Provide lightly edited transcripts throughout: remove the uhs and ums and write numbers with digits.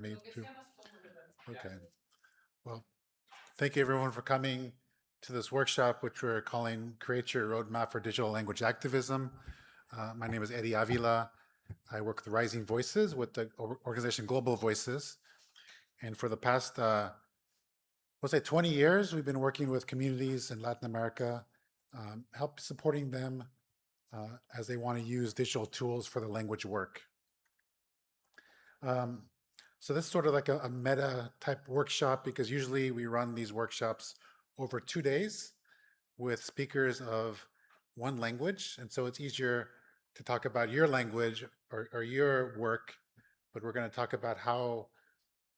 Me too. Okay. Well, thank you everyone for coming to this workshop, which we're calling Create Your Roadmap for Digital Language Activism. My name is Eddie Àvila. I work with Rising Voices with the organization Global Voices. And for the past, let's say 20 years, we've been working with communities in Latin America, help supporting them as they want to use digital tools for the language work. So this is sort of like a meta type workshop, because usually we run these workshops over 2 days with speakers of one language. And so it's easier to talk about your language or your work, but we're going to talk about how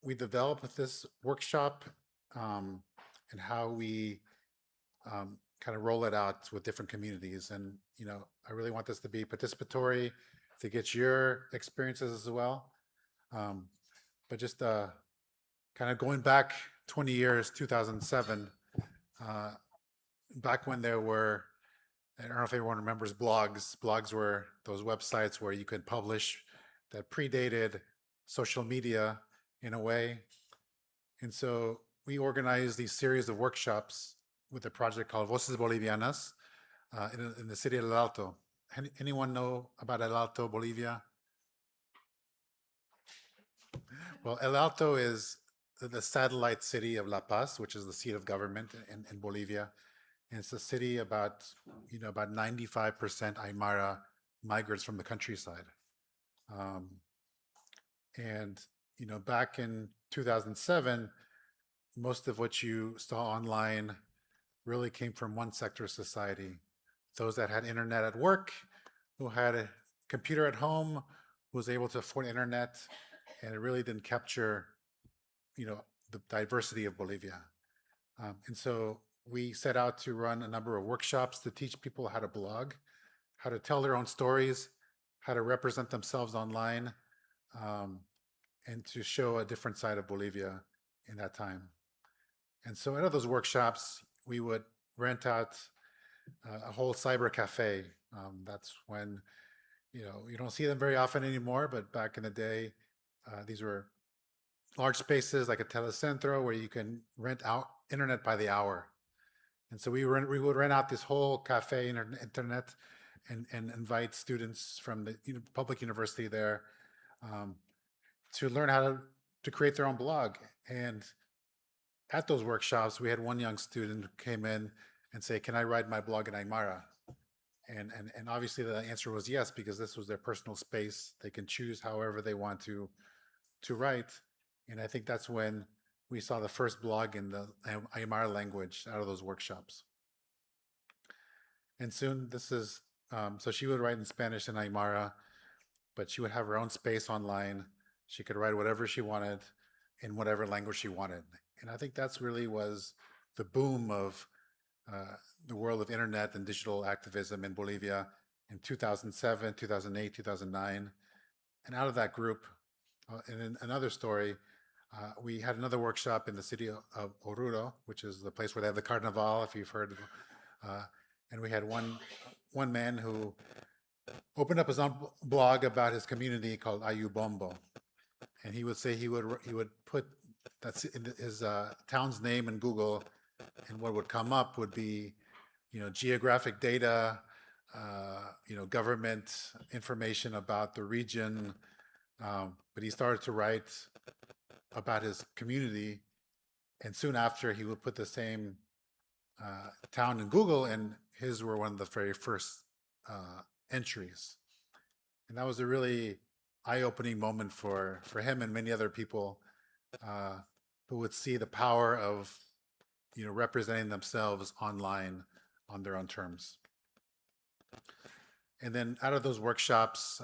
we developed this workshop and how we kind of roll it out with different communities. And, you know, I really want this to be participatory to get your experiences as well. But just kind of going back 20 years, 2007, back when there were, I don't know if everyone remembers blogs. Blogs were those websites where you could publish that predated social media in a way. And so we organized these series of workshops with a project called Voces Bolivianas in the city of El Alto. Anyone know about El Alto, Bolivia? Well, El Alto is the satellite city of La Paz, which is the seat of government in Bolivia. And it's a city about 95% Aymara migrants from the countryside. And, you know, back in 2007, most of what you saw online really came from one sector of society. Those that had internet at work, who had a computer at home, who was able to afford internet, and it really didn't capture, you know, the diversity of Bolivia. And so we set out to run a number of workshops to teach people how to blog, how to tell their own stories, how to represent themselves online, and to show a different side of Bolivia in that time. And so out of those workshops, we would rent out a whole cyber cafe. That's when, you know, you don't see them very often anymore, but back in the day, these were large spaces like a telecentro where you can rent out internet by the hour. And so we would rent out this whole cafe internet and invite students from the public university there to learn how to create their own blog. And at those workshops, we had one young student who came in and say, "Can I write my blog in Aymara?" And obviously the answer was yes, because this was their personal space. They can choose however they want to write. And I think that's when we saw the first blog in the Aymara language out of those workshops. And soon so she would write in Spanish and Aymara, but she would have her own space online. She could write whatever she wanted in whatever language she wanted. And I think that's really was the boom of the world of internet and digital activism in Bolivia in 2007, 2008, 2009. And out of that group, and in another story, we had another workshop in the city of Oruro, which is the place where they have the Carnival, if you've heard. And we had one man who opened up his own blog about his community called Ayubombo. And he would say he would put his town's name in Google, and what would come up would be, you know, geographic data, you know, government information about the region. But he started to write about his community, and soon after he would put the same town in Google, and his were one of the very first entries. And that was a really eye-opening moment for him and many other people who would see the power of, you know, representing themselves online on their own terms. And then out of those workshops,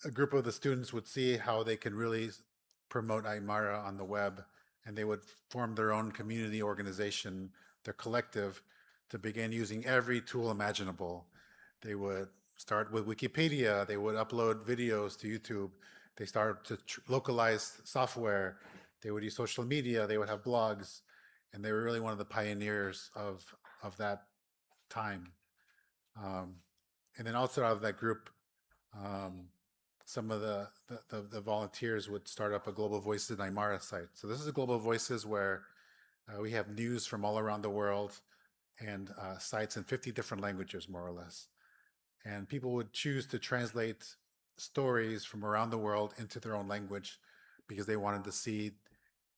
a group of the students would see how they could really promote Aymara on the web, and they would form their own community organization, their collective, to begin using every tool imaginable. They would start with Wikipedia, they would upload videos to YouTube, they started to localize software, they would use social media, they would have blogs, and they were really one of the pioneers of that time. And then also out of that group, some of the volunteers would start up a Global Voices Aymara site. So this is a Global Voices where we have news from all around the world and sites in 50 different languages, more or less. And people would choose to translate stories from around the world into their own language because they wanted to see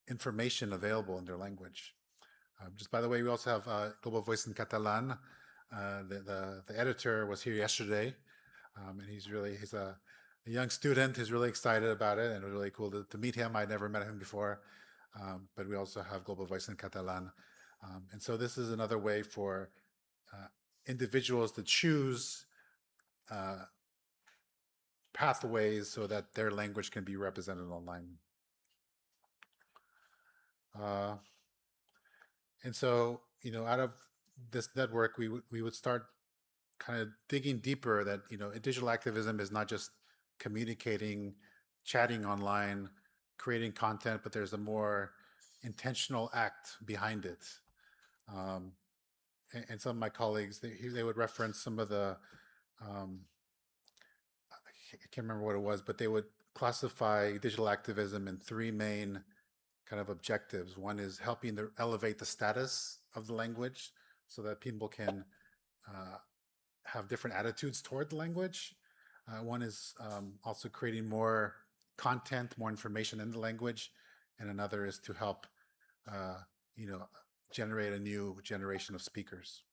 information available in their language. Just by the way, we also have Global Voice in Catalan. The editor was here yesterday, and he's a young student. He's really excited about it, and it was really cool to meet him. I'd never met him before, but we also have Global Voice in Catalan. And so this is another way for individuals to choose pathways so that their language can be represented online. And so, out of this network, we would start kind of digging deeper that, digital activism is not just communicating, chatting online, creating content, but there's a more intentional act behind it. And some of my colleagues, they would reference some of the, I can't remember what it was, but they would classify digital activism in three main kind of objectives. One is helping to elevate the status of the language so that people can have different attitudes toward the language. One is also creating more content, more information in the language, and another is to help, generate a new generation of speakers.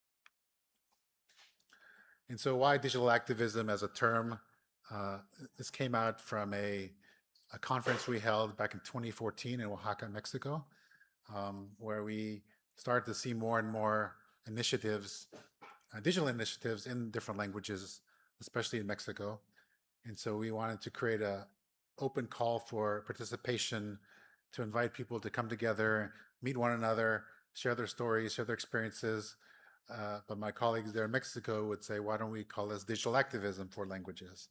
And so, why digital activism as a term? This came out from a conference we held back in 2014 in Oaxaca, Mexico, where we started to see more and more initiatives, digital initiatives in different languages, especially in Mexico. And so we wanted to create an open call for participation to invite people to come together, meet one another, share their stories, share their experiences. But my colleagues there in Mexico would say, why don't we call this digital activism for languages?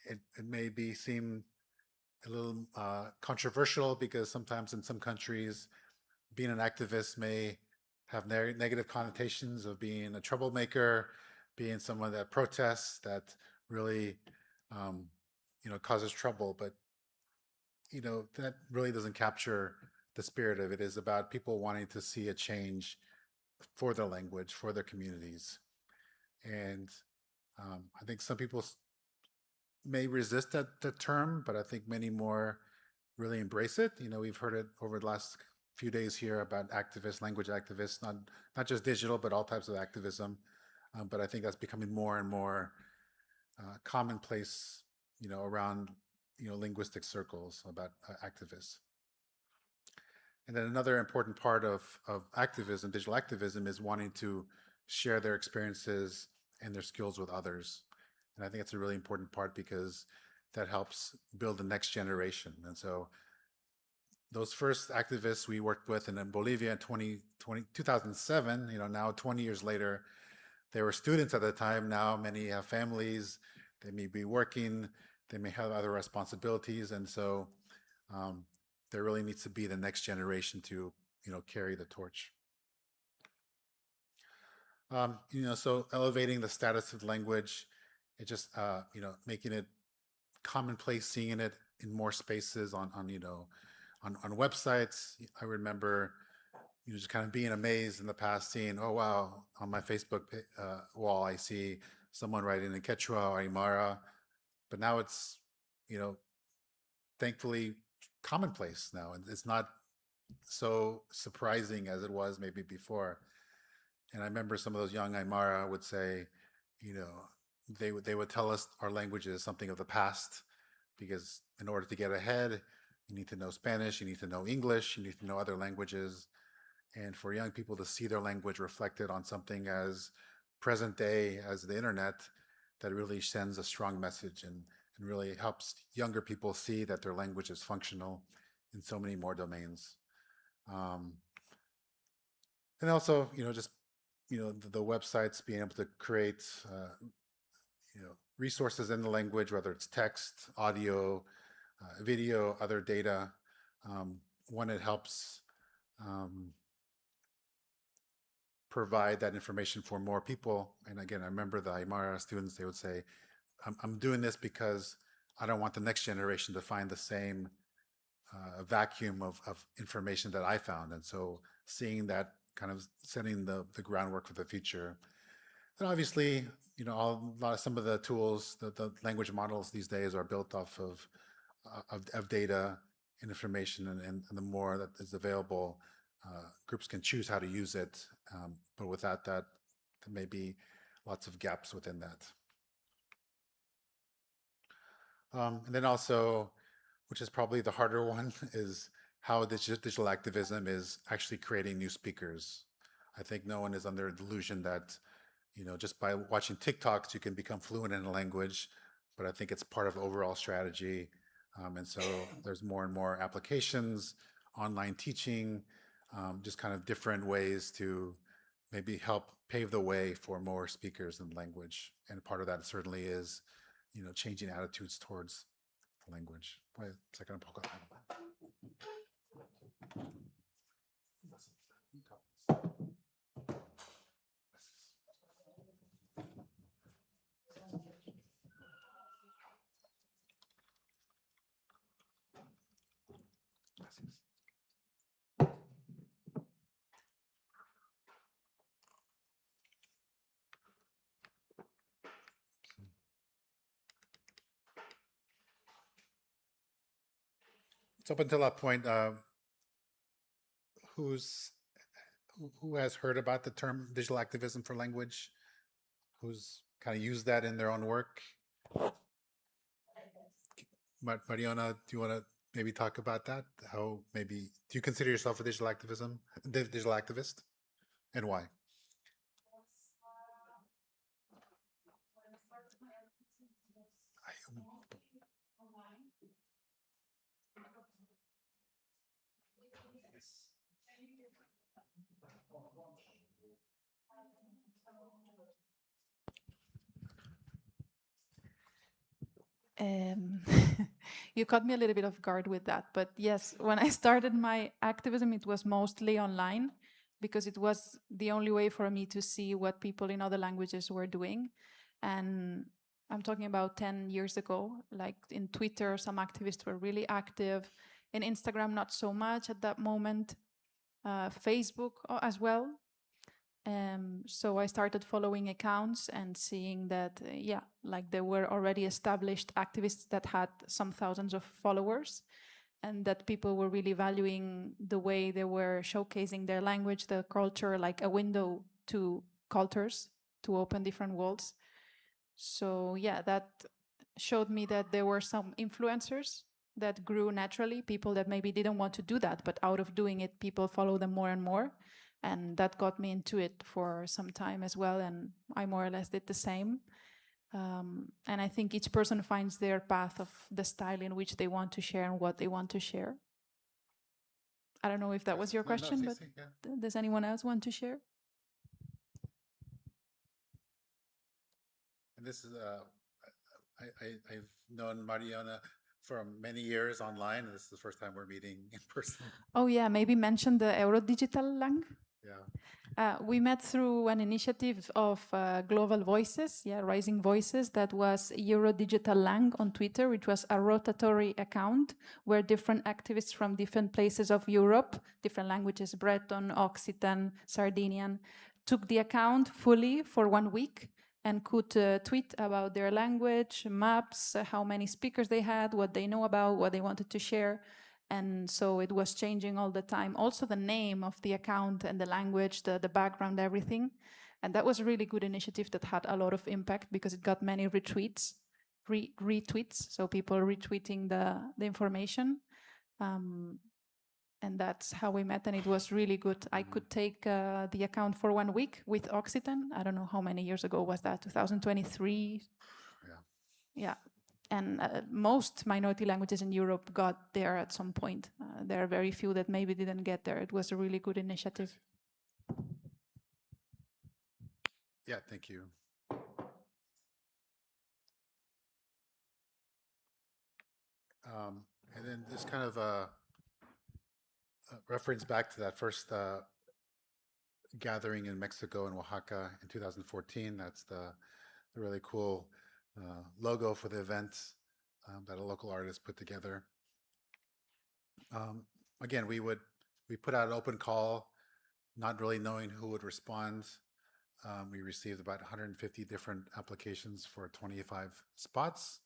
It may seem a little controversial because sometimes in some countries, being an activist may have negative connotations of being a troublemaker, being someone that protests, that really, causes trouble. But, that really doesn't capture the spirit of it. It is about people wanting to see a change for their language, for their communities. And I think some people may resist that term, but I think many more really embrace it. We've heard it over the last few days here about activists, language activists, not just digital, but all types of activism. But I think that's becoming more and more commonplace, around, linguistic circles about activists. And then another important part of activism, digital activism, is wanting to share their experiences and their skills with others. And I think it's a really important part because that helps build the next generation. And so those first activists we worked with in Bolivia in 2007, now 20 years later, they were students at the time. Now many have families, they may be working, they may have other responsibilities. And so there really needs to be the next generation to, carry the torch. So elevating the status of the language, it just, making it commonplace, seeing it in more spaces on websites. I remember, just kind of being amazed in the past, seeing, oh wow, on my Facebook wall, I see someone writing in Quechua or Aymara, but now it's, thankfully commonplace now, and it's not so surprising as it was maybe before. And I remember some of those young Aymara would say, they would tell us our language is something of the past, because in order to get ahead, you need to know Spanish, you need to know English, you need to know other languages. And for young people to see their language reflected on something as present day as the internet, that really sends a strong message and really helps younger people see that their language is functional in so many more domains. And also, just, the websites being able to create, resources in the language, whether it's text, audio, video, other data. One, it helps provide that information for more people. And again, I remember the Aymara students, they would say, I'm doing this because I don't want the next generation to find the same vacuum of information that I found. And so seeing that kind of setting the groundwork for the future. And obviously, some of the tools, the language models these days are built off of data and information, and the more that is available, groups can choose how to use it. But without that, there may be lots of gaps within that. And then also, which is probably the harder one, is how digital activism is actually creating new speakers. I think no one is under a delusion that, just by watching TikToks, you can become fluent in a language, but I think it's part of overall strategy. And so there's more and more applications, online teaching, just kind of different ways to maybe help pave the way for more speakers in language. And part of that certainly is, changing attitudes towards language. Wait a second, so up until that point, who has heard about the term digital activism for language? Who's kind of used that in their own work? Mariana, do you want to maybe talk about that? How maybe do you consider yourself a digital activist, and why? You caught me a little bit off guard with that, but yes, when I started my activism, it was mostly online because it was the only way for me to see what people in other languages were doing. And I'm talking about 10 years ago, like in Twitter, some activists were really active. In Instagram, not so much at that moment. Facebook as well. So I started following accounts and seeing that, like there were already established activists that had some thousands of followers, and that people were really valuing the way they were showcasing their language, their culture, like a window to cultures, to open different worlds. So yeah, that showed me that there were some influencers that grew naturally, people that maybe didn't want to do that, but out of doing it, people follow them more and more. And that got me into it for some time as well. And I more or less did the same. And I think each person finds their path of the style in which they want to share and what they want to share. I don't know if that was your question, but does anyone else want to share? And this is, I've known Mariana for many years online, and this is the first time we're meeting in person. Oh yeah, maybe mention the Eurodigital-Lang. Yeah. We met through an initiative of Global Voices, Rising Voices, that was Eurodigital-Lang on Twitter, which was a rotatory account where different activists from different places of Europe, different languages, Breton, Occitan, Sardinian, took the account fully for 1 week and could tweet about their language, maps, how many speakers they had, what they know about, what they wanted to share. And so it was changing all the time. Also the name of the account and the language, the background, everything. And that was a really good initiative that had a lot of impact because it got many retweets, so people retweeting the information. And that's how we met, and it was really good. I could take the account for 1 week with Occitan. I don't know how many years ago was that, 2023? Yeah. And most minority languages in Europe got there at some point. There are very few that maybe didn't get there. It was a really good initiative. Yeah, thank you. And then this kind of a reference back to that first gathering in Mexico and Oaxaca in 2014. That's the really cool logo for the event that a local artist put together. Again, we put out an open call, not really knowing who would respond. We received about 150 different applications for 25 spots.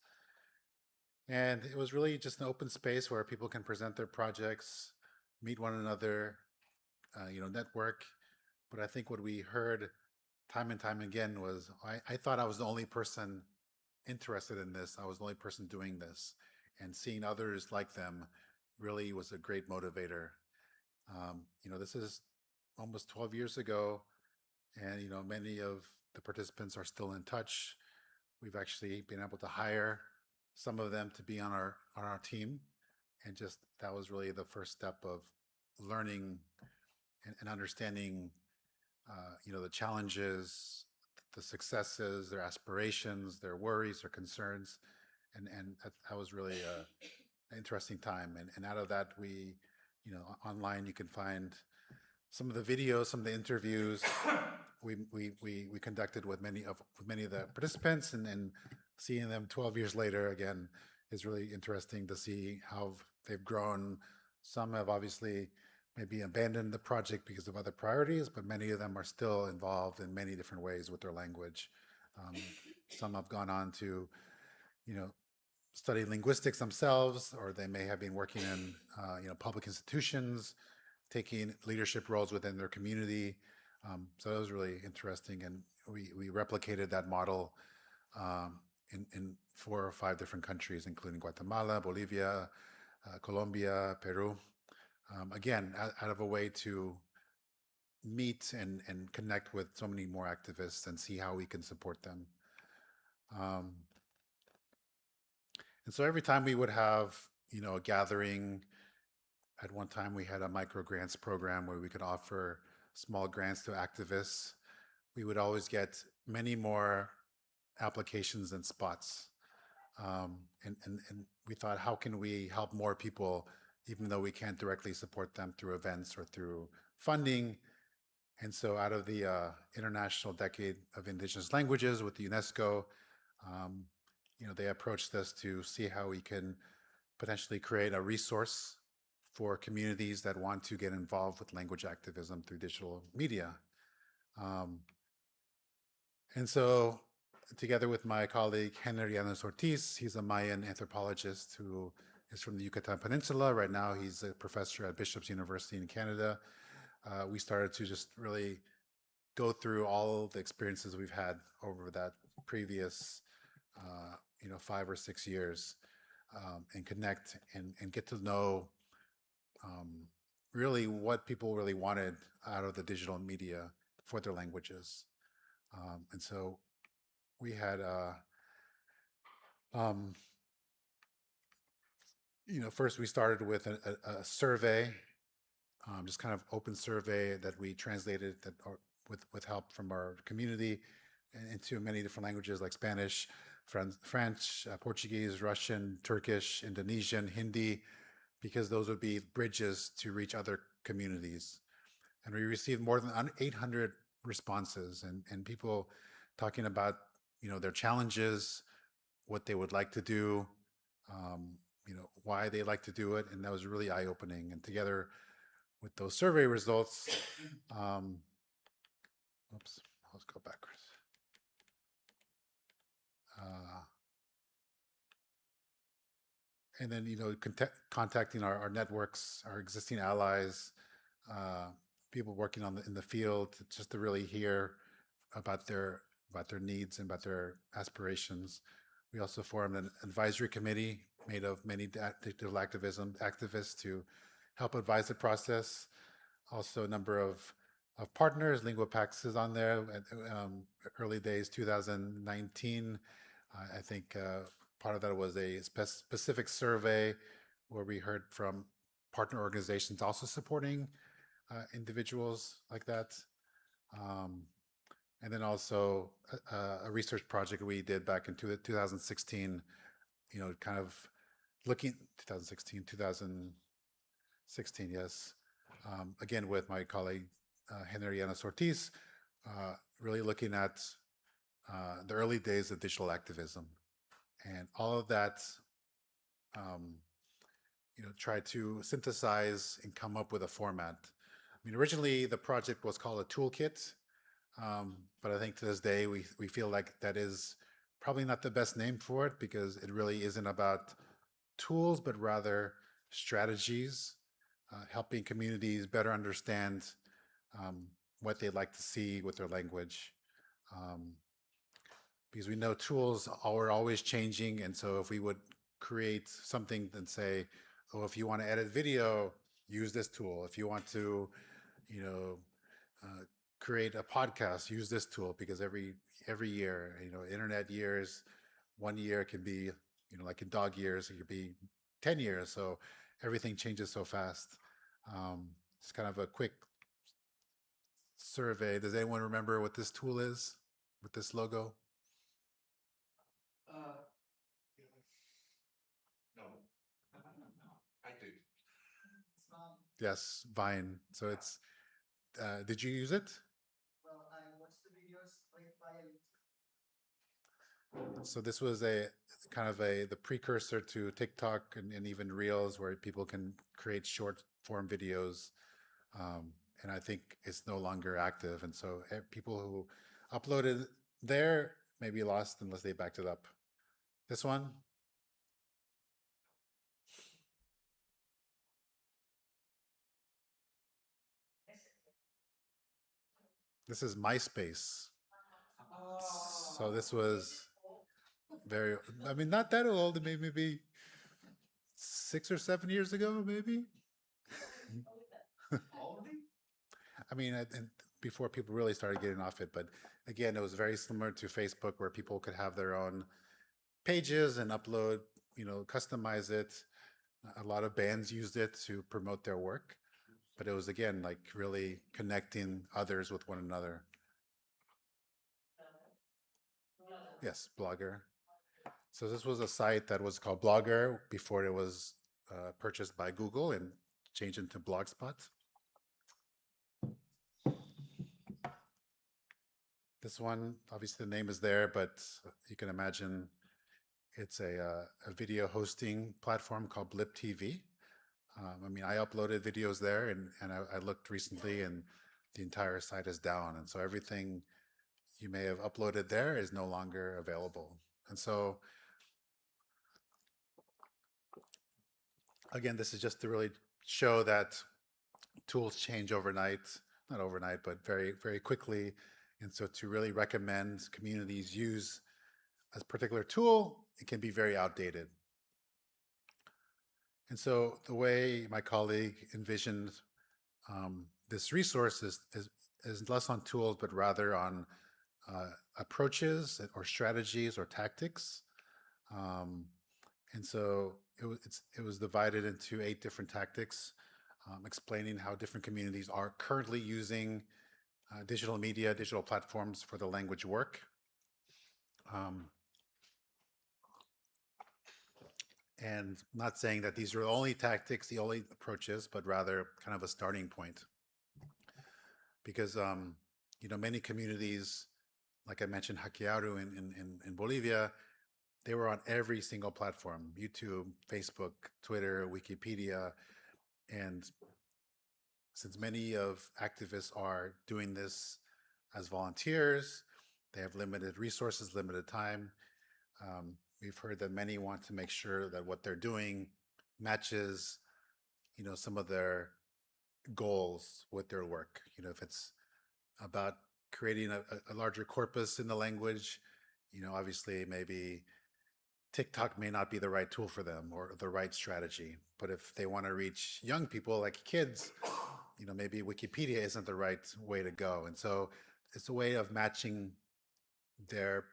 And it was really just an open space where people can present their projects, meet one another, network. But I think what we heard time and time again was I thought I was the only person interested in this. I was the only person doing this. And seeing others like them really was a great motivator. This is almost 12 years ago, and many of the participants are still in touch. We've actually been able to hire some of them to be on our team, and just that was really the first step of learning and understanding the challenges, the successes, their aspirations, their worries, their concerns, and that was really an interesting time. And out of that, we, online you can find some of the videos, some of the interviews we conducted with many of the participants, and seeing them 12 years later again is really interesting to see how they've grown. Some have obviously maybe abandoned the project because of other priorities, but many of them are still involved in many different ways with their language. Some have gone on to, study linguistics themselves, or they may have been working in, public institutions, taking leadership roles within their community. So it was really interesting, and we replicated that model in 4 or 5 different countries, including Guatemala, Bolivia, Colombia, Peru. Again, out of a way to meet and connect with so many more activists and see how we can support them. And so every time we would have, a gathering, at one time we had a micro grants program where we could offer small grants to activists. We would always get many more applications than spots. And we thought, how can we help more people, even though we can't directly support them through events or through funding? And so out of the International Decade of Indigenous Languages with the UNESCO, they approached us to see how we can potentially create a resource for communities that want to get involved with language activism through digital media. And so together with my colleague, Henry Llanos Ortiz, he's a Mayan anthropologist who is from the Yucatan Peninsula. Right now, he's a professor at Bishop's University in Canada. We started to just really go through all the experiences we've had over that previous, 5 or 6 years, and connect and get to know really what people really wanted out of the digital media for their languages. And so we had, first we started with a survey, just kind of open survey that we translated with help from our community into many different languages like Spanish, French, Portuguese, Russian, Turkish, Indonesian, Hindi, because those would be bridges to reach other communities. And we received more than 800 responses, and people talking about, their challenges, what they would like to do, why they like to do it. And that was really eye-opening. And together with those survey results, oops, let's go backwards. And then, contacting our networks, our existing allies, people working in the field, just to really hear about their needs and about their aspirations. We also formed an advisory committee made of many digital activists to help advise the process. Also, a number of partners. Linguapax is on there. Early days, 2019. I think part of that was a specific survey where we heard from partner organizations also supporting individuals like that. And then also a research project we did back in 2016, kind of looking, 2016, yes. Again, with my colleague, Henry Llanos Ortiz, really looking at the early days of digital activism And all of that, try to synthesize and come up with a format. I mean, originally the project was called a toolkit, but I think to this day we feel like that is probably not the best name for it, because it really isn't about tools, but rather strategies, helping communities better understand what they'd like to see with their language. Because we know tools are always changing, and so if we would create something and say, oh, if you want to edit video, use this tool. If you want to, you know, create a podcast, use this tool, because every year, internet years, 1 year can be, like in dog years, it could be 10 years. So everything changes so fast. It's kind of a quick survey. Does anyone remember what this tool is with this logo? No, I do. Yes, Vine. So it's, did you use it? Well, I watched the videos via YouTube. So this was a kind of the precursor to TikTok and even Reels, where people can create short form videos. And I think it's no longer active. And so people who uploaded there may be lost unless they backed it up. This one? This is MySpace. So this was very, I mean, not that old, maybe 6 or 7 years ago, maybe. I mean, and before people really started getting off it, but again, it was very similar to Facebook, where people could have their own pages and upload, customize it. A lot of bands used it to promote their work, but it was, again, like really connecting others with one another. Yes, Blogger. So this was a site that was called Blogger before it was purchased by Google and changed into Blogspot. This one, obviously the name is there, but you can imagine it's a video hosting platform called Blip TV. I mean, I uploaded videos there, and I looked recently, and the entire site is down. And so everything you may have uploaded there is no longer available. And so, again, this is just to really show that tools change overnight, not overnight, but very, very quickly. And so to really recommend communities use a particular tool, it can be very outdated. And so the way my colleague envisioned this resource is less on tools, but rather on approaches or strategies or tactics. And so it was divided into 8 different tactics, explaining how different communities are currently using digital media, digital platforms for the language work. And not saying that these are the only tactics, the only approaches, but rather kind of a starting point. Because, many communities, like I mentioned, Hakearu in Bolivia, they were on every single platform: YouTube, Facebook, Twitter, Wikipedia. And since many of activists are doing this as volunteers, they have limited resources, limited time. We've heard that many want to make sure that what they're doing matches, some of their goals with their work. If it's about creating a larger corpus in the language, obviously maybe TikTok may not be the right tool for them or the right strategy. But if they want to reach young people, like kids, maybe Wikipedia isn't the right way to go. And so it's a way of matching their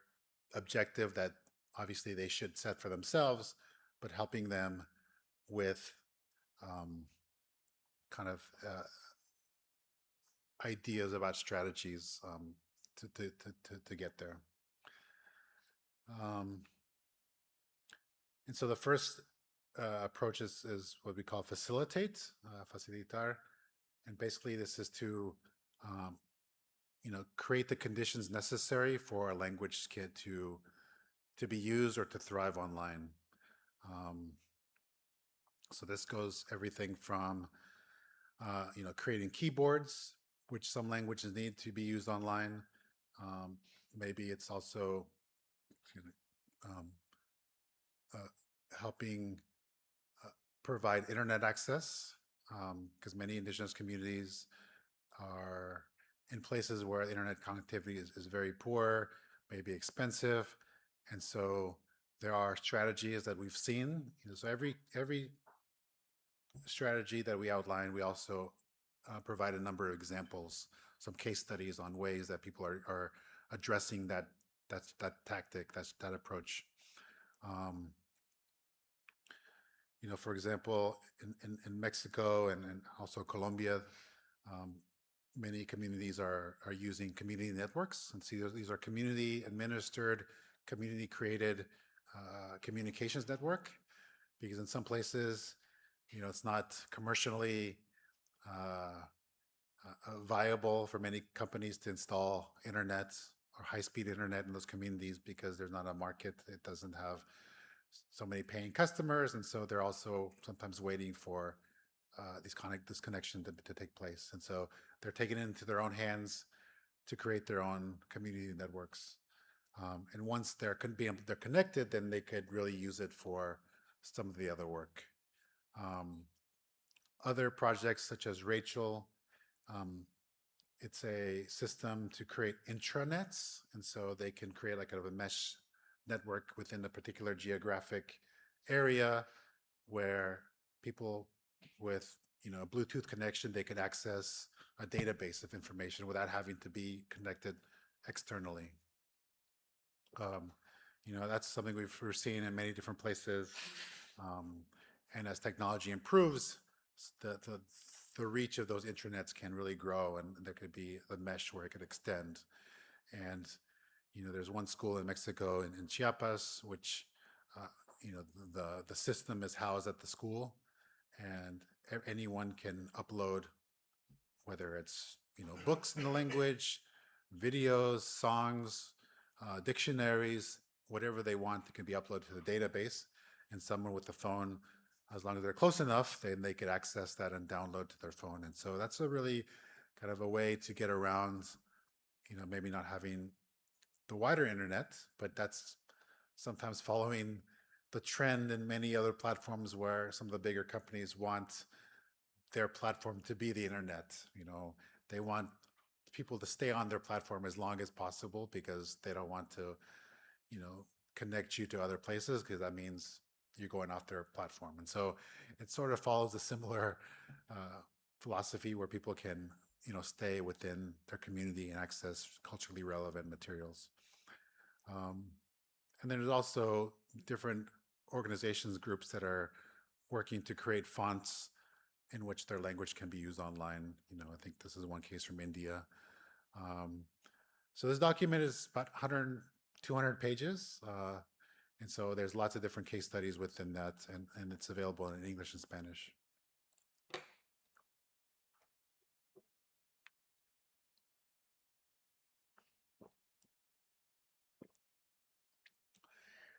objective that obviously they should set for themselves, but helping them with kind of ideas about strategies to get there. And so the first approach is what we call facilitate, facilitar. And basically this is to, create the conditions necessary for a language kit to to be used or to thrive online. So this goes everything from creating keyboards, which some languages need to be used online. Maybe it's also helping provide internet access, because many indigenous communities are in places where internet connectivity is very poor, maybe expensive, and so there are strategies that we've seen. So every strategy that we outline, we also provide a number of examples, some case studies on ways that people are addressing that tactic, that approach. For example, in Mexico and also Colombia, many communities are using community networks. And see, these are community administered, community created communications network, because in some places, it's not commercially viable for many companies to install internet or high-speed internet in those communities because there's not a market. It doesn't have so many paying customers, and so they're also sometimes waiting for this connection to take place. And so they're taking it into their own hands to create their own community networks. And once they're connected, then they could really use it for some of the other work. Other projects such as Rachel, it's a system to create intranets, and so they can create like a mesh network within a particular geographic area where people with a Bluetooth connection, they can access a database of information without having to be connected externally. That's something we're seeing in many different places. And as technology improves, the reach of those intranets can really grow, and there could be a mesh where it could extend. And there's one school in Mexico in Chiapas, which the system is housed at the school, and anyone can upload, whether it's books in the language, videos, songs, dictionaries, whatever they want, it can be uploaded to the database. And someone with the phone, as long as they're close enough, then they could access that and download to their phone. And so that's a really kind of a way to get around, maybe not having the wider internet, but that's sometimes following the trend in many other platforms where some of the bigger companies want their platform to be the internet. They want people to stay on their platform as long as possible because they don't want to, connect you to other places, because that means you're going off their platform. And so it sort of follows a similar philosophy where people can, stay within their community and access culturally relevant materials. And then there's also different organizations, groups that are working to create fonts in which their language can be used online. I think this is one case from India. So this document is about 100, 200 pages. And so there's lots of different case studies within that, and it's available in English and Spanish.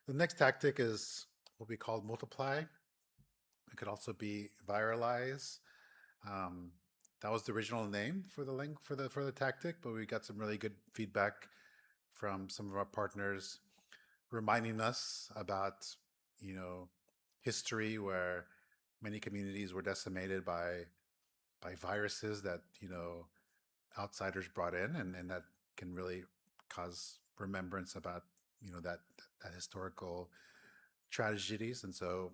The next tactic is what we call multiply. It could also be viralize. That was the original name for the tactic, but we got some really good feedback from some of our partners reminding us about history where many communities were decimated by viruses that outsiders brought in, and that can really cause remembrance about that historical tragedies. And so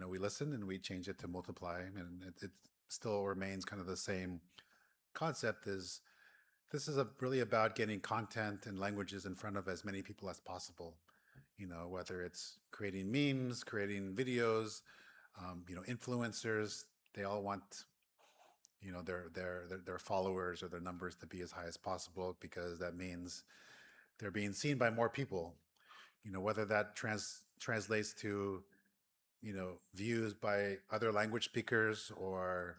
we listened and we changed it to multiply, and it still remains kind of the same concept. Is this is really about getting content and languages in front of as many people as possible, whether it's creating memes, creating videos, influencers. They all want their followers or their numbers to be as high as possible, because that means they're being seen by more people. Whether that translates to views by other language speakers or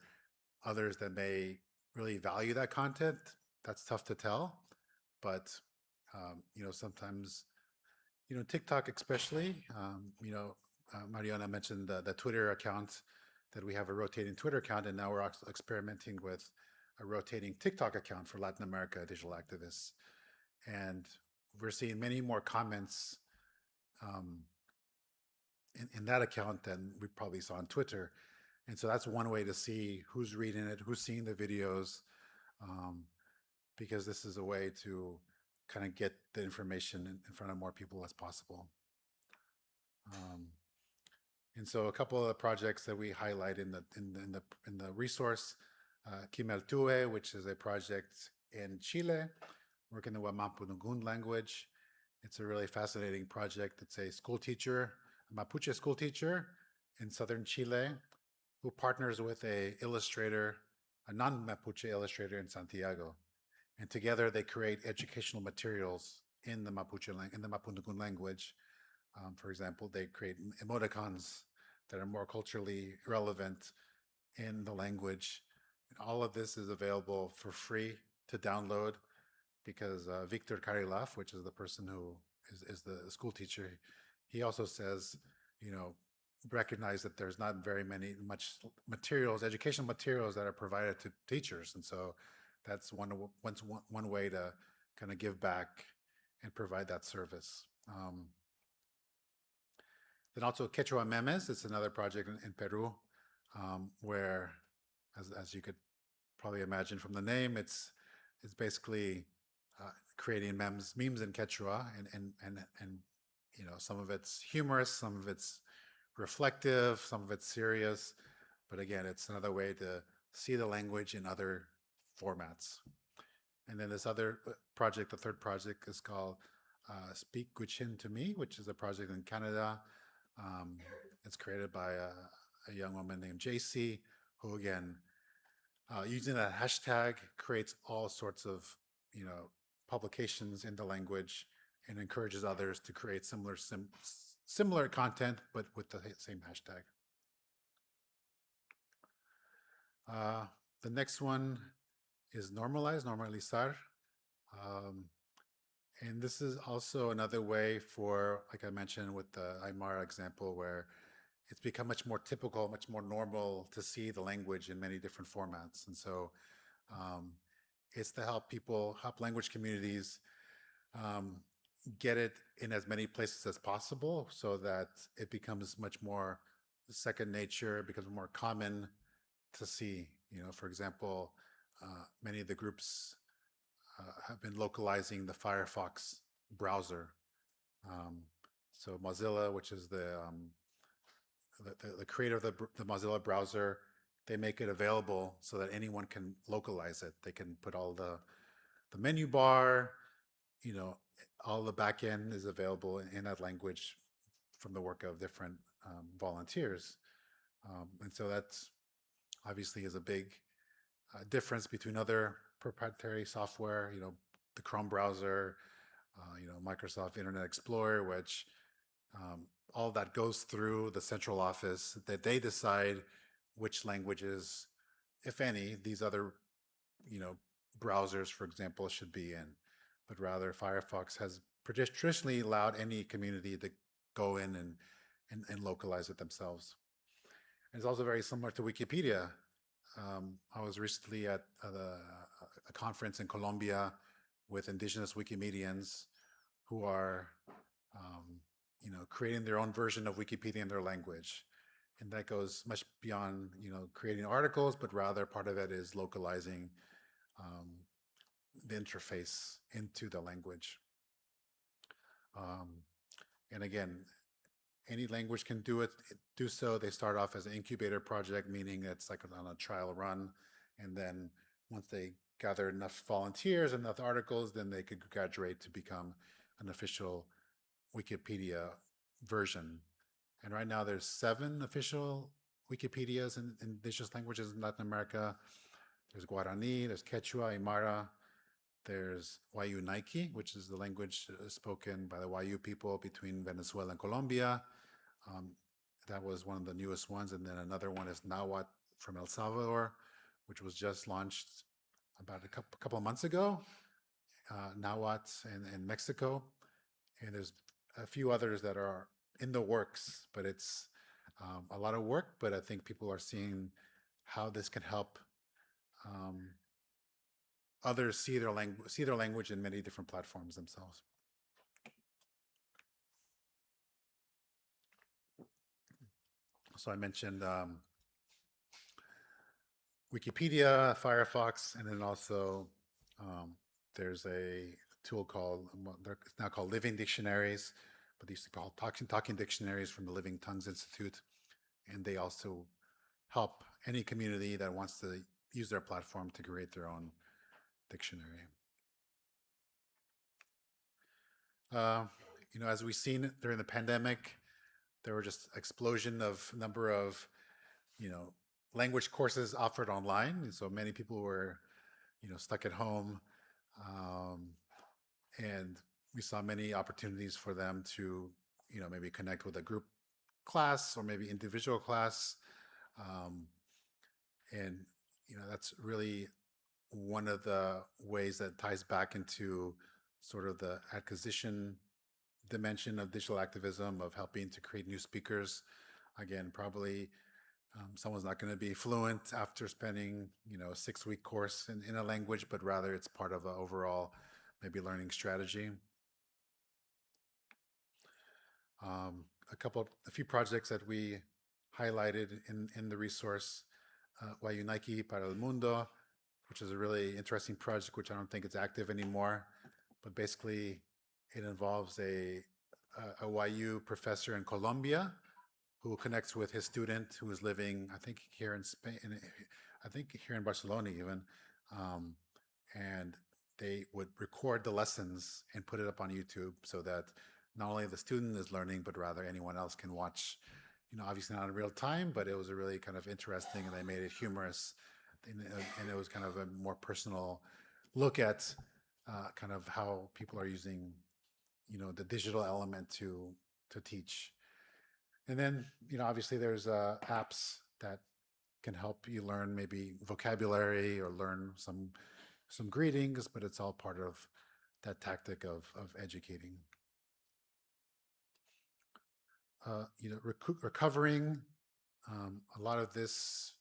others that may really value that content, that's tough to tell. But sometimes TikTok especially, Mariana mentioned the Twitter account, that we have a rotating Twitter account, and now we're also experimenting with a rotating TikTok account for Latin America digital activists. And we're seeing many more comments in that account than we probably saw on Twitter. And so that's one way to see who's reading it, who's seeing the videos, because this is a way to kind of get the information in front of more people as possible. And so a couple of the projects that we highlight in the resource, Crea El Teu, which is a project in Chile, working the Mapudungun language. It's a really fascinating project. It's a school teacher, a Mapuche school teacher in southern Chile, who partners with a illustrator, a non-Mapuche illustrator in Santiago. And together they create educational materials in the Mapudungun language. For example, they create emoticons that are more culturally relevant in the language. And all of this is available for free to download, because Victor Karilaf, which is the person who is the school teacher, he also says, recognize that there's not very much materials, educational materials that are provided to teachers. And so that's one way to kind of give back and provide that service. Then also Quechua Memes, it's another project in Peru, where, as you could probably imagine from the name, it's basically creating memes in Quechua, and some of it's humorous, some of it's reflective, some of it's serious, but again, it's another way to see the language in other formats. And then this other project, the third project, is called Speak Gwich'in to Me, which is a project in Canada. It's created by a young woman named JC, who again, using that hashtag, creates all sorts of publications in the language and encourages others to create similar content, but with the same hashtag. The next one is normalizar. And this is also another way for, like I mentioned with the Aymara example, where it's become much more typical, much more normal to see the language in many different formats. And so it's to help language communities get it in as many places as possible, so that it becomes much more second nature, it becomes more common to see. For example, many of the groups have been localizing the Firefox browser. So Mozilla, which is the creator of the Mozilla browser, they make it available so that anyone can localize it. They can put all the menu bar, all the back end is available in that language from the work of different volunteers. And so that's obviously is a big difference between other proprietary software, the Chrome browser, Microsoft Internet Explorer, which all that goes through the central office, that they decide which languages, if any, these other, browsers, for example, should be in. But rather, Firefox has traditionally allowed any community to go in and localize it themselves. And it's also very similar to Wikipedia. I was recently at a conference in Colombia with indigenous Wikimedians who are, creating their own version of Wikipedia in their language. And that goes much beyond, creating articles, but rather part of it is localizing the interface into the language. And again, any language can do so. They start off as an incubator project, meaning it's like on a trial run. And then once they gather enough volunteers, enough articles, then they could graduate to become an official Wikipedia version. And right now there's 7 official Wikipedias in indigenous languages in Latin America. There's Guarani, there's Quechua, Aymara, there's Wayu Naiki, which is the language spoken by the Wayu people between Venezuela and Colombia. That was one of the newest ones. And then another one is Nahuatl from El Salvador, which was just launched about a couple of months ago. Nahuatl in Mexico. And there's a few others that are in the works, but it's a lot of work, but I think people are seeing how this can help others see their language in many different platforms themselves. So I mentioned Wikipedia, Firefox, and then also there's a tool called, it's now called Living Dictionaries, but they used to call talking dictionaries from the Living Tongues Institute. And they also help any community that wants to use their platform to create their own dictionary. As we've seen during the pandemic, there were just explosion of number of, language courses offered online. And so many people were, stuck at home. And we saw many opportunities for them to, maybe connect with a group class or maybe individual class. And, that's really one of the ways that ties back into sort of the acquisition dimension of digital activism, of helping to create new speakers. Again, probably someone's not going to be fluent after spending, a 6-week course in a language, but rather it's part of an overall maybe learning strategy. A few projects that we highlighted in the resource, Wayunaiki para el Mundo, which is a really interesting project, which I don't think it's active anymore, but basically it involves a YU professor in Colombia who connects with his student who is living, I think, here in Spain, I think here in Barcelona even, and they would record the lessons and put it up on YouTube so that not only the student is learning, but rather anyone else can watch, obviously not in real time, but it was a really kind of interesting, and they made it humorous, and it was kind of a more personal look at kind of how people are using, the digital element to teach. And then, obviously there's apps that can help you learn maybe vocabulary or learn some greetings, but it's all part of that tactic of educating. Recovering, a lot of this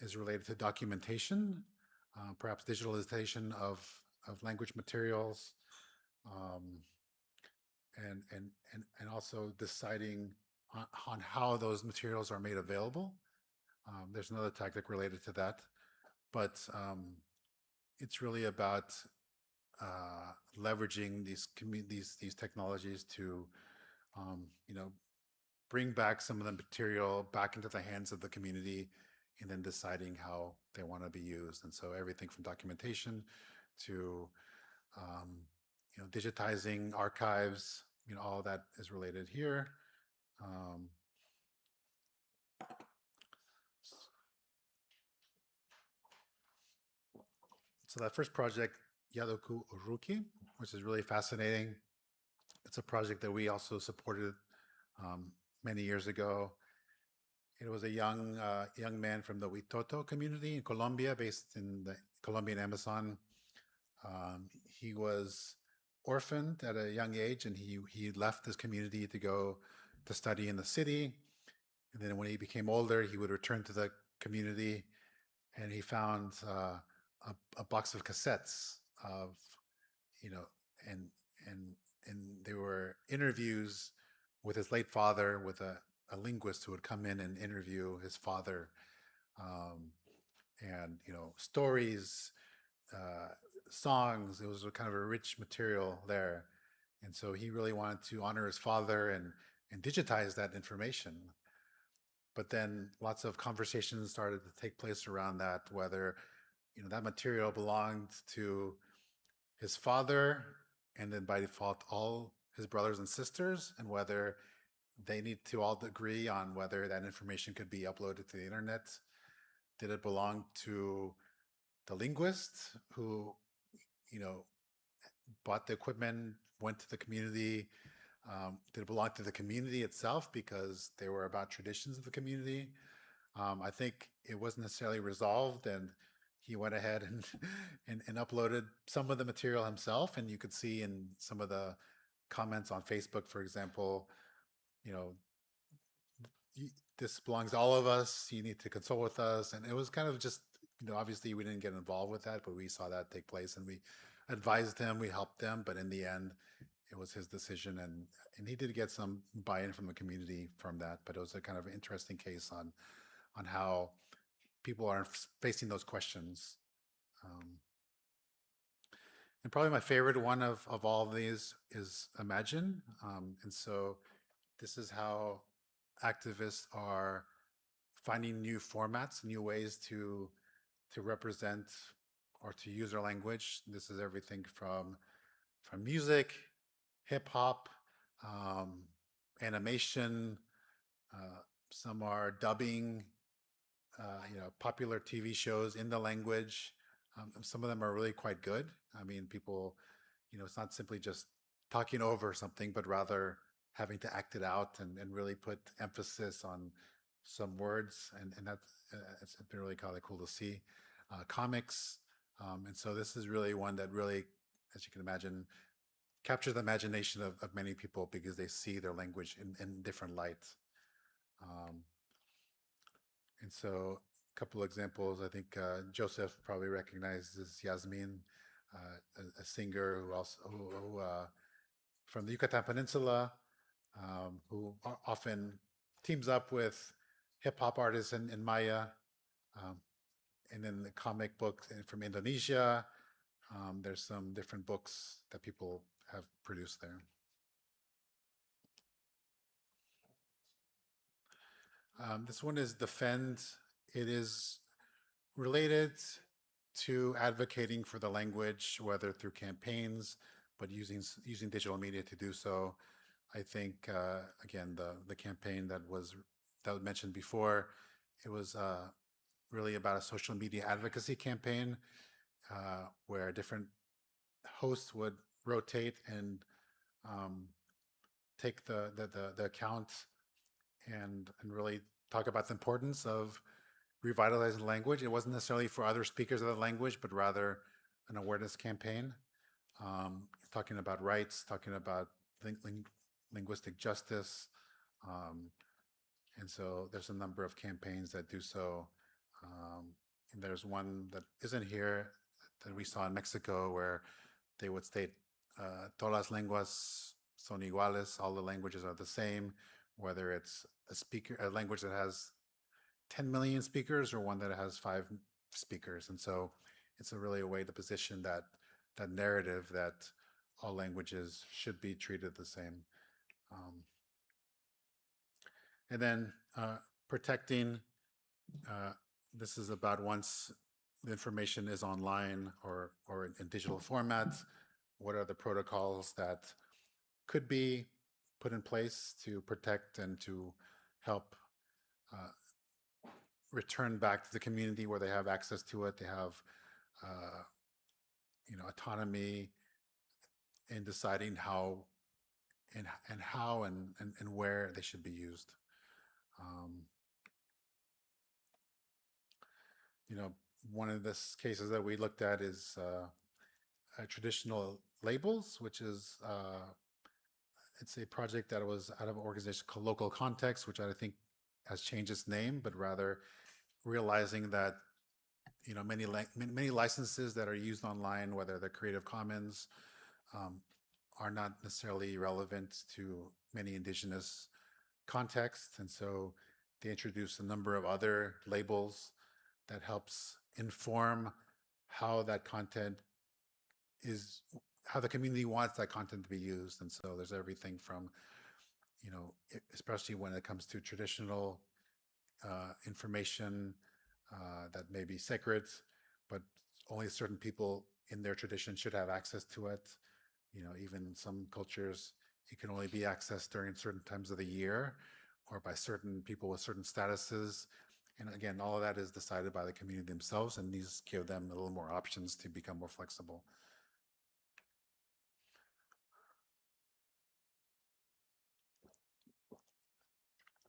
is related to documentation, perhaps digitalization of language materials, and also deciding on how those materials are made available. There's another tactic related to that, but it's really about leveraging these technologies to, bring back some of the material back into the hands of the community, and then deciding how they want to be used. And so everything from documentation to, digitizing archives, all of that is related here. So that first project, Yadoku Uruki, which is really fascinating. It's a project that we also supported many years ago. It was a young man from the Huitoto community in Colombia, based in the Colombian Amazon. He was orphaned at a young age, and he left his community to go to study in the city. And then when he became older, he would return to the community, and he found a box of cassettes of, and they were interviews with his late father, with a linguist who would come in and interview his father, and stories, songs. It was a kind of a rich material there, and so he really wanted to honor his father and digitize that information. But then lots of conversations started to take place around that, whether that material belonged to his father and then by default all his brothers and sisters, and whether they need to all agree on whether that information could be uploaded to the internet. Did it belong to the linguist who, bought the equipment, went to the community? Did it belong to the community itself because they were about traditions of the community? I think it wasn't necessarily resolved, and he went ahead and uploaded some of the material himself, and you could see in some of the comments on Facebook, for example, this belongs to all of us. You need to consult with us. And it was kind of just, obviously we didn't get involved with that, but we saw that take place and we advised him, we helped them. But in the end, it was his decision. And he did get some buy-in from the community from that. But it was a kind of interesting case on how people are facing those questions. And probably my favorite one of all of these is Imagine. And so this is how activists are finding new formats, new ways to represent or to use our language. This is everything from music, hip hop, animation. Some are dubbing, popular TV shows in the language. Some of them are really quite good. I mean, people, it's not simply just talking over something, but rather having to act it out and really put emphasis on some words. And that's it's been really kind of cool to see. Comics. And so this is really one that really, as you can imagine, captures the imagination of many people because they see their language in different light. And so a couple examples, I think Joseph probably recognizes Yasmin, a singer who also from the Yucatan Peninsula, who often teams up with hip hop artists in Maya. And then the comic book from Indonesia. There's some different books that people have produced there. This one is Defend. It is related to advocating for the language, whether through campaigns, but using digital media to do so. I think again the campaign that was mentioned before, it was really about a social media advocacy campaign where different hosts would rotate and take the account and really talk about the importance of revitalizing the language. It wasn't necessarily for other speakers of the language, but rather an awareness campaign, talking about rights, talking about linguistic justice. And so there's a number of campaigns that do so. And there's one that isn't here that we saw in Mexico where they would state todas las lenguas son iguales, all the languages are the same, whether it's a language that has 10 million speakers or one that has 5 speakers. And so it's really a way to position that narrative that all languages should be treated the same. And then protecting, this is about once the information is online or in digital format, what are the protocols that could be put in place to protect and to help return back to the community where they have access to it. They have, autonomy in deciding how and where they should be used. One of the cases that we looked at is traditional labels, which is it's a project that was out of an organization called Local Context, which I think has changed its name, but rather realizing that many licenses that are used online, whether they're Creative Commons, are not necessarily relevant to many indigenous contexts, and so they introduced a number of other labels that helps inform how that content is, how the community wants that content to be used. And so there's everything from, especially when it comes to traditional information that may be sacred, but only certain people in their tradition should have access to it. Even some cultures, it can only be accessed during certain times of the year or by certain people with certain statuses. And again, all of that is decided by the community themselves, and these give them a little more options to become more flexible.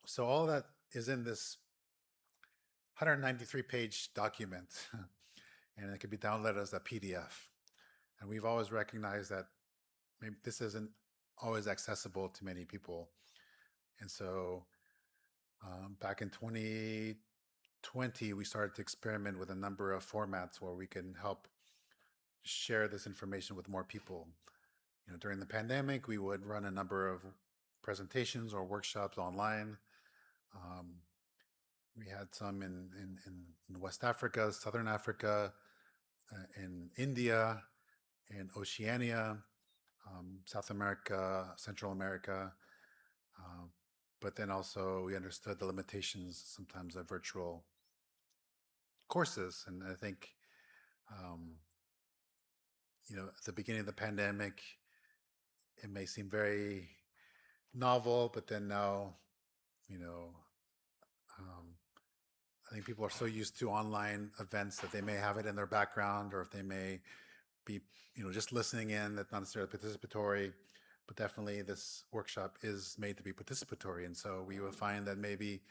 So all that is in this 193-page document, and it can be downloaded as a PDF. And we've always recognized that maybe this isn't always accessible to many people. And so back in 2020, we started to experiment with a number of formats where we can help share this information with more people. During the pandemic, we would run a number of presentations or workshops online. We had some in West Africa, Southern Africa, in India, in Oceania, South America, Central America. But then also we understood the limitations sometimes of virtual courses. And I think, at the beginning of the pandemic, it may seem very novel, but then now, I think people are so used to online events that they may have it in their background, or if they may be, just listening in, that's not necessarily participatory, but definitely this workshop is made to be participatory. And so we will find that maybe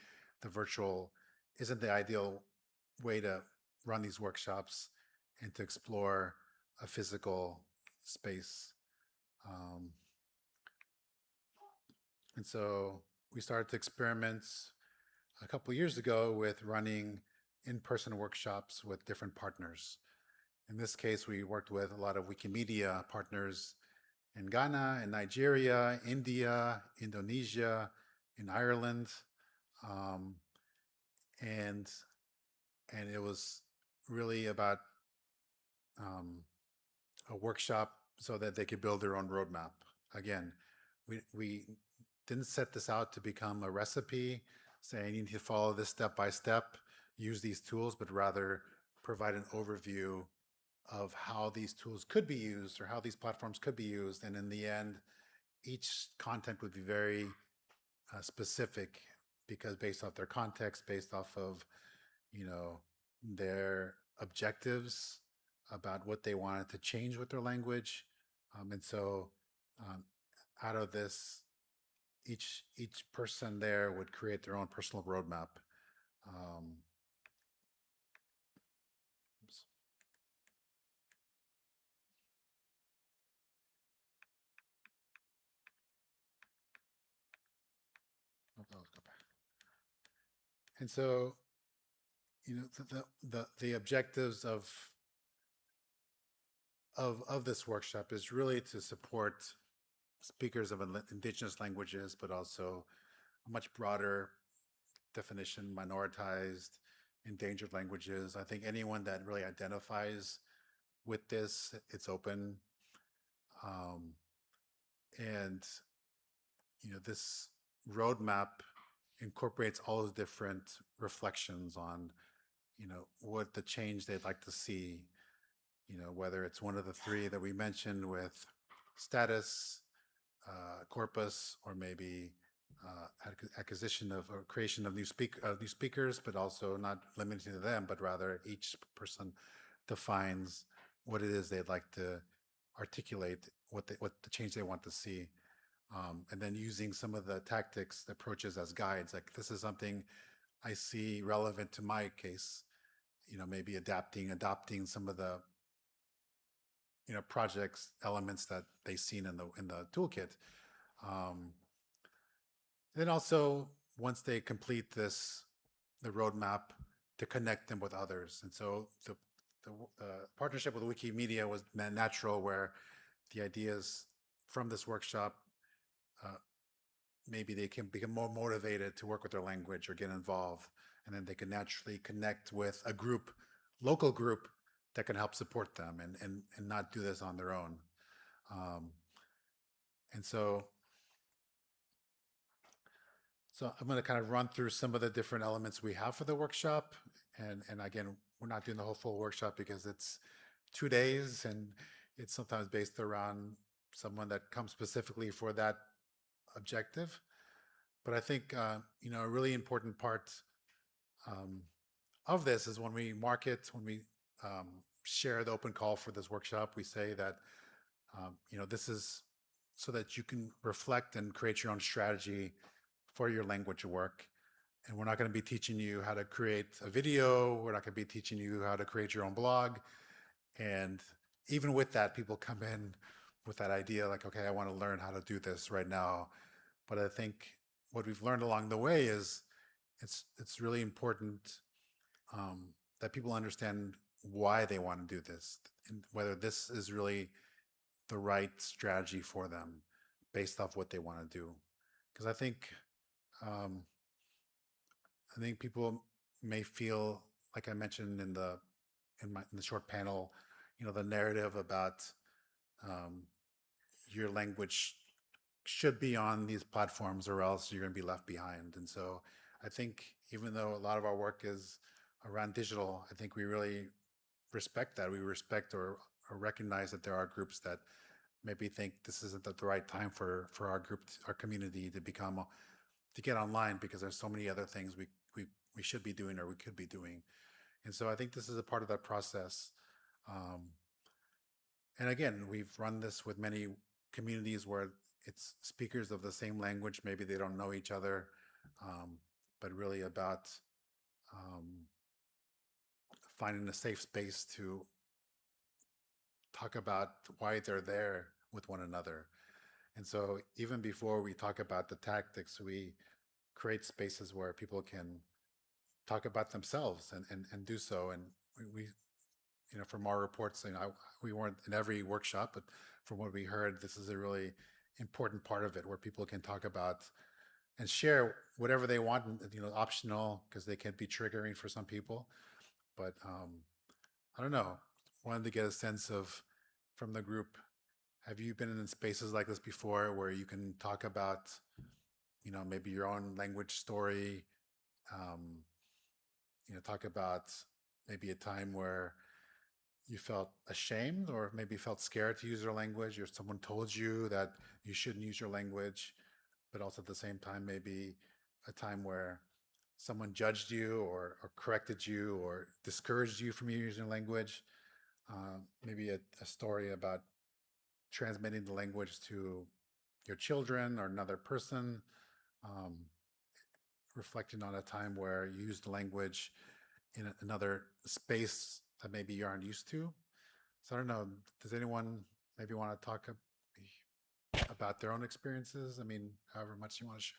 the virtual isn't the ideal way to run these workshops and to explore a physical space. And so we started to experiment a couple of years ago with running in-person workshops with different partners. In this case, we worked with a lot of Wikimedia partners in Ghana, in Nigeria, India, Indonesia, in Ireland. And it was really about a workshop so that they could build their own roadmap. Again, we didn't set this out to become a recipe saying you need to follow this step by step, use these tools, but rather provide an overview of how these tools could be used or how these platforms could be used. And in the end, each content would be very specific, because based off their context, based off of, their objectives about what they wanted to change with their language. And so out of this, each person there would create their own personal roadmap. Oops. Oh, let's go back. And so, the objectives of this workshop is really to support speakers of indigenous languages, but also a much broader definition, minoritized, endangered languages. I think anyone that really identifies with this, it's open. And this roadmap incorporates all those different reflections on, what the change they'd like to see, whether it's one of the three that we mentioned with status, corpus, or maybe acquisition of or creation of new speakers, but also not limited to them, but rather each person defines what it is they'd like to articulate, what the change they want to see. And then using some of the tactics, approaches as guides, like this is something I see relevant to my case, maybe adopting some of the, projects, elements that they've seen in the toolkit. Then also, once they complete the roadmap, to connect them with others. And so the partnership with Wikimedia was natural, where the ideas from this workshop, maybe they can become more motivated to work with their language or get involved. And then they can naturally connect with a group, local group, that can help support them and not do this on their own. And so I'm going to kind of run through some of the different elements we have for the workshop. And again, we're not doing the whole full workshop because it's 2 days, and it's sometimes based around someone that comes specifically for that objective. But I think, a really important part of this is when we market, when we share the open call for this workshop, we say that, this is so that you can reflect and create your own strategy for your language work. And we're not going to be teaching you how to create a video. We're not going to be teaching you how to create your own blog. And even with that, people come in with that idea, like, okay, I want to learn how to do this right now. But I think what we've learned along the way is it's really important that people understand why they want to do this and whether this is really the right strategy for them based off what they want to do. Because um, I think people may feel like I mentioned in the short panel, the narrative about um, your language should be on these platforms or else you're going to be left behind. And so I think even though a lot of our work is around digital, I think we really respect that. We respect or recognize that there are groups that maybe think this isn't the right time for our group, our community to get online because there's so many other things we should be doing or we could be doing. And so I think this is a part of that process. Um, and again, we've run this with many communities where it's speakers of the same language. Maybe they don't know each other, but really about um, finding a safe space to talk about why they're there with one another. And so even before we talk about the tactics, we create spaces where people can talk about themselves and do so. And we from our reports, we weren't in every workshop, but from what we heard, this is a really important part of it where people can talk about and share whatever they want, optional because they can be triggering for some people. But I don't know. Wanted to get a sense of from the group. Have you been in spaces like this before where you can talk about, maybe your own language story? Um, talk about maybe a time where you felt ashamed or maybe felt scared to use your language, or someone told you that you shouldn't use your language, but also at the same time, maybe a time where someone judged you or corrected you or discouraged you from using language. Maybe a story about transmitting the language to your children or another person, um, reflecting on a time where you used the language in another space that maybe you aren't used to. So I don't know. Does anyone maybe want to talk about their own experiences? I mean, however much you want to share.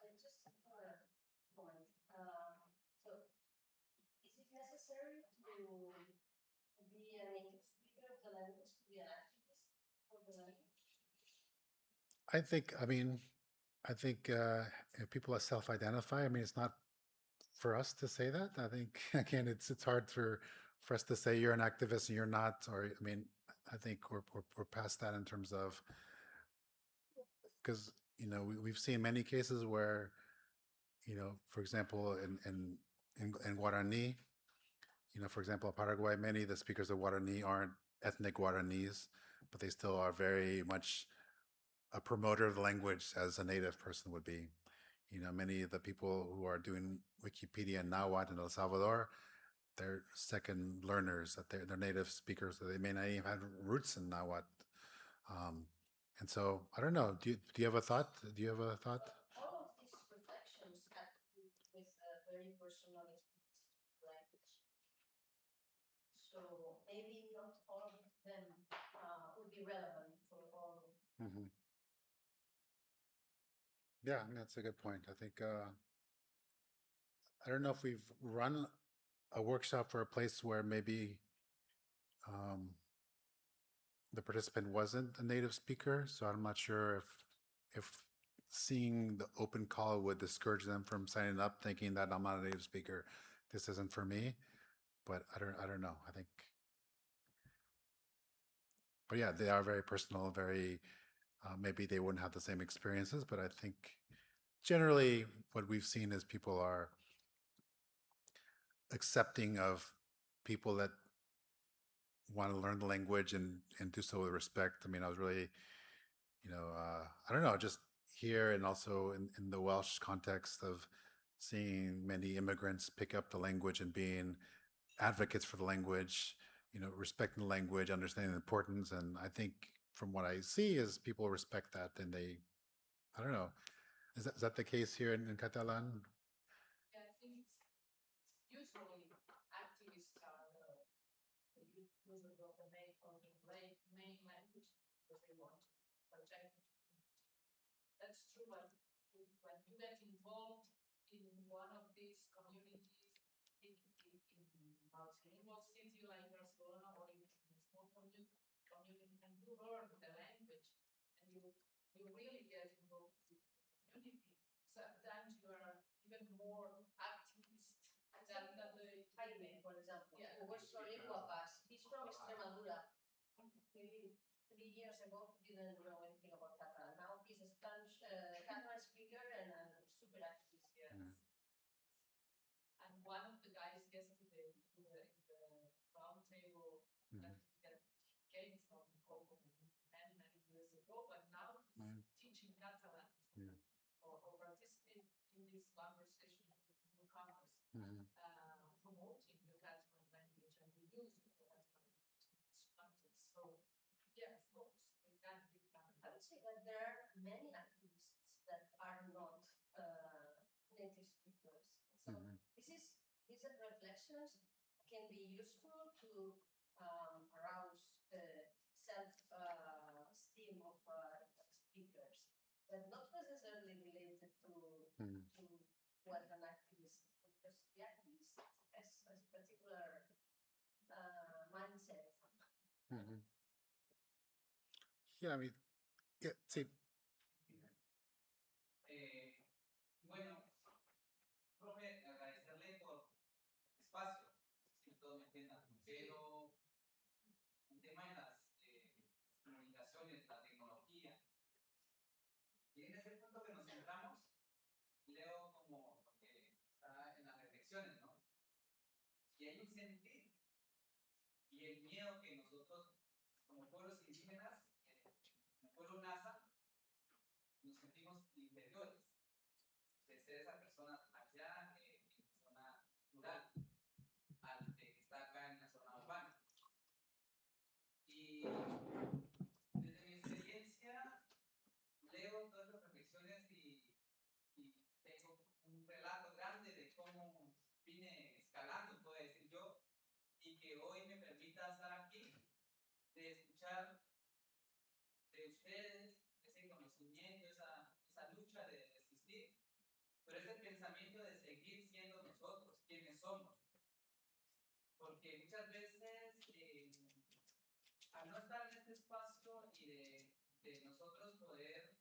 Just a point. So, is it necessary to be a native speaker of the language to be an activist for the language? I think if people self-identify, I mean, it's not for us to say that. I think again, it's hard for us to say you're an activist and you're not. Or I mean, I think we're past that in terms of because we've seen many cases where for example, in Guarani, for example, in Paraguay, many of the speakers of Guarani aren't ethnic Guaranis, but they still are very much a promoter of the language as a native person would be. Many of the people who are doing Wikipedia in Nahuatl in El Salvador, they're second learners, that they're native speakers, that they may not even have roots in Nahuatl. Um, and so I don't know. Do you have a thought? Do you have a thought? All of these reflections have to do with very personal experiences with language. So maybe not all of them would be relevant for all. Mm-hmm. Yeah, that's a good point. I think I don't know if we've run a workshop for a place where maybe um, the participant wasn't a native speaker, so I'm not sure if seeing the open call would discourage them from signing up, thinking that I'm not a native speaker, this isn't for me. But I don't know. I think, but yeah, they are very personal, very maybe they wouldn't have the same experiences, but I think generally what we've seen is people are accepting of people that want to learn the language and do so with respect. I mean, I was really, I don't know, just here and also in the Welsh context of seeing many immigrants pick up the language and being advocates for the language, respecting the language, understanding the importance. And I think from what I see is people respect that, and I don't know, is that the case here in Catalan? Yeah, I think it's usually activists are usually the main language because they want to project. That's true, but when you get involved in one of these communities in multilingual city like Barcelona or in a small community, and you learn the language and you really get involved with the community. Sometimes you are even more activist than the Jaime, for example, Yeah. who works for Linguapax. He's from Extremadura. Maybe 3 years ago, didn't know anything about Catalan. Now he's a Spanish Catalan speaker and a super activist. Yes. Mm. And one of the guys yesterday in the round table that came from Copenhagen many years ago, but now he's teaching Catalan Yeah. or participating in this conversation with newcomers, promoting the Catalan language and the use of the Catalan language in this context. So, yeah, of course, they can become. I would say that there are many activists that are not native speakers. So these reflections can be useful to arouse the self-esteem of speakers, but not necessarily related to what an activist, because the activist has a particular mindset. Yeah, I mean, yeah, sí. Bueno, profe, agradecerle por el espacio, si todos me entiendan, pero el tema de las comunicaciones, la tecnología, y en ese punto que nos centramos, leo como que está en las reflexiones, ¿no? Y hay un sentir y el miedo que nosotros, como pueblos indígenas, como pueblo NASA, nos sentimos inferiores de ser esas personas allá en la zona rural, al que está acá en la zona urbana. Y desde mi experiencia, leo todas las reflexiones y tengo un relato grande de cómo vine escalando, puedo decir yo, y que hoy me permita estar aquí, de escuchar de ustedes ese conocimiento, esa lucha de existir, pero ese pensamiento de seguir siendo nosotros, quienes somos. Porque muchas veces, al no estar en este espacio y de nosotros poder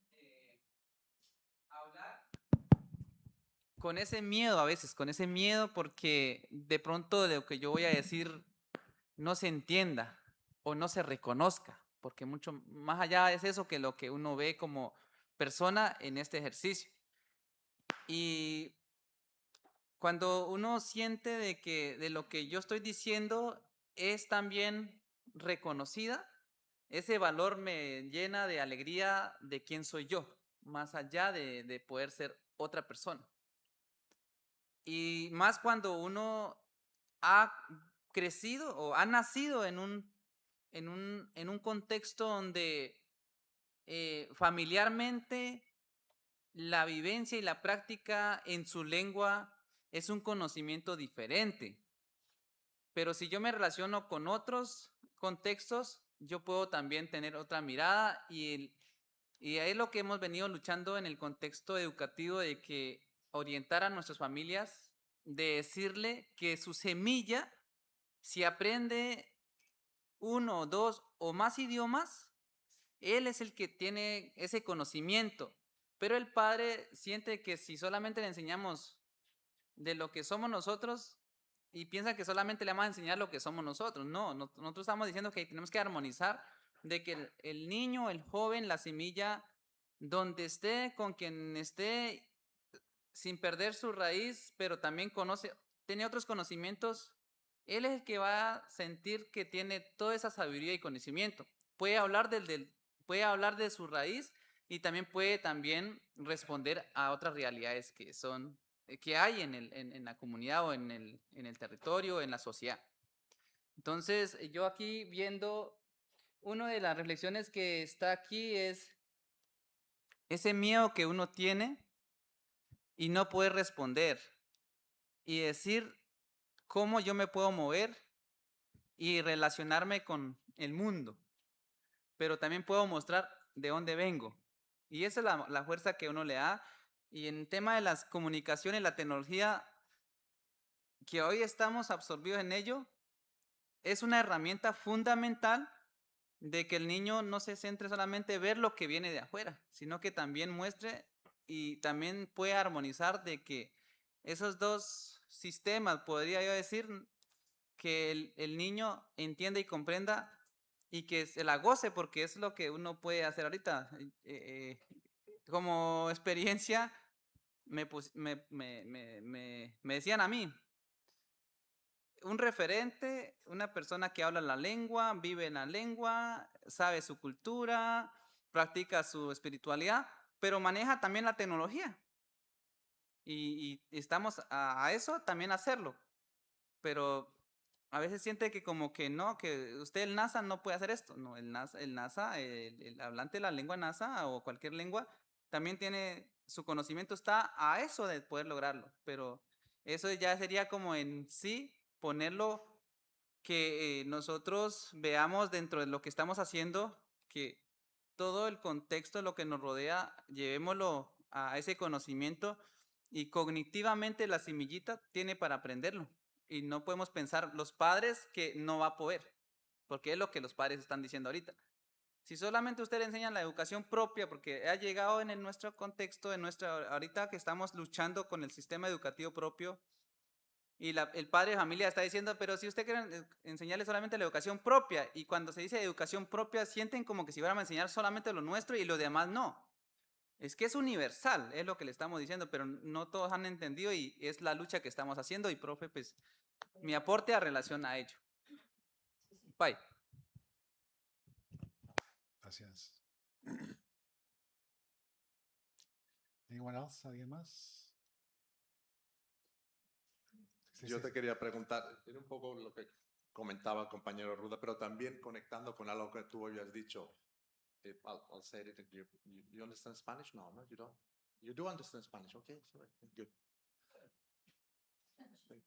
hablar, con ese miedo a veces, con ese miedo porque de pronto lo que yo voy a decir no se entienda o no se reconozca, porque mucho más allá es eso que lo que uno ve como persona en este ejercicio. Y cuando uno siente de que de lo que yo estoy diciendo es también reconocida, ese valor me llena de alegría de quién soy yo, más allá de poder ser otra persona. Y más cuando uno ha crecido o ha nacido en un contexto donde familiarmente la vivencia y la práctica en su lengua es un conocimiento diferente. Pero si yo me relaciono con otros contextos, yo puedo también tener otra mirada y ahí es lo que hemos venido luchando en el contexto educativo de que orientar a nuestras familias, de decirle que su semilla, si aprende 1, 2 o más idiomas, él es el que tiene ese conocimiento. Pero el padre siente que si solamente le enseñamos de lo que somos nosotros y piensa que solamente le vamos a enseñar lo que somos nosotros. No, nosotros estamos diciendo que tenemos que armonizar de que el niño, el joven, la semilla, donde esté, con quien esté, sin perder su raíz, pero también tiene otros conocimientos, él es el que va a sentir que tiene toda esa sabiduría y conocimiento. Puede hablar puede hablar de su raíz y también puede responder a otras realidades que son que hay en la comunidad o en el territorio, en la sociedad. Entonces, yo aquí viendo, una de las reflexiones que está aquí es ese miedo que uno tiene y no poder responder y decir cómo yo me puedo mover y relacionarme con el mundo, pero también puedo mostrar de dónde vengo. Y esa es la fuerza que uno le da. Y en tema de las comunicaciones, la tecnología, que hoy estamos absorbidos en ello, es una herramienta fundamental de que el niño no se centre solamente en ver lo que viene de afuera, sino que también muestre y también puede armonizar de que esos dos sistemas, podría yo decir, que el niño entienda y comprenda y que se la goce, porque es lo que uno puede hacer ahorita. Como experiencia, me decían a mí, un referente, una persona que habla la lengua, vive en la lengua, sabe su cultura, practica su espiritualidad, pero maneja también la tecnología. Y estamos a eso también a hacerlo. Pero a veces siente que como que no, que usted el NASA no puede hacer esto. No, el hablante de la lengua NASA o cualquier lengua, también tiene, su conocimiento está a eso de poder lograrlo. Pero eso ya sería como en sí ponerlo que nosotros veamos dentro de lo que estamos haciendo, que todo el contexto, lo que nos rodea, llevémoslo a ese conocimiento y cognitivamente la semillita tiene para aprenderlo. Y no podemos pensar los padres que no va a poder, porque es lo que los padres están diciendo ahorita. Si solamente usted le enseña la educación propia, porque ha llegado en nuestro contexto, ahorita que estamos luchando con el sistema educativo propio, y el padre de familia está diciendo, pero si usted quiere enseñarle solamente la educación propia, y cuando se dice educación propia, sienten como que si fuéramos a enseñar solamente lo nuestro y lo demás no. Es que es universal, es lo que le estamos diciendo, pero no todos han entendido y es la lucha que estamos haciendo. Y profe, pues mi aporte a relación a ello. Bye. Gracias. Anyone else? ¿Alguien más? Sí, Yo sí, te sí. quería preguntar, era un poco lo que comentaba el compañero Ruda, pero también conectando con algo que tú habías dicho. I'll say it. You understand Spanish? No, you don't. You do understand Spanish? Okay, sorry. Good.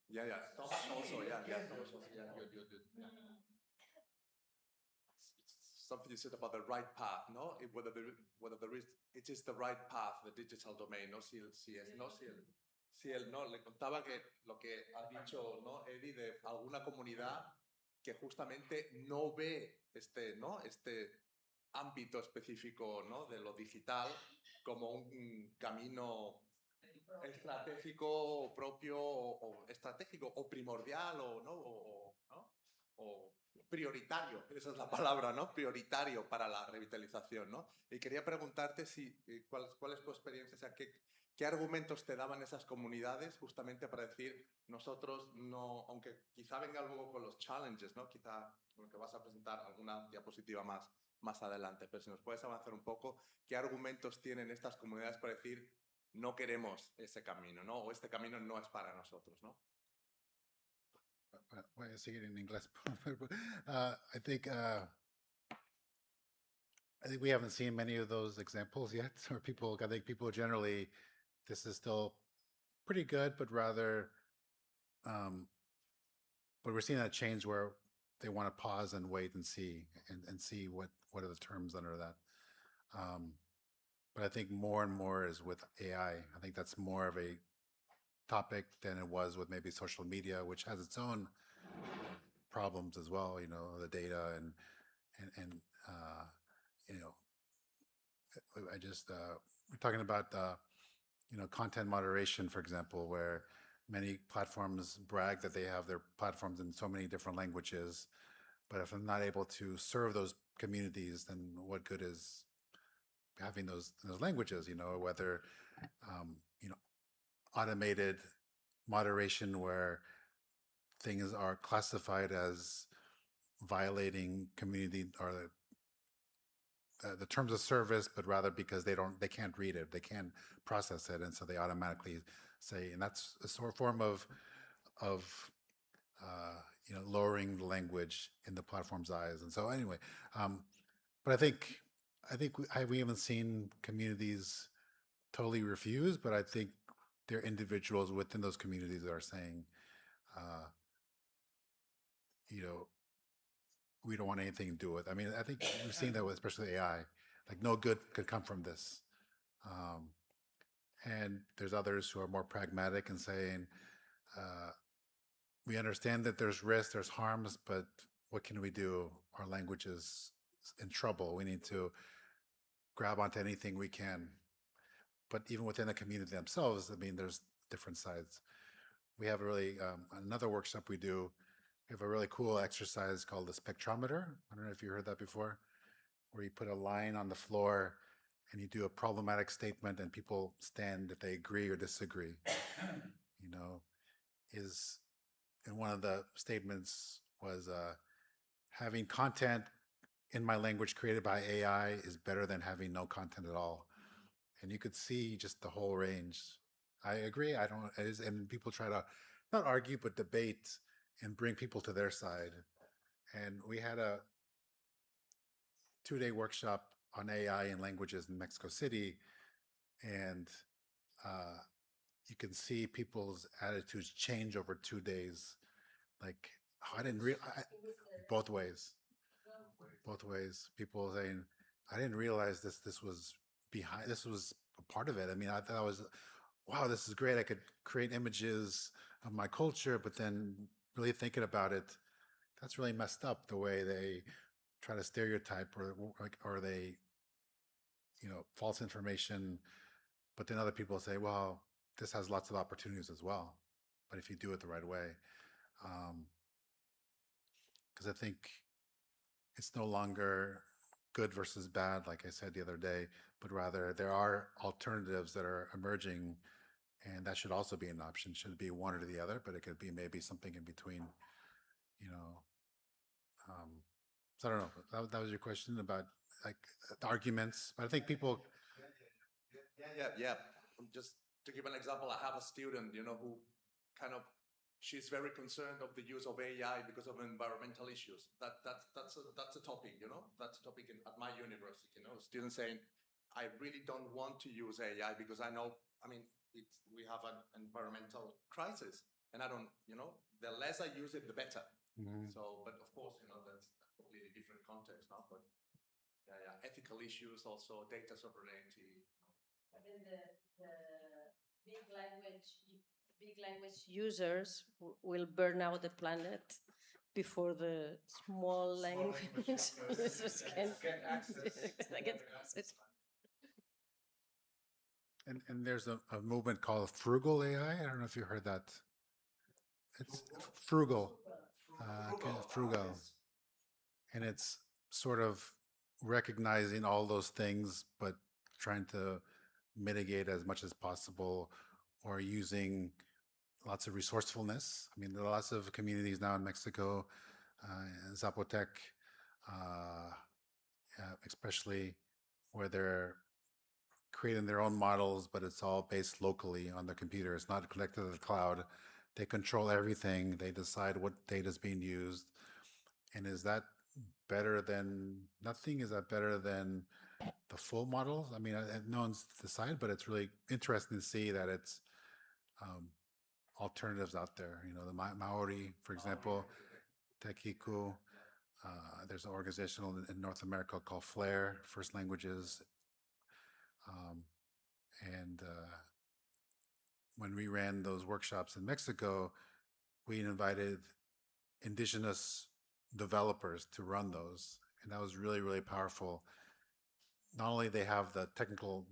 Yeah. Thomas also, yeah. Thomas also, yeah. Good. Yeah. Something you said about the right path, ¿no? Whether there is, it is the right path, the digital domain, ¿no? Si él no, le contaba que lo que ha dicho, ¿no? Eddie, de alguna comunidad que justamente no ve este ámbito específico, ¿no? De lo digital como un camino estratégico propio o estratégico o primordial o, ¿no? O prioritario, esa es la palabra, ¿no? Prioritario para la revitalización, ¿no? Y quería preguntarte cuál es tu experiencia, o sea, qué argumentos te daban esas comunidades justamente para decir, nosotros no, aunque quizá venga luego con los challenges, ¿no? Quizá con que vas a presentar alguna diapositiva más adelante, pero si nos puedes avanzar un poco, ¿qué argumentos tienen estas comunidades para decir, no queremos ese camino, ¿no? O este camino no es para nosotros, ¿no? Voy a seguir en inglés. I think we haven't seen many of those examples yet, or I think people generally, this is still pretty good, but rather, but we're seeing that change where they want to pause and wait and see, and see what are the terms under that. But I think more and more is with AI. I think that's more of a topic than it was with maybe social media, which has its own problems as well, the data and I just we're talking about content moderation, for example, where many platforms brag that they have their platforms in so many different languages, but if I'm not able to serve those communities, then what good is having those languages? Whether automated moderation where things are classified as violating community or the terms of service, but rather because they can't read it, they can't process it, and so they automatically say, and that's a sort of form of lowering the language in the platform's eyes. And so anyway, but I think we haven't seen communities totally refuse, but I think there are individuals within those communities that are saying, we don't want anything to do with. I mean, I think we've seen that with especially AI, like no good could come from this. And there's others who are more pragmatic and saying, we understand that there's risks, there's harms, but what can we do? Our language is in trouble. We need to grab onto anything we can. But even within the community themselves, I mean, there's different sides. We have a really, another workshop we do, we have a really cool exercise called the spectrometer. I don't know if you heard that before, where you put a line on the floor and you do a problematic statement and people stand if they agree or disagree. And one of the statements was, having content in my language created by AI is better than having no content at all. And you could see just the whole range. I agree. And people try to not argue, but debate and bring people to their side. And we had a 2-day workshop on AI and languages in Mexico City. And you can see people's attitudes change over 2 days. Like, I didn't realize, both ways. People saying, I didn't realize this was a part of it. I mean, I thought I was, wow, this is great. I could create images of my culture, but then really thinking about it, that's really messed up the way they try to stereotype or they, false information. But then other people say, well, this has lots of opportunities as well. But if you do it the right way, because I think it's no longer good versus bad, like I said the other day, but rather there are alternatives that are emerging, and that should also be an option. Should it be one or the other, but it could be maybe something in between, so I don't know. That was your question about like the arguments, but I think people. Yeah. Just to give an example, I have a student, who kind of, she's very concerned of the use of AI because of environmental issues. That's a topic, that's a topic at my university, students saying, I really don't want to use AI because I know, we have an environmental crisis and I don't, the less I use it, the better. Mhm. So, but of course, that's a completely different context now, but yeah, ethical issues also, data sovereignty. But then the big language users will burn out the planet before the small language users can get it. And there's a movement called frugal AI. I don't know if you heard that. It's frugal. Frugal. And it's sort of recognizing all those things, but trying to mitigate as much as possible, or using lots of resourcefulness. I mean, there are lots of communities now in Mexico, Zapotec, especially, where they're creating their own models, but it's all based locally on their computer. It's not connected to the cloud. They control everything. They decide what data is being used. And is that better than nothing? Is that better than the full models? I mean, no one's decided, but it's really interesting to see that it's alternatives out there. The Maori, for example, Tekiku. There's an organization in North America called FLAIR, First Languages. And when we ran those workshops in Mexico, we invited indigenous developers to run those. And that was really, really powerful. Not only they have the technical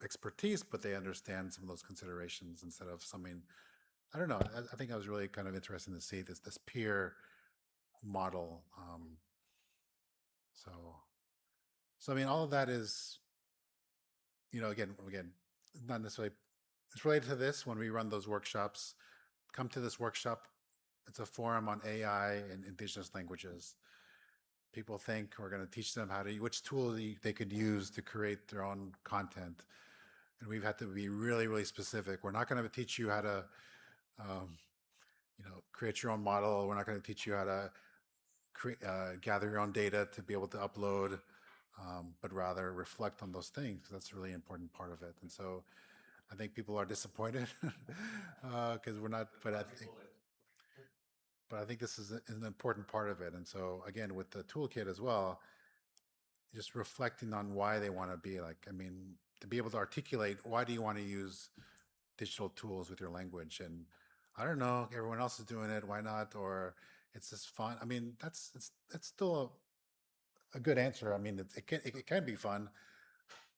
expertise, but they understand some of those considerations instead of something, I don't know. I think that was really kind of interesting to see this peer model. So I mean, all of that is, again, not necessarily, it's related to this. When we run those workshops, come to this workshop. It's a forum on AI and indigenous languages. people think we're going to teach them which tool they could use to create their own content. And we've had to be really, really specific. We're not going to teach you how to, create your own model. We're not going to teach you how to gather your own data to be able to upload, but rather reflect on those things. That's a really important part of it. And so I think people are disappointed because we're not, but I think this is an important part of it. And so again, with the toolkit as well, just reflecting on why they want to be to be able to articulate, why do you want to use digital tools with your language? And I don't know, everyone else is doing it, why not? Or it's just fun. It's still a good answer. It can be fun,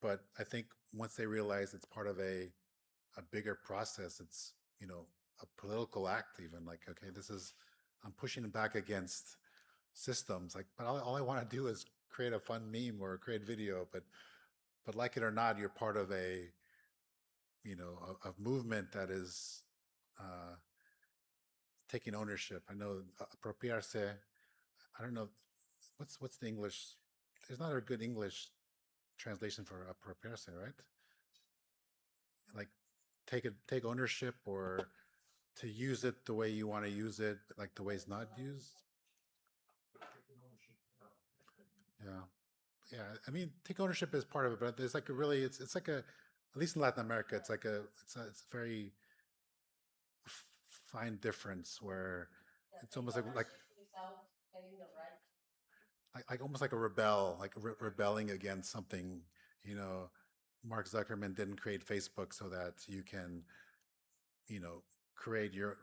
but I think once they realize it's part of a bigger process, it's, a political act even, okay, I'm pushing back against systems, but all I want to do is create a fun meme or create video, but like it or not, you're part of a movement that is taking ownership. I know apropiarse, I don't know, what's the English? There's not a good English translation for apropiarse, right? Like take ownership, or to use it the way you want to use it, like the way it's not used. Yeah. Take ownership is part of it, but there's it's like at least in Latin America, it's a very fine difference where it's almost like without having the right. almost like a rebelling against something. Mark Zuckerman didn't create Facebook so that you can, create your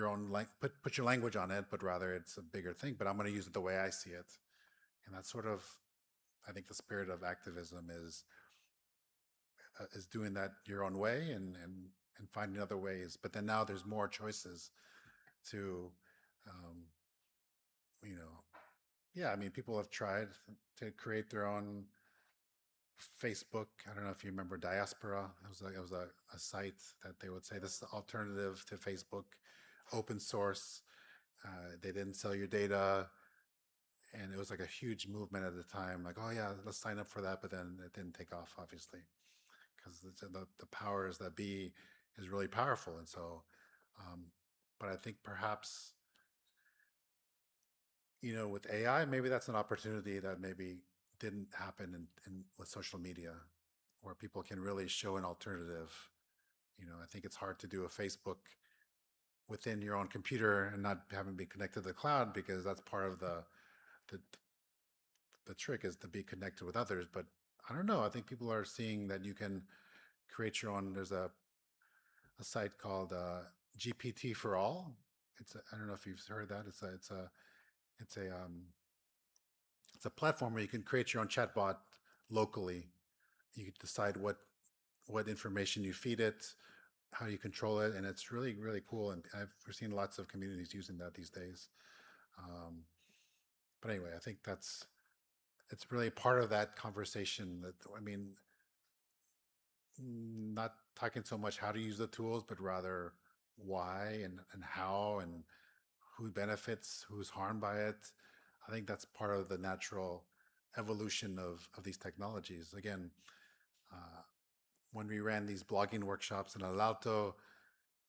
own put your language on it, but rather it's a bigger thing. But I'm going to use it the way I see it, and that's sort of, I think, the spirit of activism is doing that your own way and finding other ways. But then now there's more choices to, people have tried to create their own Facebook. I don't know if you remember Diaspora. It was a site that they would say this is the alternative to Facebook, open source. They didn't sell your data. And it was like a huge movement at the time, oh yeah, let's sign up for that. But then it didn't take off, obviously, because the powers that be is really powerful. And so, but I think perhaps, with AI, maybe that's an opportunity that maybe didn't happen with social media, where people can really show an alternative. I think it's hard to do a Facebook within your own computer and not having to be connected to the cloud, because that's part of the trick, is to be connected with others. But I don't know. I think people are seeing that you can create your own. There's a site called GPT for All. I don't know if you've heard that. It's a platform where you can create your own chatbot locally. You can decide what information you feed it, how you control it, and it's really, really cool. And I've seen lots of communities using that these days. But anyway, I think it's really part of that conversation. Not talking so much how to use the tools, but rather why and how, and who benefits, who's harmed by it. I think that's part of the natural evolution of these technologies. Again, when we ran these blogging workshops in El Alto,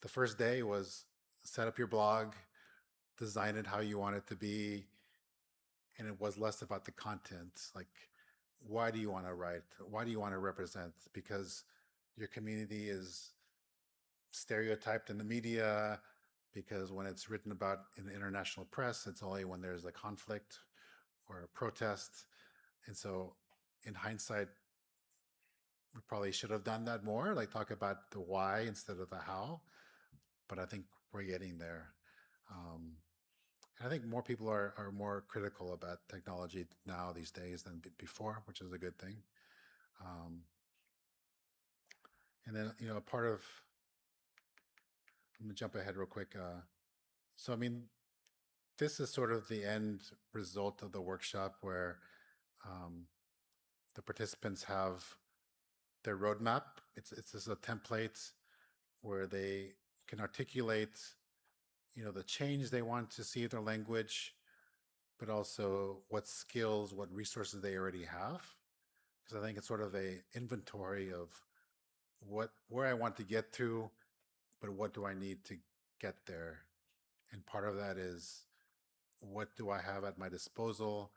the first day was set up your blog, design it how you want it to be, and it was less about the content. Why do you want to write? Why do you want to represent? Because your community is stereotyped in the media, because when it's written about in the international press, it's only when there's a conflict or a protest. And so in hindsight, we probably should have done that more, talk about the why instead of the how. But I think we're getting there. And I think more people are more critical about technology now these days than before, which is a good thing. And then, part of, I'm gonna jump ahead real quick. So, this is sort of the end result of the workshop, where the participants have their roadmap. It's just a template where they can articulate, the change they want to see in their language, but also what skills, what resources they already have. Because I think it's sort of a inventory of where I want to get to, but what do I need to get there? And part of that is, what do I have at my disposal?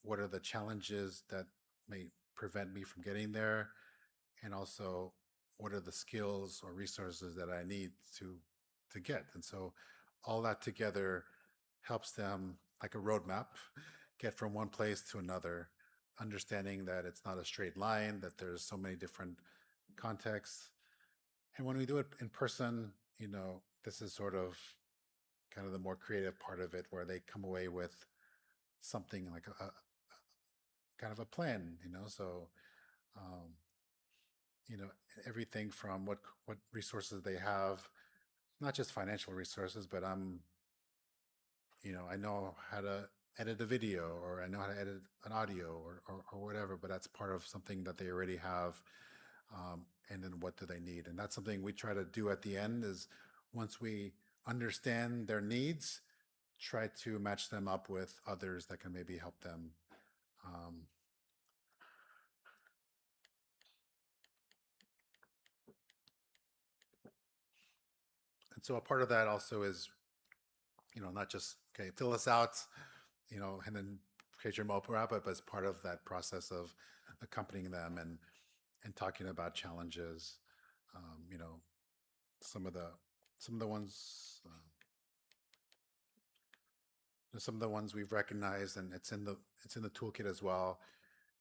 What are the challenges that may prevent me from getting there? And also, what are the skills or resources that I need to get? And so all that together helps them, like a roadmap, get from one place to another, understanding that it's not a straight line, that there's so many different contexts. And when we do it in person, this is sort of kind of the more creative part of it, where they come away with something like a kind of a plan, so everything from what resources they have, not just financial resources, but I know how to edit a video, or I know how to edit an audio, or whatever, but that's part of something that they already have. And then what do they need? And that's something we try to do at the end, is once we understand their needs, try to match them up with others that can maybe help them. And so a part of that also is, not just, okay, fill us out, and then create your mobile app, but as part of that process of accompanying them and talking about challenges. Some of the ones, some of the ones we've recognized, and it's in the toolkit as well.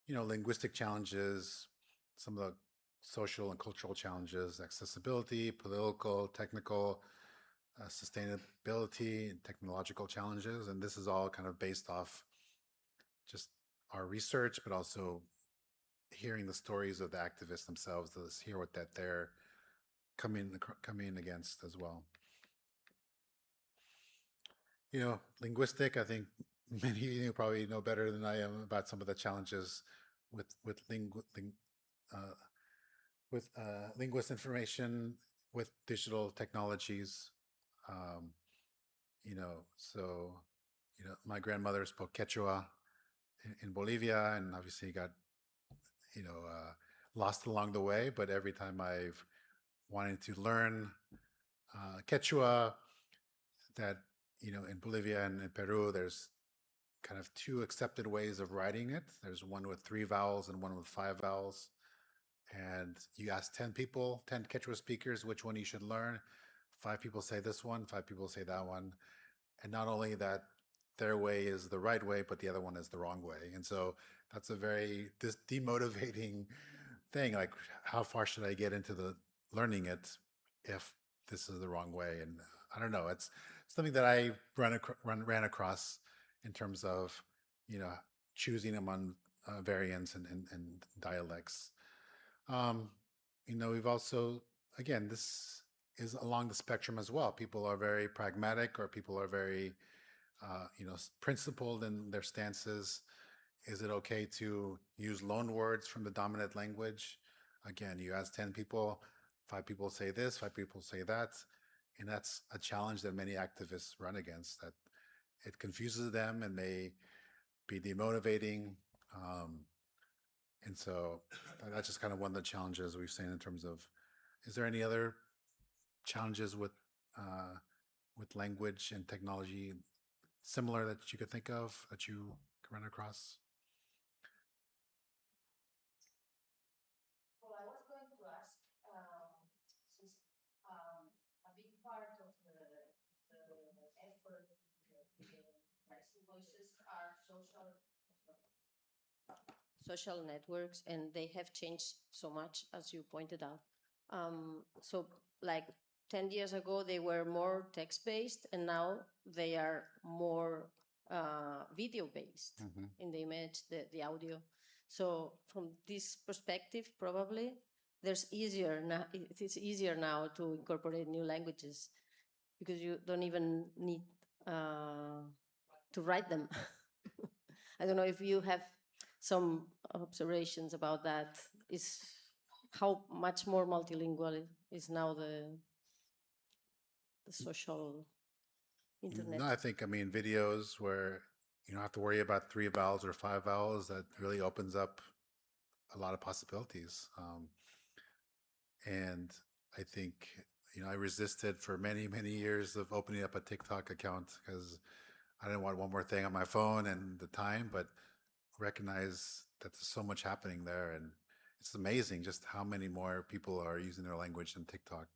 Linguistic challenges, some of the social and cultural challenges, accessibility, political, technical, sustainability, and technological challenges. And this is all kind of based off just our research, but also hearing the stories of the activists themselves, to hear what that they're coming against as well. Linguistic, I think many of you probably know better than I am about some of the challenges with linguist information, with digital technologies. So my grandmother spoke Quechua in Bolivia, and obviously got lost along the way. But every time I've wanted to learn Quechua, that in Bolivia and in Peru, there's kind of two accepted ways of writing it. There's one with 3 vowels and one with 5 vowels. And you ask 10 people, 10 Quechua speakers, which one you should learn. 5 people say this one, 5 people say that one. And not only that their way is the right way, but the other one is the wrong way. And so that's a very demotivating thing. Like, how far should I get into the learning it if this is the wrong way? And I don't know. It's something that I ran across in terms of, choosing among variants and dialects. We've also, again, this is along the spectrum as well. People are very pragmatic, or people are very, principled in their stances. Is it okay to use loan words from the dominant language? Again, you ask 10 people, 5 people say this, 5 people say that. And that's a challenge that many activists run against, that it confuses them and may be demotivating. And so that's just kind of one of the challenges we've seen in terms of, is there any other challenges with language and technology similar that you could think of, that you run across? Well, I was going to ask, since a big part of the effort, rising voices are social networks, and they have changed so much, as you pointed out. So like 10 years ago, they were more text-based, and now they are more video-based in the image, the audio. So from this perspective, probably it's easier now to incorporate new languages, because you don't even need to write them. I don't know if you have some observations about that. Is how much more multilingual is now the social internet? No, I think, videos where you don't have to worry about 3 vowels or 5 vowels. That really opens up a lot of possibilities. And I think, I resisted for many, many years of opening up a TikTok account because I didn't want one more thing on my phone and the time, but recognize that there's so much happening there. And it's amazing just how many more people are using their language in TikTok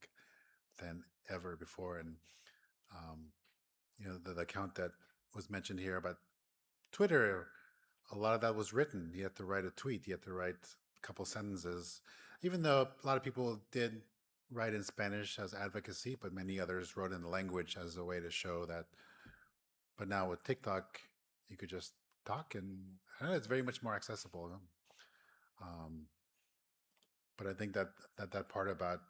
than ever before. And, the account that was mentioned here about Twitter, a lot of that was written. You had to write a tweet, you had to write a couple sentences, even though a lot of people did write in Spanish as advocacy, but many others wrote in the language as a way to show that. But now with TikTok, you could just talk, and it's very much more accessible. But I think that part about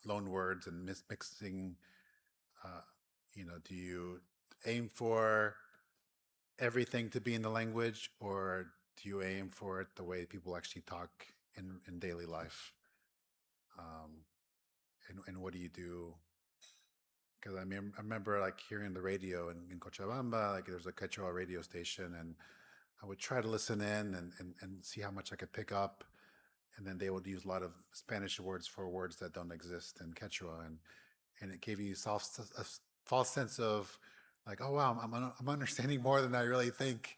loan words and mixing, do you aim for everything to be in the language, or do you aim for it the way people actually talk in daily life? And what do you do? Because I remember like hearing the radio in Cochabamba, like there's a Quechua radio station, and I would try to listen in and see how much I could pick up. And then they would use a lot of Spanish words for words that don't exist in Quechua. And it gave you a false sense of like, oh, wow, I'm understanding more than I really think.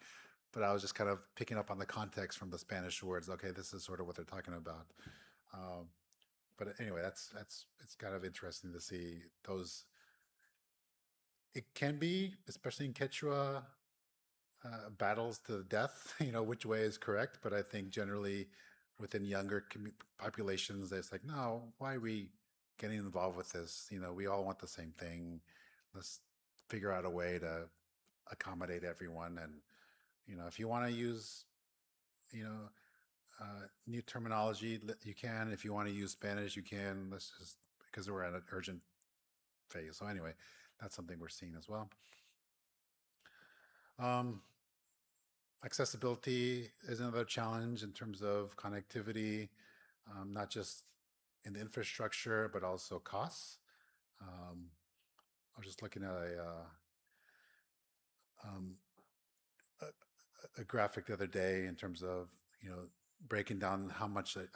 But I was just kind of picking up on the context from the Spanish words. Okay, this is sort of what they're talking about. But anyway, it's kind of interesting to see those. It can be, especially in Quechua, battles to the death, which way is correct. But I think generally within younger populations, it's like, no, why are we getting involved with this? We all want the same thing. Let's figure out a way to accommodate everyone. And, if you want to use, new terminology, you can. If you want to use Spanish, you can. Let's just, because we're at an urgent phase. So anyway, that's something we're seeing as well. Accessibility is another challenge in terms of connectivity, not just in the infrastructure, but also costs. I was just looking at a graphic the other day in terms of, breaking down how much a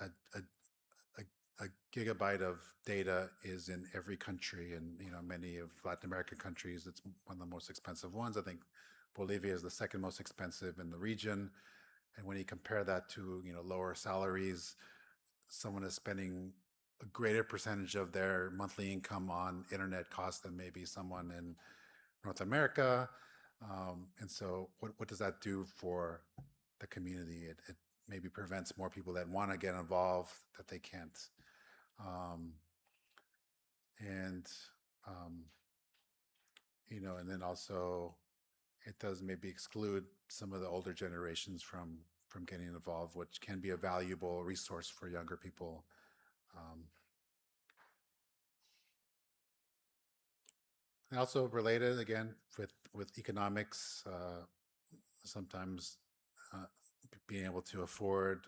gigabyte of data is in every country. And, many of Latin American countries, it's one of the most expensive ones. I think Bolivia is the second most expensive in the region. And when you compare that to, lower salaries, someone is spending a greater percentage of their monthly income on internet costs than maybe someone in North America. And so what does that do for the community? It maybe prevents more people that want to get involved that they can't. And then also it does maybe exclude some of the older generations from getting involved, which can be a valuable resource for younger people. And also related again with economics, sometimes being able to afford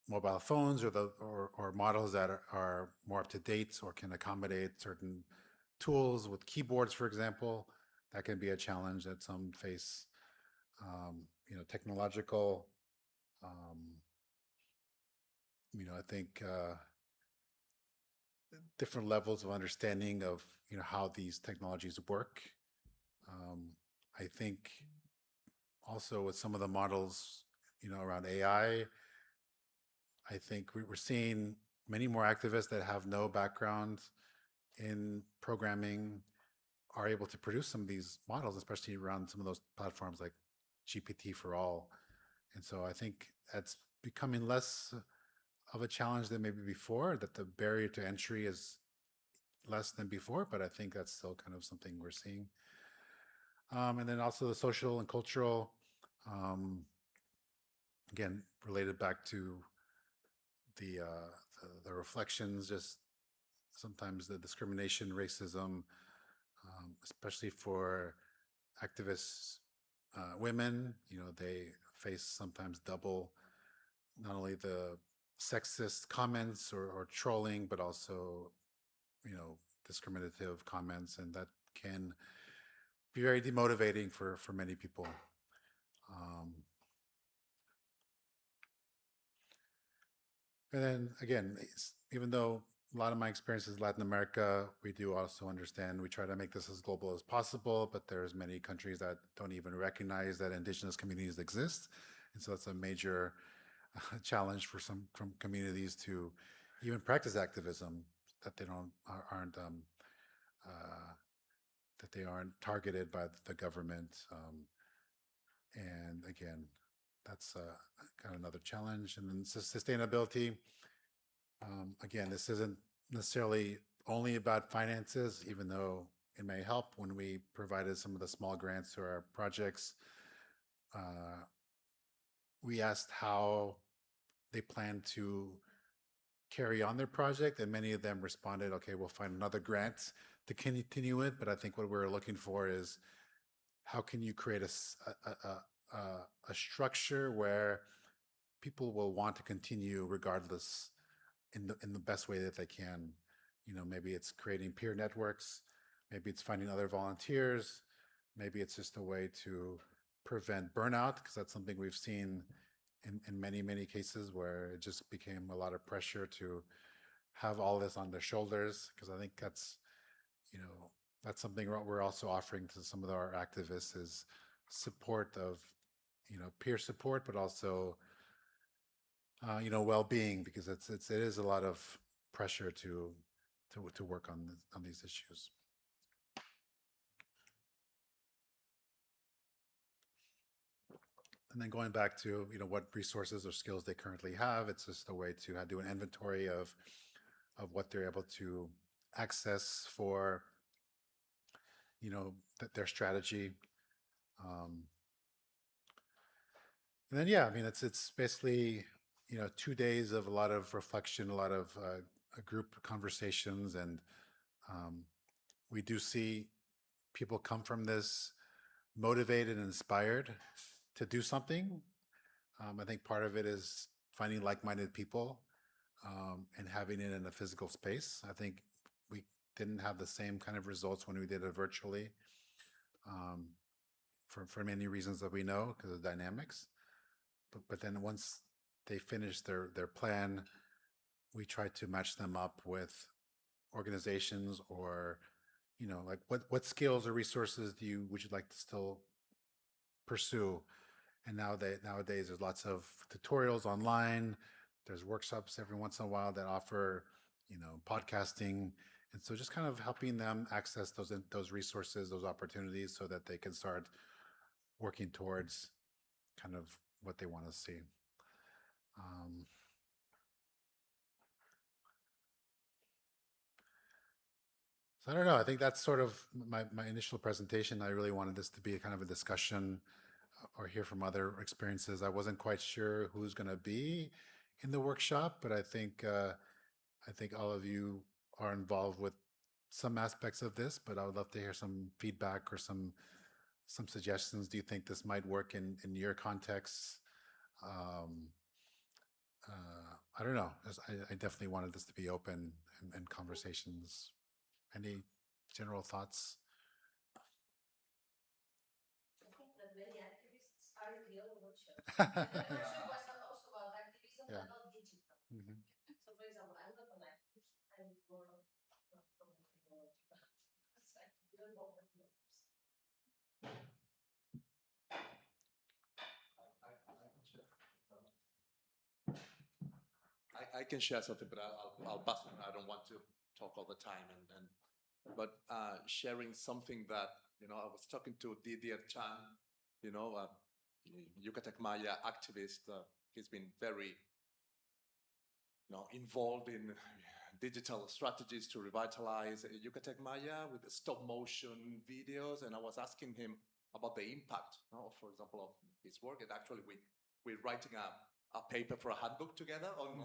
mobile phones or models that are more up to date or can accommodate certain tools with keyboards, for example, that can be a challenge that some face. Technological. I think different levels of understanding of how these technologies work. I think also with some of the models, around AI, I think we're seeing many more activists that have no background in programming are able to produce some of these models, especially around some of those platforms like GPT for all. And so I think that's becoming less of a challenge than maybe before, that the barrier to entry is less than before, but I think that's still kind of something we're seeing. And then also the social and cultural, again, related back to the reflections, just sometimes the discrimination, racism, especially for activists, women, they face sometimes double, not only the sexist comments or trolling, but also, discriminative comments, and that can be very demotivating for many people. And then again, even though a lot of my experience is Latin America, we do also understand we try to make this as global as possible, but there's many countries that don't even recognize that indigenous communities exist. And so it's a major challenge for some communities to even practice activism, that they aren't targeted by the government. And again, that's kind of another challenge. And then sustainability. Again, this isn't necessarily only about finances, even though it may help. When we provided some of the small grants to our projects, we asked how they plan to carry on their project, and many of them responded, okay, we'll find another grant to continue it. But I think what we're looking for is, how can you create a structure where people will want to continue regardless, in the best way that they can. Maybe it's creating peer networks, maybe it's finding other volunteers, maybe it's just a way to prevent burnout, because that's something we've seen in many cases, where it just became a lot of pressure to have all this on their shoulders. Because I think that's something we're also offering to some of our activists, is support of peer support, but also well-being, because it is a lot of pressure to work on these issues. And then going back to what resources or skills they currently have, it's just a way to do an inventory of what they're able to access for their strategy. And then it's basically 2 days of a lot of reflection, a lot of group conversations, and we do see people come from this motivated and inspired to do something. I think part of it is finding like-minded people and having it in a physical space. I think we didn't have the same kind of results when we did it virtually, for many reasons that we know, because of the dynamics. But then once they finish their plan, we try to match them up with organizations, or like what skills or resources would you like to still pursue. And nowadays there's lots of tutorials online, there's workshops every once in a while that offer podcasting, and so just kind of helping them access those resources, those opportunities, so that they can start working towards kind of what they want to see. So I don't know. I think that's sort of my initial presentation. I really wanted this to be a kind of a discussion, or hear from other experiences. I wasn't quite sure who's going to be in the workshop, but I think all of you are involved with some aspects of this. But I would love to hear some feedback or some suggestions. Do you think this might work in your context? I don't know. I definitely wanted this to be open and conversations. Any general thoughts? I think that many activists are in the other workshop. The workshop was also about activism, Yeah. but not digital. Mm-hmm. So, for example, I'm not an activist. I'm more from technology. So I don't know what it is. I can share something, but I'll pass on. I don't want to talk all the time, but sharing something that I was talking to Didier Chan, Yucatec Maya activist. He's been very involved in digital strategies to revitalize Yucatec Maya with the stop motion videos, and I was asking him about the impact, for example, of his work. And actually, we're writing a paper for a handbook together on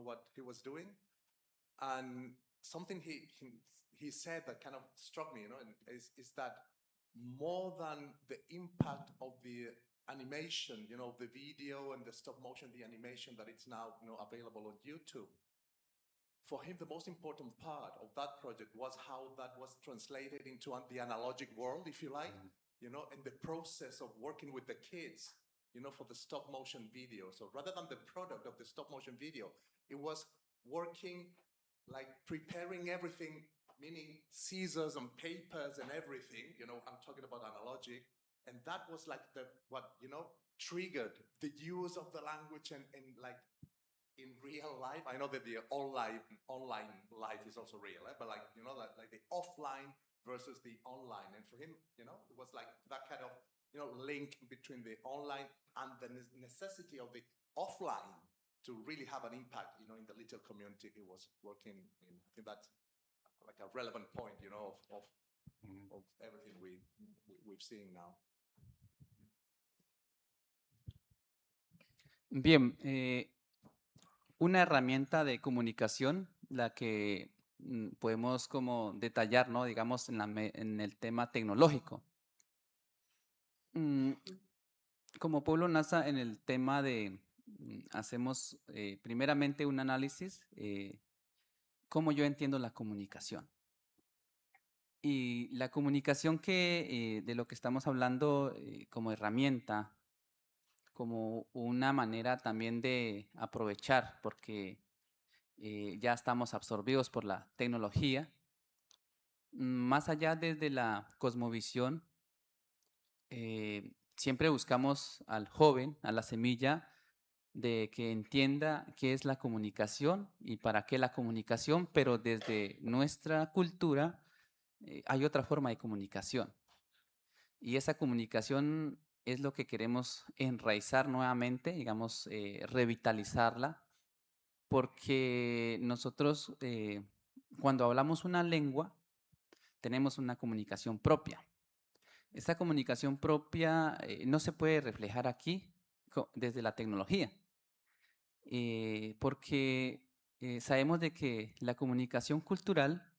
what he was doing. And something he said that kind of struck me, is that more than the impact of the animation, the video and the stop motion, the animation that it's now available on YouTube, for him, the most important part of that project was how that was translated into the analogic world, if you like, you know, and the process of working with the kids, you know, for the stop motion video. So rather than the product of the stop motion video, it was working, like preparing everything, meaning scissors and papers and everything, you know, I'm talking about analogic. And that was like what, you know, triggered the use of the language and like in real life. I know that the online life is also real, but like, you know, like the offline versus the online. And for him, you know, it was like that kind of, you know, link between the online and the necessity of the offline to really have an impact, you know, in the little community he was working in. I think that's like a relevant point, you know, of everything we've seen now. Bien, una herramienta de comunicación, la que podemos como detallar, ¿no? Digamos, en el tema tecnológico. Como pueblo NASA, en el tema de, hacemos primeramente un análisis, cómo yo entiendo la comunicación. Y la comunicación que, de lo que estamos hablando como herramienta, como una manera también de aprovechar, porque ya estamos absorbidos por la tecnología. Más allá desde la cosmovisión, siempre buscamos al joven, a la semilla, de que entienda qué es la comunicación y para qué la comunicación, pero desde nuestra cultura hay otra forma de comunicación. Y esa comunicación es lo que queremos enraizar nuevamente, digamos, revitalizarla, porque nosotros cuando hablamos una lengua tenemos una comunicación propia. Esta comunicación propia no se puede reflejar aquí desde la tecnología, porque sabemos de que la comunicación cultural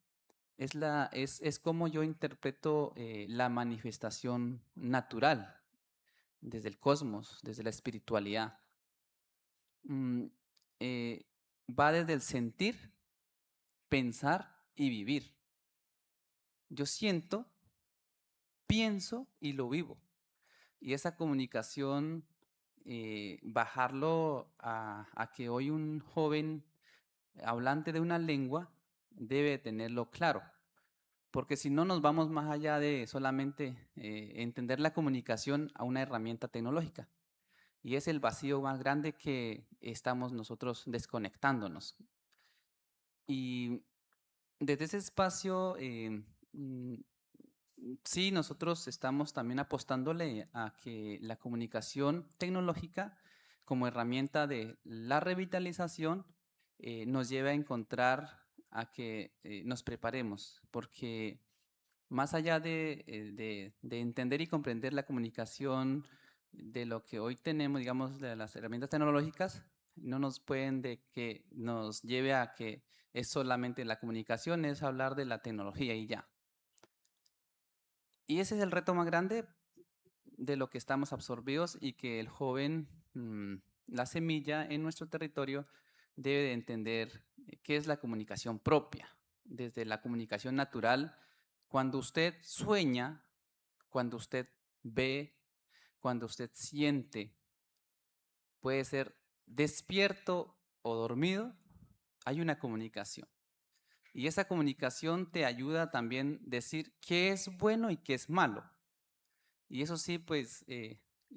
es como yo interpreto la manifestación natural desde el cosmos, desde la espiritualidad. Va desde el sentir, pensar y vivir. Yo siento, pienso y lo vivo. Y esa comunicación, bajarlo a que hoy un joven hablante de una lengua debe tenerlo claro. Porque si no nos vamos más allá de solamente entender la comunicación a una herramienta tecnológica. Y es el vacío más grande que estamos nosotros desconectándonos. Y desde ese espacio, sí, nosotros estamos también apostándole a que la comunicación tecnológica como herramienta de la revitalización nos lleve a encontrar a que nos preparemos, porque más allá de entender y comprender la comunicación de lo que hoy tenemos, digamos, de las herramientas tecnológicas, no nos pueden de que nos lleve a que es solamente la comunicación, es hablar de la tecnología y ya. Y ese es el reto más grande de lo que estamos absorbidos y que el joven, la semilla en nuestro territorio, debe de entender qué es la comunicación propia, desde la comunicación natural. Cuando usted sueña, cuando usted ve, cuando usted siente, puede ser despierto o dormido, hay una comunicación. Y esa comunicación te ayuda también a decir qué es bueno y qué es malo. Y eso sí, pues,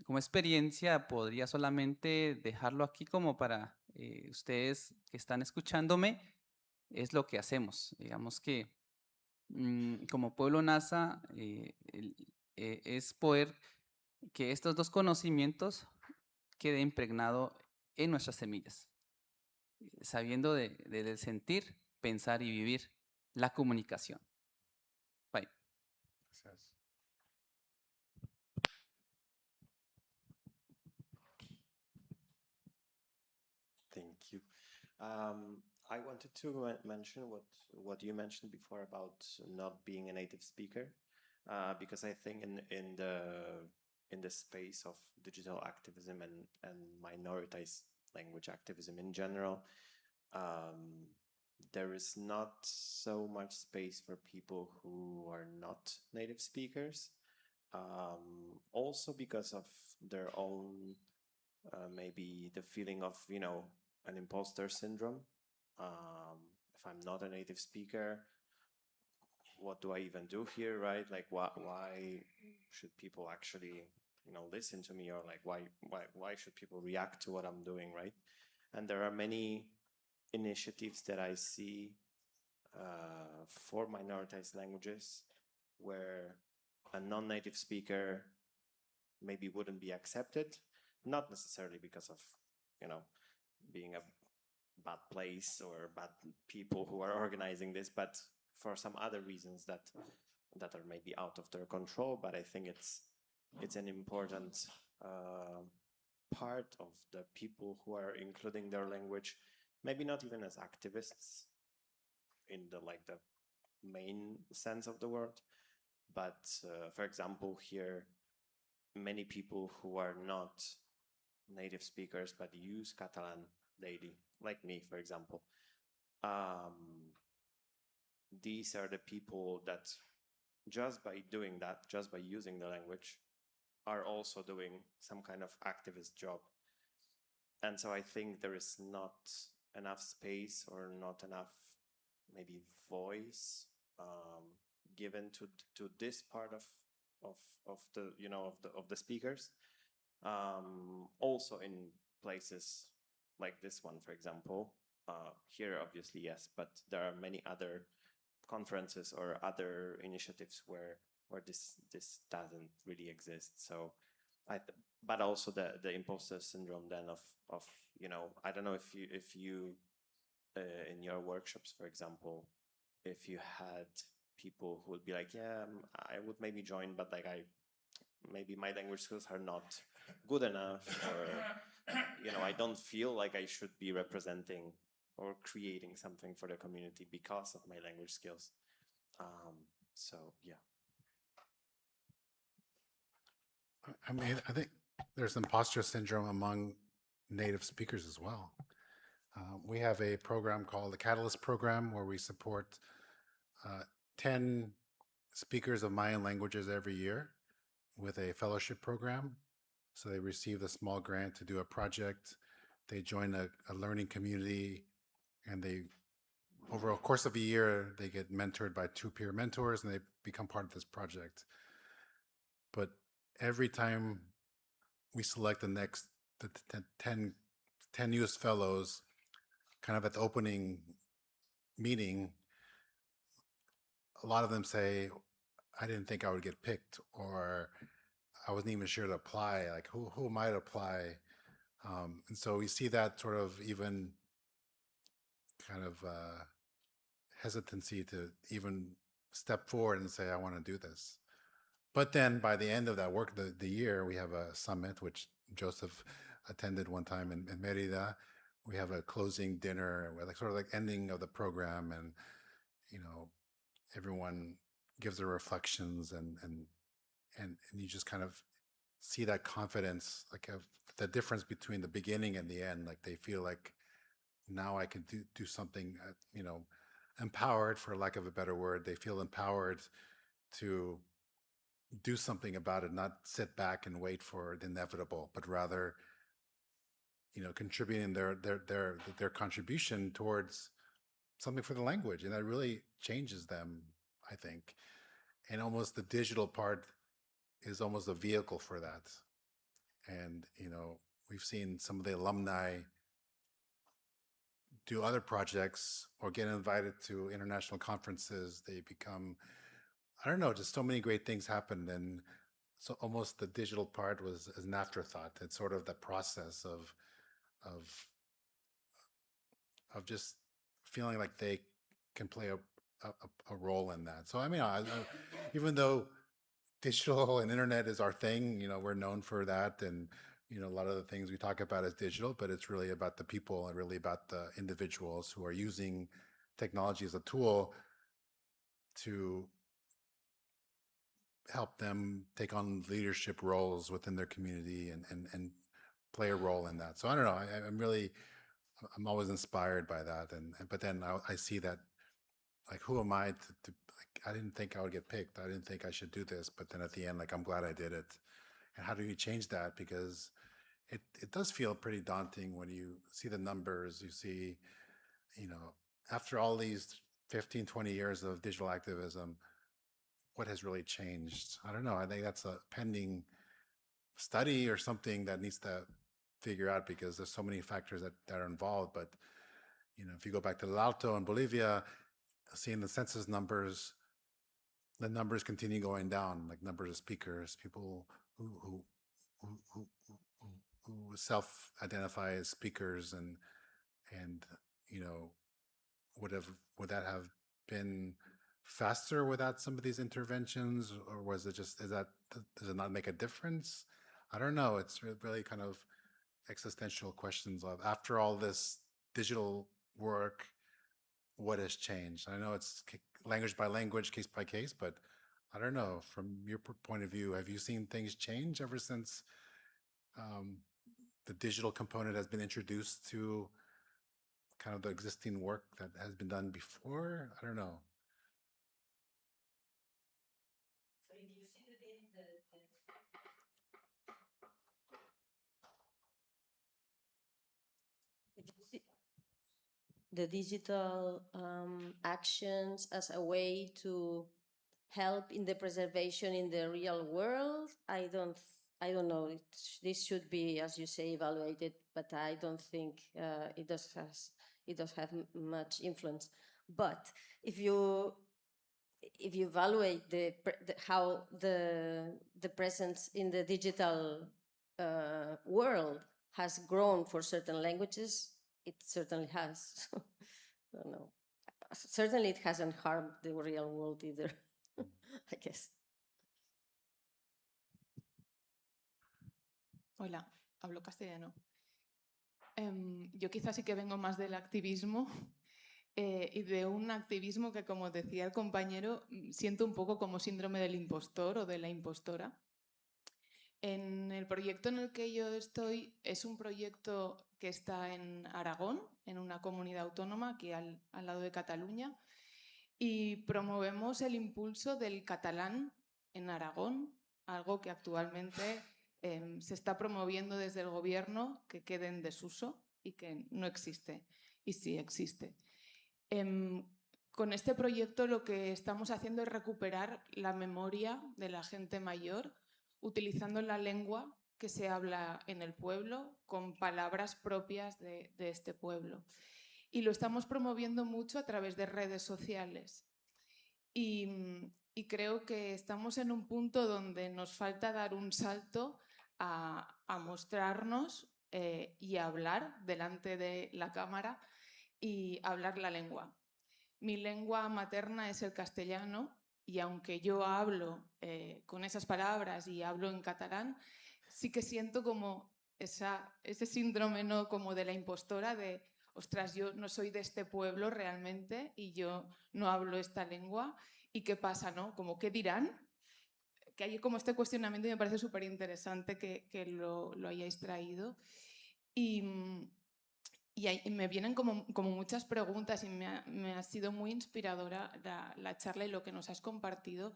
como experiencia, podría solamente dejarlo aquí como para ustedes que están escuchándome, es lo que hacemos. Digamos que como pueblo NASA es poder que estos dos conocimientos queden impregnados en nuestras semillas, sabiendo del sentir, pensar y vivir la comunicación. Bye. Gracias. Thank you. I wanted to mention what you mentioned before about not being a native speaker, because I think in the space of digital activism and minoritized language activism in general, there is not so much space for people who are not native speakers. Also because of their own, maybe the feeling of, you know, an imposter syndrome. If I'm not a native speaker, what do I even do here, right? Like, why should people actually, you know, listen to me, or like, why should people react to what I'm doing, right? And there are many initiatives that I see for minoritized languages where a non-native speaker maybe wouldn't be accepted, not necessarily because of, you know, being a bad place or bad people who are organizing this, but for some other reasons that are maybe out of their control. But I think it's an important part of the people who are including their language, maybe not even as activists in the main sense of the word, but for example, here many people who are not native speakers but use Catalan daily, like me, for example. These are the people that just by doing that, just by using the language, are also doing some kind of activist job. And so I think there is not enough space or not enough maybe voice given to this part of the, you know, of the speakers. Also in places like this one, for example, here obviously yes, but there are many other conferences or other initiatives where this doesn't really exist. So but also the imposter syndrome then of, you know, I don't know if you in your workshops, for example, if you had people who would be like, yeah, I would maybe join, but like maybe my language skills are not good enough, or, you know, I don't feel like I should be representing or creating something for the community because of my language skills. So yeah. I mean, I think there's imposter syndrome among native speakers as well. We have a program called the Catalyst Program where we support 10 speakers of Mayan languages every year with a fellowship program. So they receive a small grant to do a project. They join a learning community, and they, over a course of a year, they get mentored by 2 peer mentors, and they become part of this project. But every time we select the 10 newest fellows, kind of at the opening meeting, a lot of them say, I didn't think I would get picked, or I wasn't even sure to apply. Like, who might apply? And so we see that sort of even kind of hesitancy to even step forward and say, I want to do this. But then by the end of that work, the year, we have a summit, which Joseph attended one time in Merida. We have a closing dinner, like sort of like ending of the program, and, you know, everyone gives their reflections, and you just kind of see that confidence, like of the difference between the beginning and the end. Like they feel like now I can do something, you know, empowered, for lack of a better word. They feel empowered to do something about it, not sit back and wait for the inevitable, but rather, you know, contributing their contribution towards something for the language. And that really changes them, I think. And almost the digital part is almost a vehicle for that. And, you know, we've seen some of the alumni do other projects or get invited to international conferences. They become, I don't know, just so many great things happened. And so almost the digital part was as an afterthought. It's sort of the process of just feeling like they can play a role in that. So I mean, even though digital and internet is our thing, you know, we're known for that, and, you know, a lot of the things we talk about is digital, but it's really about the people and really about the individuals who are using technology as a tool to help them take on leadership roles within their community and play a role in that. So I don't know, I'm really I'm always inspired by that. But then I see that, like, who am I to like, I didn't think I would get picked. I didn't think I should do this. But then at the end, like, I'm glad I did it. And how do you change that? Because it does feel pretty daunting when you see the numbers, you see, after all these 15, 20 years of digital activism, what has really changed? I don't know. I think that's a pending study or something that needs to figure out, because there's so many factors that are involved. But, if you go back to El Alto in Bolivia, seeing the census numbers, the numbers continue going down, like numbers of speakers, people who self-identify as speakers, and would that have been faster without some of these interventions, or was it just does it not make a difference? I don't know. It's really kind of existential questions of, after all this digital work, what has changed? I know it's language by language, case by case, but I don't know. From your point of view, have you seen things change ever since the digital component has been introduced to kind of the existing work that has been done before? I don't know. So if you see the digital actions as a way to help in the preservation in the real world, I don't know. This should be, as you say, evaluated, but I don't think it does have much influence. But if you evaluate how the presence in the digital world has grown for certain languages, it certainly has. I don't know. Certainly, it hasn't harmed the real world either, I guess. Hola, hablo castellano. Yo quizás sí que vengo más del activismo y de un activismo que, como decía el compañero, siento un poco como síndrome del impostor o de la impostora. En el proyecto en el que yo estoy es un proyecto que está en Aragón, en una comunidad autónoma aquí al lado de Cataluña, y promovemos el impulso del catalán en Aragón, algo que actualmente se está promoviendo desde el gobierno que quede en desuso y que no existe, y sí existe. Con este proyecto lo que estamos haciendo es recuperar la memoria de la gente mayor, utilizando la lengua que se habla en el pueblo con palabras propias de este pueblo. Y lo estamos promoviendo mucho a través de redes sociales. Y creo que estamos en un punto donde nos falta dar un salto a mostrarnos y a hablar delante de la cámara y hablar la lengua. Mi lengua materna es el castellano, y aunque yo hablo con esas palabras y hablo en catalán, sí que siento como ese síndrome, ¿no?, como de la impostora, de ostras, yo no soy de este pueblo realmente y yo no hablo esta lengua, ¿y qué pasa, no? Como, ¿qué dirán? Que hay como este cuestionamiento y me parece súper interesante que lo hayáis traído. Y me vienen como muchas preguntas, y me ha sido muy inspiradora la charla y lo que nos has compartido,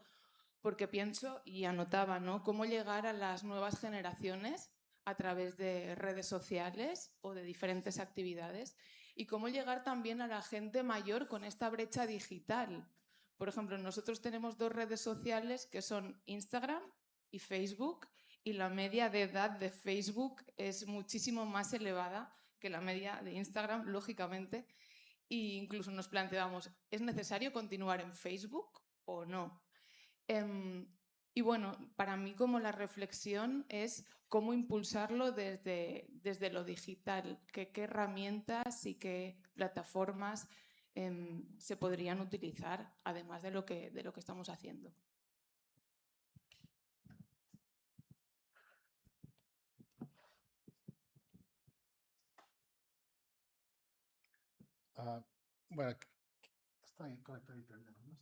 porque pienso y anotaba, ¿no?, cómo llegar a las nuevas generaciones a través de redes sociales o de diferentes actividades, y cómo llegar también a la gente mayor con esta brecha digital. Por ejemplo, nosotros tenemos 2 redes sociales que son Instagram y Facebook, y la media de edad de Facebook es muchísimo más elevada que la media de Instagram, lógicamente, e incluso nos planteamos, ¿es necesario continuar en Facebook o no? Y bueno, para mí como la reflexión es cómo impulsarlo desde lo digital, qué herramientas y qué plataformas se podrían utilizar, además de lo que estamos haciendo. Bueno, está bien conectado a internet, ¿no?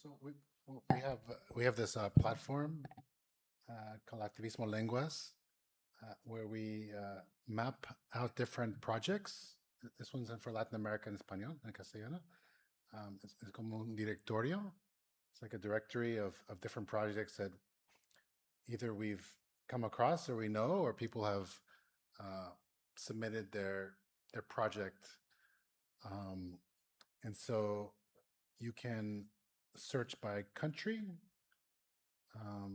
So we have this platform called Activismo Lenguas, where we map out different projects. This one's for Latin America en español, en castellano. Es como un directorio. It's like a directory of different projects that either we've come across or we know, or people have submitted their project. And so you can search by country, or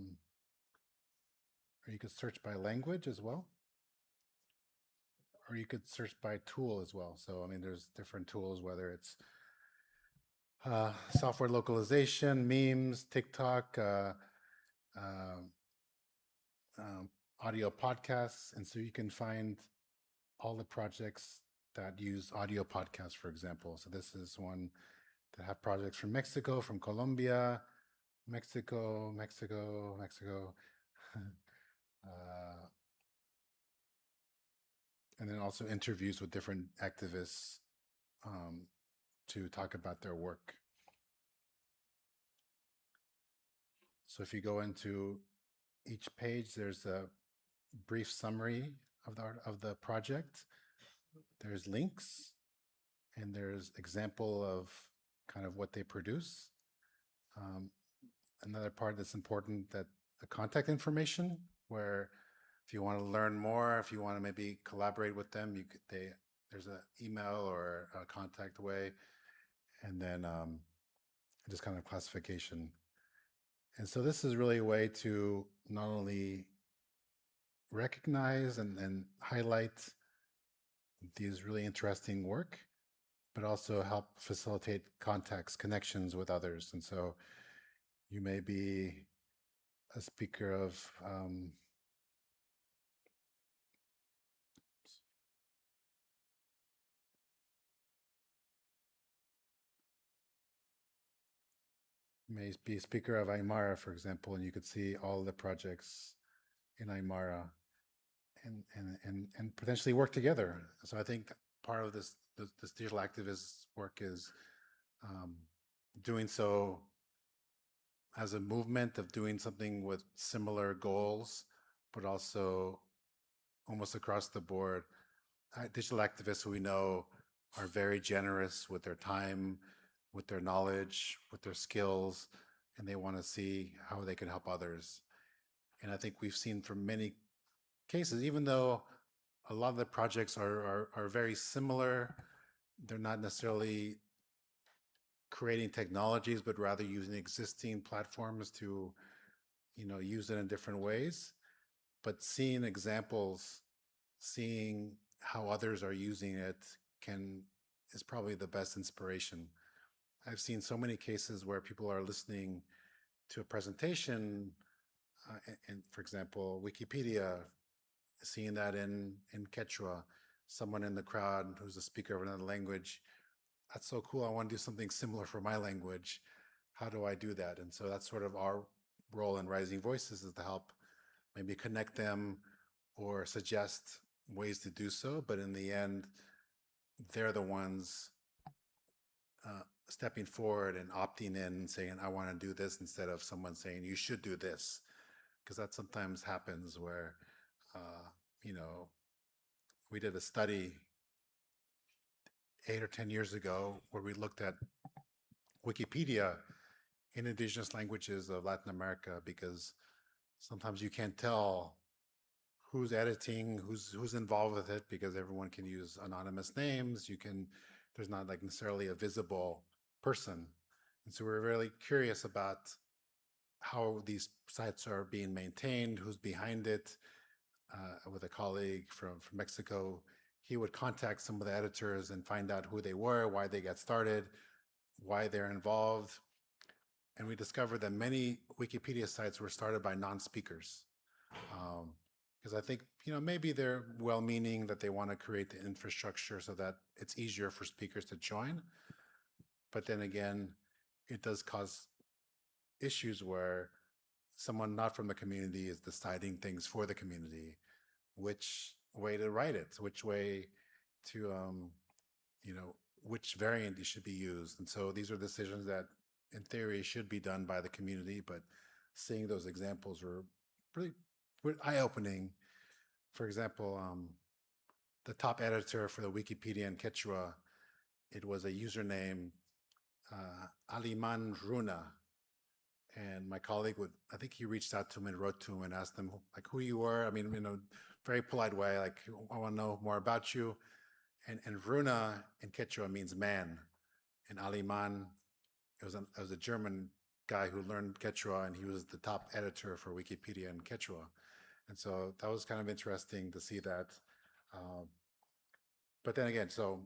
you could search by language as well, or you could search by tool as well. So, I mean, there's different tools, whether it's software localization, memes, TikTok, audio podcasts. And so you can find all the projects that use audio podcasts, for example. So this is one that have projects from Mexico, from Colombia, Mexico, and then also interviews with different activists to talk about their work. So if you go into each page, there's a brief summary of the project. There's links, and there's example of kind of what they produce. Another part that's important, that the contact information, where if you want to learn more, if you want to maybe collaborate with them, there's an email or a contact way, and then just kind of classification. And so this is really a way to not only recognize and highlight these really interesting work, but also help facilitate contacts, connections with others. And so you may be a speaker of may be a speaker of Aymara, for example, and you could see all the projects in Aymara and potentially work together. So I think part of this digital activist work is doing so as a movement of doing something with similar goals, but also almost across the board. Digital activists who we know are very generous with their time, with their knowledge, with their skills, and they want to see how they can help others. And I think we've seen from many cases, even though a lot of the projects are very similar, they're not necessarily creating technologies, but rather using existing platforms to, use it in different ways. But seeing examples, seeing how others are using it is probably the best inspiration. I've seen so many cases where people are listening to a presentation, and for example, Wikipedia, seeing that in Quechua, someone in the crowd who's a speaker of another language, that's so cool. I want to do something similar for my language. How do I do that? And so that's sort of our role in Rising Voices, is to help maybe connect them or suggest ways to do so. But in the end, they're the ones stepping forward and opting in and saying, I want to do this, instead of someone saying, you should do this. Because that sometimes happens where, we did a study 8 or 10 years ago where we looked at Wikipedia in indigenous languages of Latin America, because sometimes you can't tell who's editing, who's involved with it, because everyone can use anonymous names. There's not like necessarily a visible person. And so we're really curious about how these sites are being maintained, who's behind it. With a colleague from Mexico, he would contact some of the editors and find out who they were, why they got started, why they're involved. And we discovered that many Wikipedia sites were started by non-speakers. Because I think, maybe they're well-meaning, that they want to create the infrastructure so that it's easier for speakers to join. But then again, it does cause issues where someone not from the community is deciding things for the community, which way to write it, which way to, which variant should be used. And so these are decisions that in theory should be done by the community, but seeing those examples were really eye-opening. For example, the top editor for the Wikipedia in Quechua, it was a username, Aliman Runa. And my colleague I think he reached out to him and wrote to him and asked him like who you were. I mean, in a very polite way, like, I want to know more about you. And Runa in Quechua means man. And Aliman, it was a German guy who learned Quechua, and he was the top editor for Wikipedia in Quechua. And so that was kind of interesting to see that. But then again, so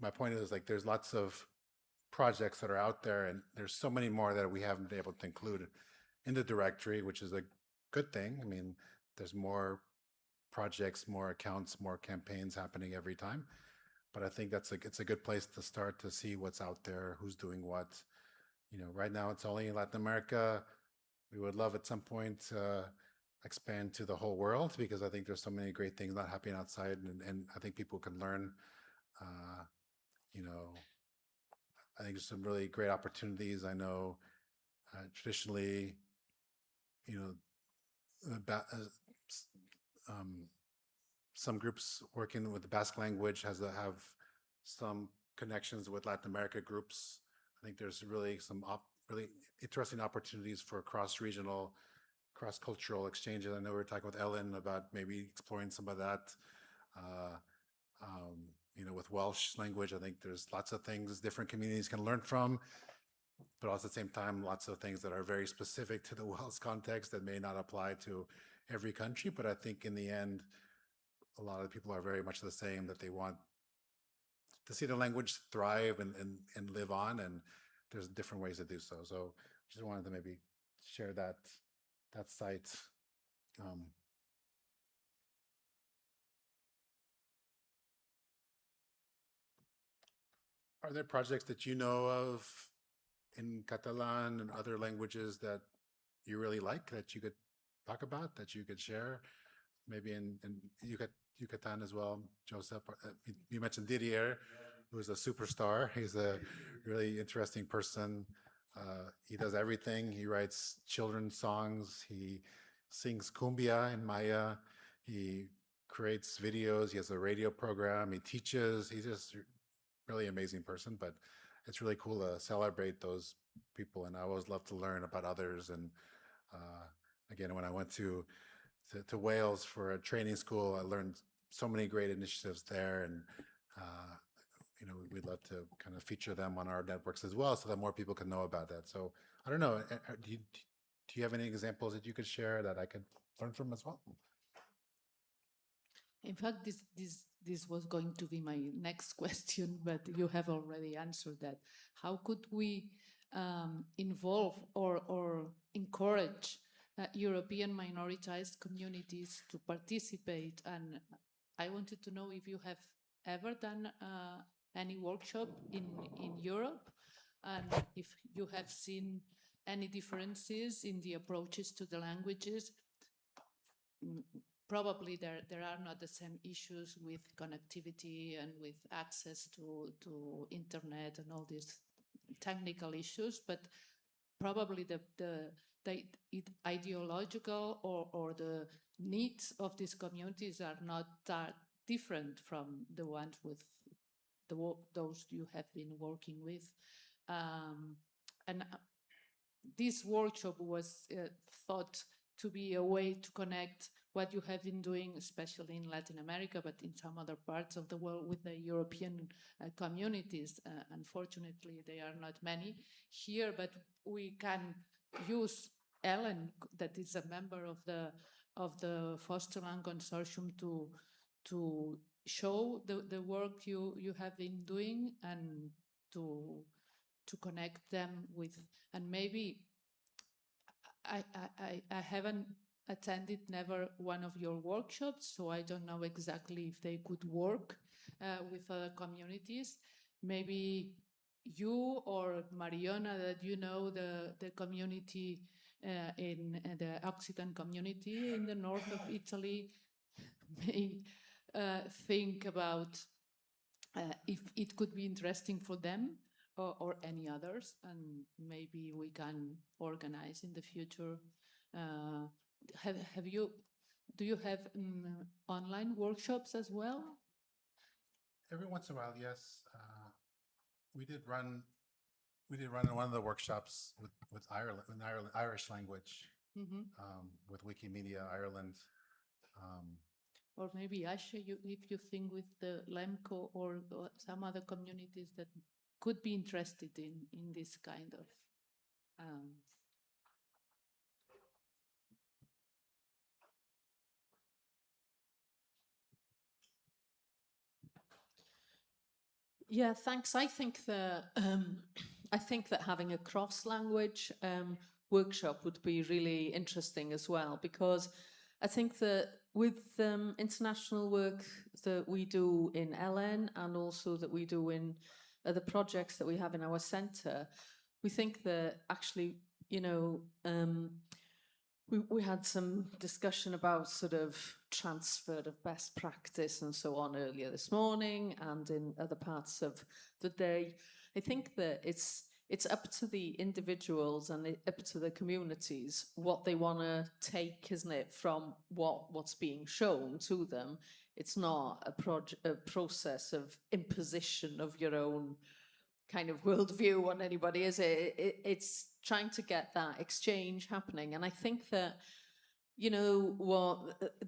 my point is, like, there's lots of projects that are out there, and there's so many more that we haven't been able to include in the directory, which is a good thing. I mean, there's more projects, more accounts, more campaigns happening every time. But I think it's a good place to start to see what's out there, who's doing what. You know, right now it's only in Latin America. We would love at some point to expand to the whole world, because I think there's so many great things not happening outside, and I think people can learn. You know, I think there's some really great opportunities. I know traditionally, you know, some groups working with the Basque language have some connections with Latin America groups. I think there's really some really interesting opportunities for cross-regional, cross-cultural exchanges. I know we were talking with Ellen about maybe exploring some of that. You know, with Welsh language, I think there's lots of things different communities can learn from, but also at the same time, lots of things that are very specific to the Welsh context that may not apply to every country. But I think in the end, a lot of people are very much the same, that they want to see the language thrive and live on, and there's different ways to do so. So just wanted to maybe share that site. Are there projects that you know of in Catalan and other languages that you really like, that you could talk about, that you could share? Maybe in Yucatan as well, Joseph. You mentioned Didier, who is a superstar. He's a really interesting person. He does everything. He writes children's songs. He sings cumbia in Maya. He creates videos. He has a radio program. He teaches. He's just really amazing person. But it's really cool to celebrate those people. And I always love to learn about others. And again, when I went to Wales for a training school, I learned so many great initiatives there. And you know, we'd love to kind of feature them on our networks as well, so that more people can know about that. So I don't know, do you have any examples that you could share that I could learn from as well? In fact, this was going to be my next question, but you have already answered that. How could we involve or encourage European minoritized communities to participate? And I wanted to know if you have ever done any workshop in Europe, and if you have seen any differences in the approaches to the languages. Probably there are not the same issues with connectivity and with access to internet and all these technical issues, but probably the ideological or the needs of these communities are not that different from the ones with those you have been working with. And this workshop was thought to be a way to connect what you have been doing, especially in Latin America, but in some other parts of the world, with the European communities. Unfortunately, they are not many here, but we can use Ellen, that is a member of the FOSTERLANG consortium, to show the work you have been doing, and to connect them with. And maybe I haven't attended never one of your workshops, so I don't know exactly if they could work with other communities. Maybe you or Mariona, that you know the community in the Occitan community in the north of Italy, may think about if it could be interesting for them, or any others, and maybe we can organize in the future. Do you have online workshops as well? Every once in a while, yes. We did run one of the workshops with Irish language, with Wikimedia Ireland. Or maybe Asha, if you think with the LEMCO or some other communities that could be interested in this kind of Yeah, thanks. I think that having a cross-language workshop would be really interesting as well, because I think that with international work that we do in LN and also that we do in the projects that we have in our centre, we think that actually, you know, we had some discussion about sort of transfer of best practice and so on earlier this morning and in other parts of the day. I think that it's up to the individuals and up to the communities what they want to take, isn't it, from what's being shown to them. It's not a process of imposition of your own kind of worldview on anybody, is it? It's trying to get that exchange happening. And I think that, you know, what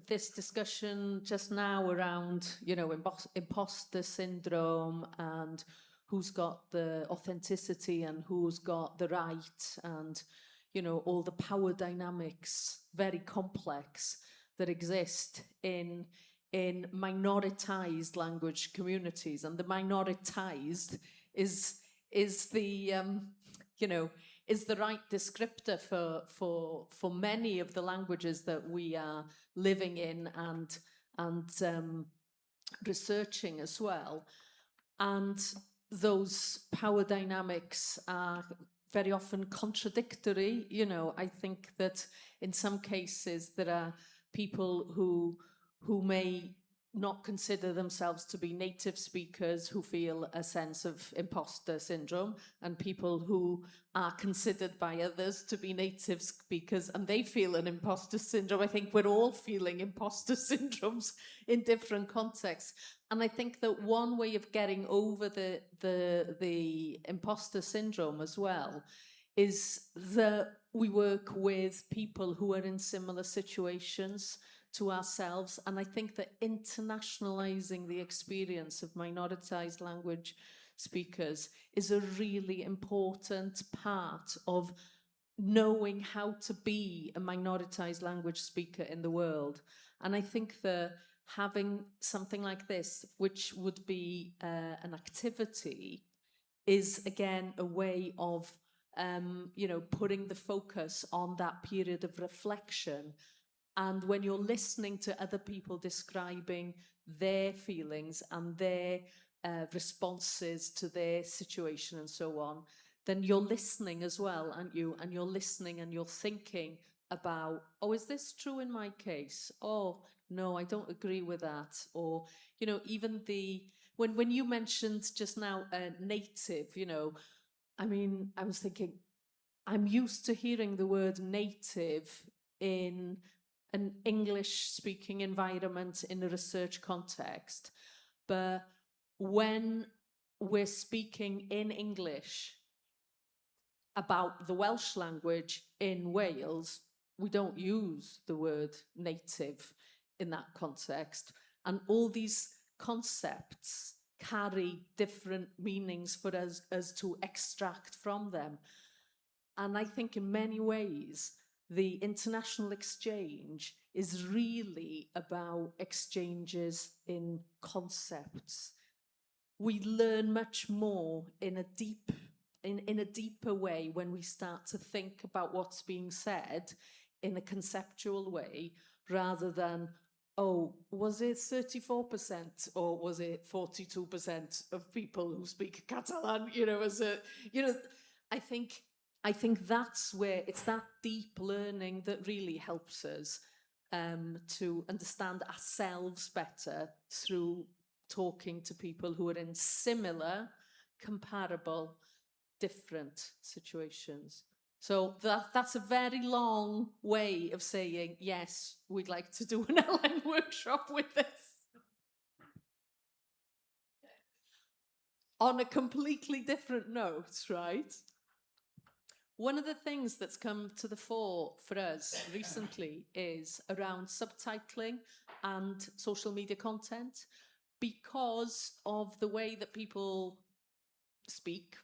this discussion just now around, you know, imposter syndrome and who's got the authenticity and who's got the right, and, you know, all the power dynamics, very complex, that exist in minoritized language communities. And the minoritized is the you know, is the right descriptor for many of the languages that we are living in and researching as well. And those power dynamics are very often contradictory. You know, I think that in some cases there are people who may not consider themselves to be native speakers who feel a sense of imposter syndrome, and people who are considered by others to be native speakers and they feel an imposter syndrome. I think we're all feeling imposter syndromes in different contexts. And I think that one way of getting over the imposter syndrome as well is that we work with people who are in similar situations to ourselves. And I think that internationalizing the experience of minoritized language speakers is a really important part of knowing how to be a minoritized language speaker in the world. And I think that having something like this, which would be an activity, is again a way of you know, putting the focus on that period of reflection. And when you're listening to other people describing their feelings and their responses to their situation and so on, then you're listening as well, aren't you? And you're listening and you're thinking about, oh, is this true in my case? Oh, no, I don't agree with that. Or, you know, even when you mentioned just now native, you know, I mean, I was thinking, I'm used to hearing the word native in an English-speaking environment in a research context. But when we're speaking in English about the Welsh language in Wales, we don't use the word native in that context. And all these concepts carry different meanings for us to extract from them. And I think in many ways, the international exchange is really about exchanges in concepts. We learn much more in a deeper way when we start to think about what's being said in a conceptual way, rather than, oh, was it 34% or was it 42% of people who speak Catalan? You know, I think that's where it's that deep learning that really helps us to understand ourselves better through talking to people who are in similar, comparable different situations. So that's a very long way of saying, yes, we'd like to do an LN workshop with this. On a completely different note, right? One of the things that's come to the fore for us recently is around subtitling and social media content, because of the way that people speak.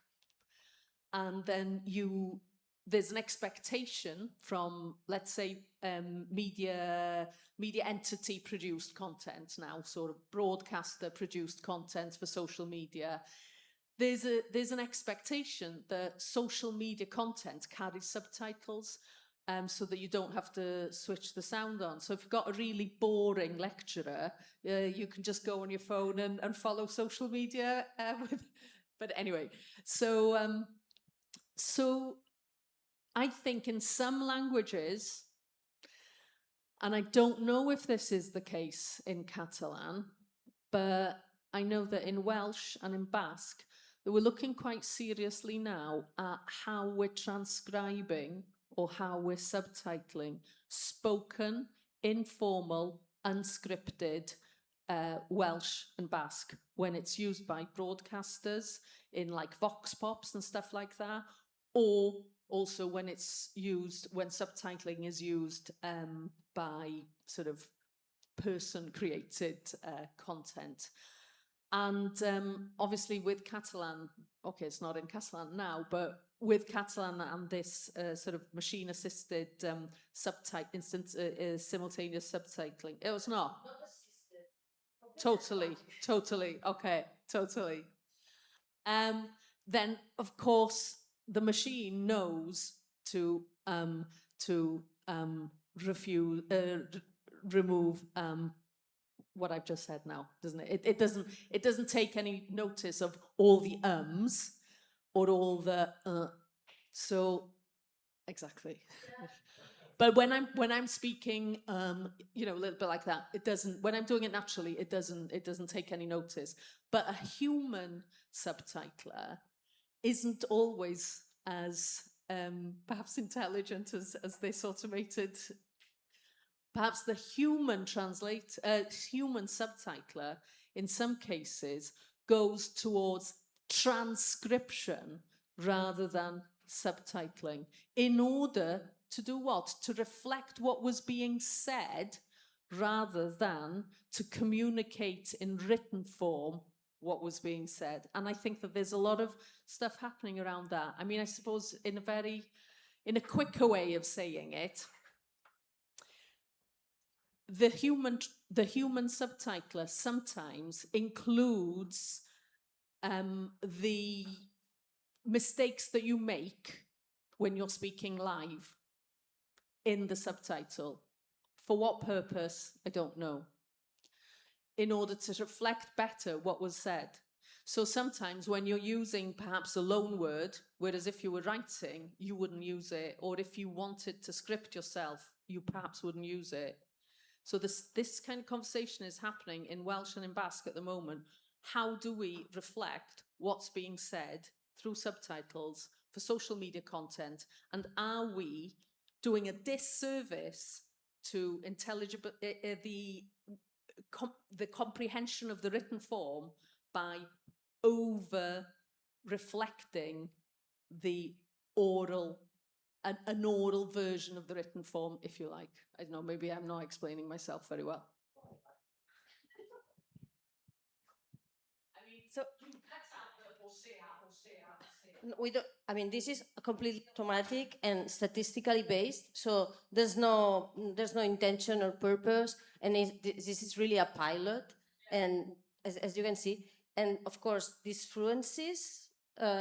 And then there's an expectation from, let's say, media entity produced content now, sort of broadcaster produced content for social media. There's an expectation that social media content carries subtitles, so that you don't have to switch the sound on. So if you've got a really boring lecturer, you can just go on your phone and follow social media. But anyway, so I think in some languages, and I don't know if this is the case in Catalan, but I know that in Welsh and in Basque, that we're looking quite seriously now at how we're transcribing or how we're subtitling spoken, informal, unscripted Welsh and Basque when it's used by broadcasters in like vox pops and stuff like that, or also when it's used, when subtitling is used by sort of person-created content. And obviously with Catalan, okay, it's not in Catalan now, but with Catalan and this sort of machine-assisted simultaneous subtitling, it was not. Not assisted. Totally, okay, totally. Then, of course, the machine knows to remove what I've just said now, doesn't it? It doesn't take any notice of all the ums or all the so exactly. But when I'm speaking, you know, a little bit like that, it doesn't. When I'm doing it naturally, it doesn't take any notice. But a human subtitler isn't always as perhaps intelligent as this automated. Perhaps the human human subtitler, in some cases, goes towards transcription rather than subtitling, in order to do what? To reflect what was being said, rather than to communicate in written form what was being said. And I think that there's a lot of stuff happening around that. I mean, I suppose in a quicker way of saying it, the human subtitler sometimes includes the mistakes that you make when you're speaking live in the subtitle. For what purpose, I don't know. In order to reflect better what was said. So sometimes when you're using perhaps a loan word, whereas if you were writing, you wouldn't use it, or if you wanted to script yourself, you perhaps wouldn't use it. So this kind of conversation is happening in Welsh and in Basque at the moment. How do we reflect what's being said through subtitles for social media content? And are we doing a disservice to the comprehension of the written form by over reflecting the oral, an oral version of the written form, if you like? I don't know, maybe I'm not explaining myself very well. I mean, so we don't. I mean, this is completely automatic and statistically based. So there's no intention or purpose, and this is really a pilot. And as you can see, and of course, these fluencies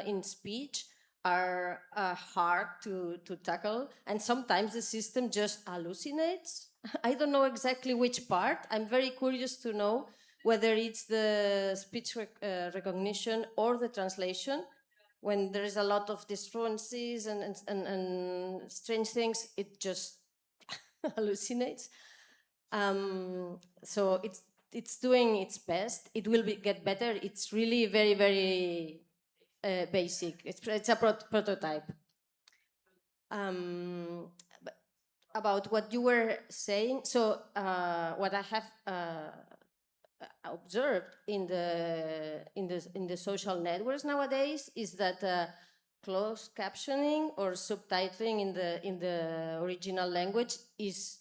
in speech are hard to tackle, and sometimes the system just hallucinates. I don't know exactly which part. I'm very curious to know whether it's the speech recognition or the translation. When there is a lot of disfluencies and strange things, it just hallucinates. So it's doing its best. It will get better. It's really very, very basic. It's a prototype. But about what you were saying, so what I have observed in the social networks nowadays is that closed captioning or subtitling in the original language is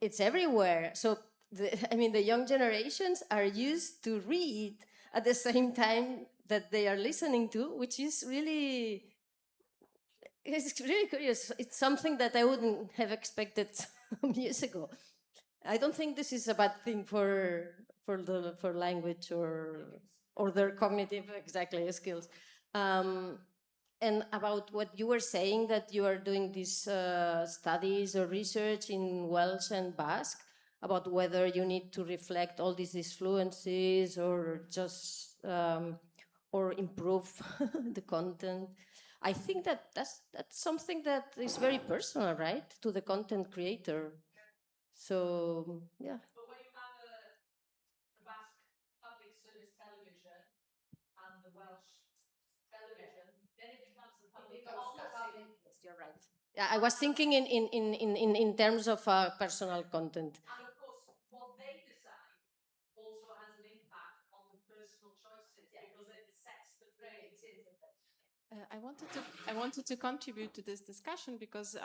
it's everywhere. So the young generations are used to read at the same time that they are listening to, which is really, it's really curious. It's something that I wouldn't have expected some years ago. I don't think this is a bad thing for language or their cognitive skills. And about what you were saying, that you are doing these studies or research in Welsh and Basque about whether you need to reflect all these fluencies or just or improve the content. I think that's something that is very personal, right, to the content creator. So yeah. But when you have the Basque public service television and the Welsh television, then it becomes a public discussion. Yes, you're right. Yeah, I was thinking in terms of personal content. And of course, what they decide also has an impact on the personal choices because it sets the frame. I wanted to contribute to this discussion because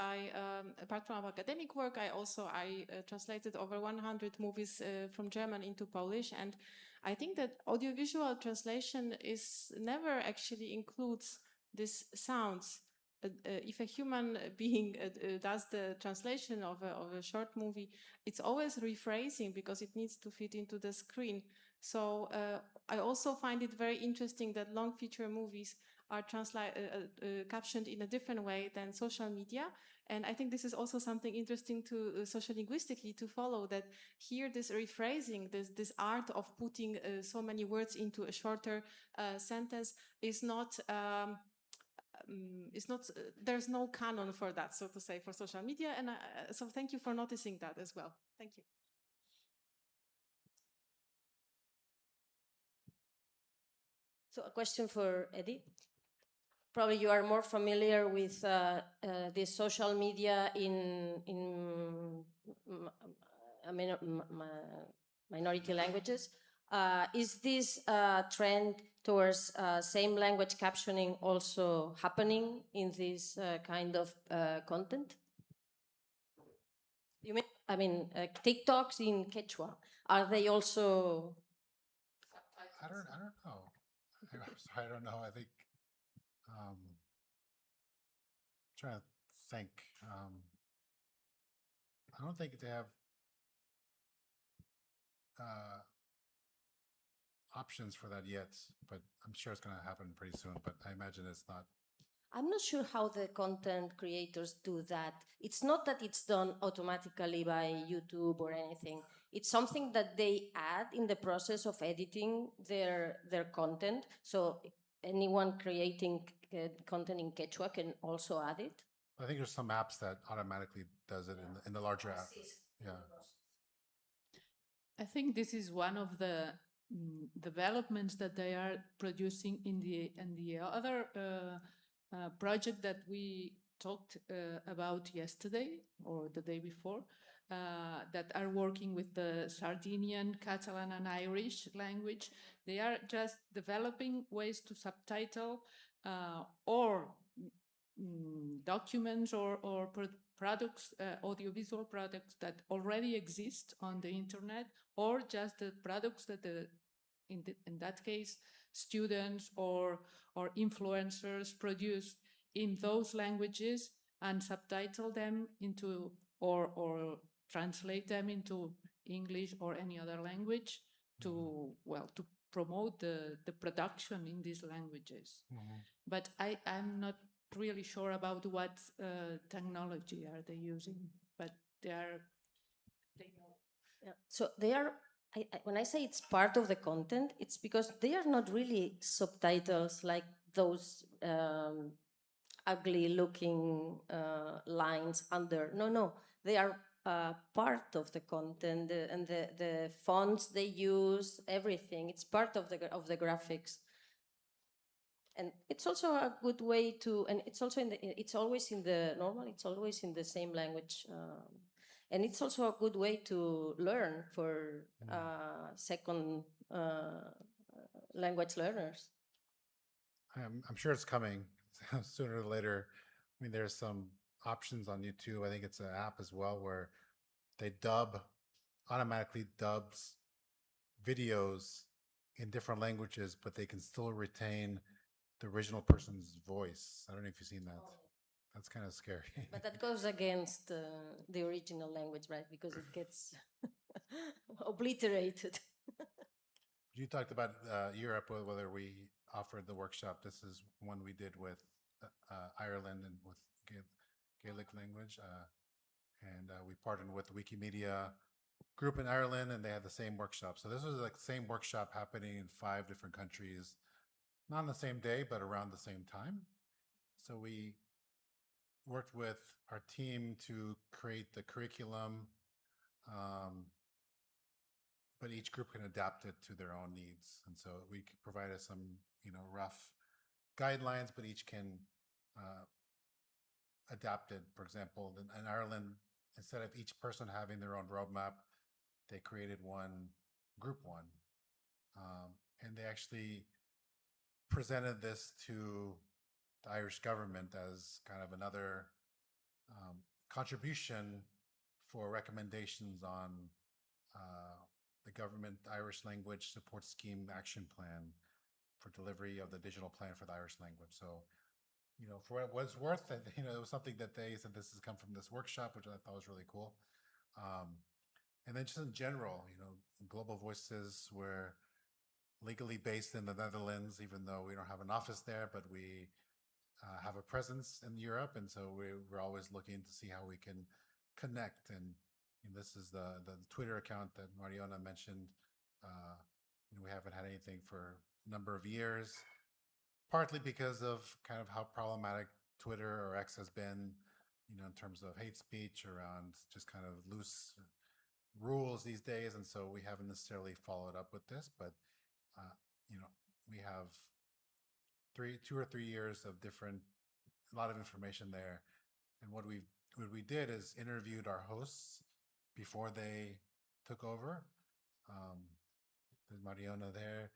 apart from academic work, I translated over 100 movies from German into Polish, and I think that audiovisual translation is never actually includes these sounds. If a human being does the translation of a short movie, it's always rephrasing because it needs to fit into the screen. So I also find it very interesting that long feature movies are captioned in a different way than social media. And I think this is also something interesting to social linguistically to follow, that here this rephrasing, this art of putting so many words into a shorter sentence is not, there's no canon for that, so to say, for social media. And so thank you for noticing that as well. Thank you. So a question for Eddie. Probably you are more familiar with the social media in minority languages. Is this trend towards same language captioning also happening in this kind of content? You mean, TikToks in Quechua, are they also? I don't know. I'm sorry, I don't know. I think trying to think. I don't think they have options for that yet, but I'm sure it's going to happen pretty soon. But I imagine it's not. I'm not sure how the content creators do that. It's not that it's done automatically by YouTube or anything. It's something that they add in the process of editing their content. So anyone creating content in Quechua can also add it. I think there's some apps that automatically does it in the larger app. Yeah. I think this is one of the developments that they are producing in the other project that we talked about yesterday or the day before, that are working with the Sardinian, Catalan, and Irish language. They are just developing ways to subtitle or documents or products, audiovisual products that already exist on the internet, or just the products that in that case students or influencers produce in those languages and subtitle them into or translate them into English or any other language to promote the production in these languages. But I'm not really sure about what technology are they using, but they know. Yeah. So they are, when I say it's part of the content, it's because they are not really subtitles like those ugly looking lines under. No, they are part of the content and the fonts they use, everything. It's part of the graphics. And it's also a good way to, and it's also it's always in the same language. And it's also a good way to learn for second language learners. I'm sure it's coming sooner or later. I mean, there's some options on YouTube. I think it's an app as well where they automatically dubs videos in different languages, but they can still retain the original person's voice. I don't know if you've seen that. That's kind of scary. But that goes against the original language, right? Because it gets obliterated. You talked about Europe, whether we offered the workshop. This is one we did with Ireland and with Gaelic language. And we partnered with Wikimedia group in Ireland, and they had the same workshop. So this was like the same workshop happening in 5 different countries, not on the same day, but around the same time. So we worked with our team to create the curriculum, but each group can adapt it to their own needs. And so we provided some, rough guidelines, but each can adapt it. For example, in Ireland, instead of each person having their own roadmap, they created group one. And they actually presented this to the Irish government as kind of another contribution for recommendations on the government Irish language support scheme action plan for delivery of the digital plan for the Irish language. So, for what it was worth, it was something that they said this has come from this workshop, which I thought was really cool. And then just in general, Global Voices were legally based in the Netherlands, even though we don't have an office there, but we have a presence in Europe. And so we're always looking to see how we can connect. And this is the Twitter account that Mariana mentioned. We haven't had anything for a number of years, partly because of kind of how problematic Twitter or X has been, in terms of hate speech around just kind of loose rules these days. And so we haven't necessarily followed up with this, but, we have 2 or 3 years of a lot of information there. And what we did is interviewed our hosts before they took over. There's Mariana there,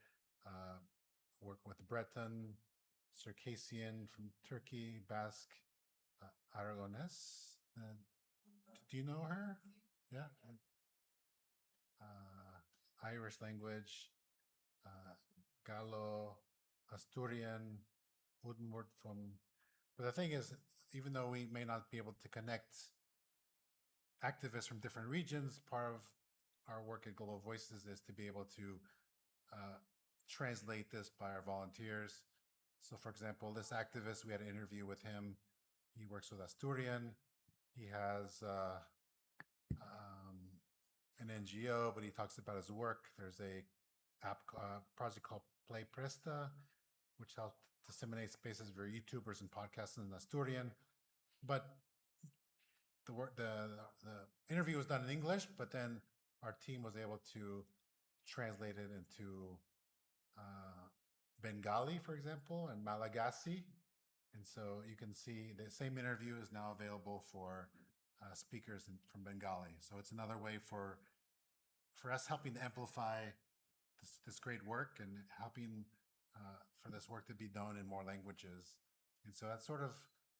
worked with Breton, Circassian from Turkey, Basque, Aragonese. Do you know her? Yeah. Irish language, Gallo, Asturian, Udmurt but the thing is, even though we may not be able to connect activists from different regions, part of our work at Global Voices is to be able to translate this by our volunteers. So for example, this activist, we had an interview with him. He works with Asturian. He has an NGO, but he talks about his work. There's a project called Play Presta, which helps disseminate spaces for YouTubers and podcasters in Asturian. But the interview was done in English, but then our team was able to translate it into Bengali, for example, and Malagasy. And so you can see the same interview is now available for speakers from Bengali. So it's another way for us helping to amplify this great work and helping for this work to be done in more languages. And so that's sort of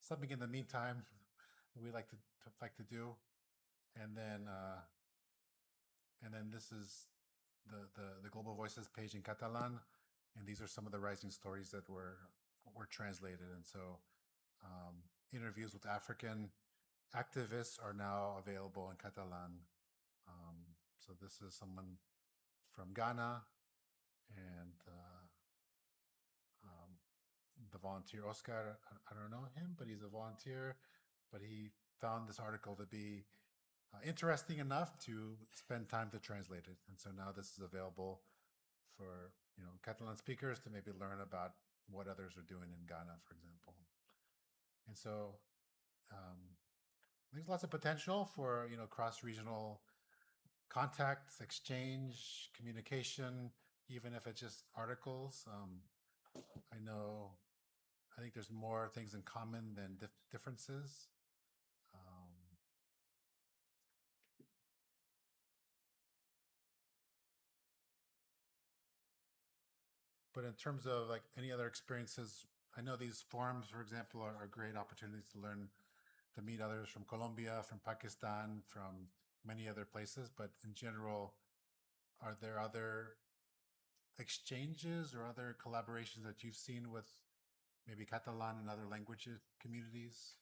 something in the meantime that we like to do. And then this is the Global Voices page in Catalan, and these are some of the rising stories that were translated. And so interviews with African activists are now available in Catalan. So this is someone from Ghana, and the volunteer Oscar, I don't know him, but he's a volunteer, but he found this article to be interesting enough to spend time to translate it. And so now this is available for Catalan speakers to maybe learn about what others are doing in Ghana, for example. And so there's lots of potential for, cross-regional contacts, exchange, communication, even if it's just articles. I think there's more things in common than differences. But in terms of like any other experiences, I know these forums, for example, are great opportunities to learn, to meet others from Colombia, from Pakistan, from many other places. But in general, are there other exchanges or other collaborations that you've seen with maybe Catalan and other language communities?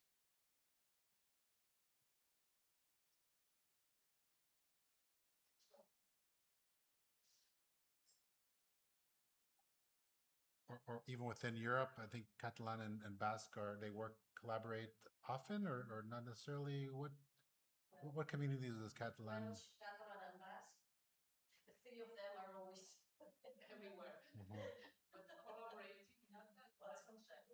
Or even within Europe, I think Catalan and Basque collaborate often or not necessarily. What communities is Catalan? Welsh, Catalan, and Basque. The three of them are always everywhere. But collaborating, not that But sometimes.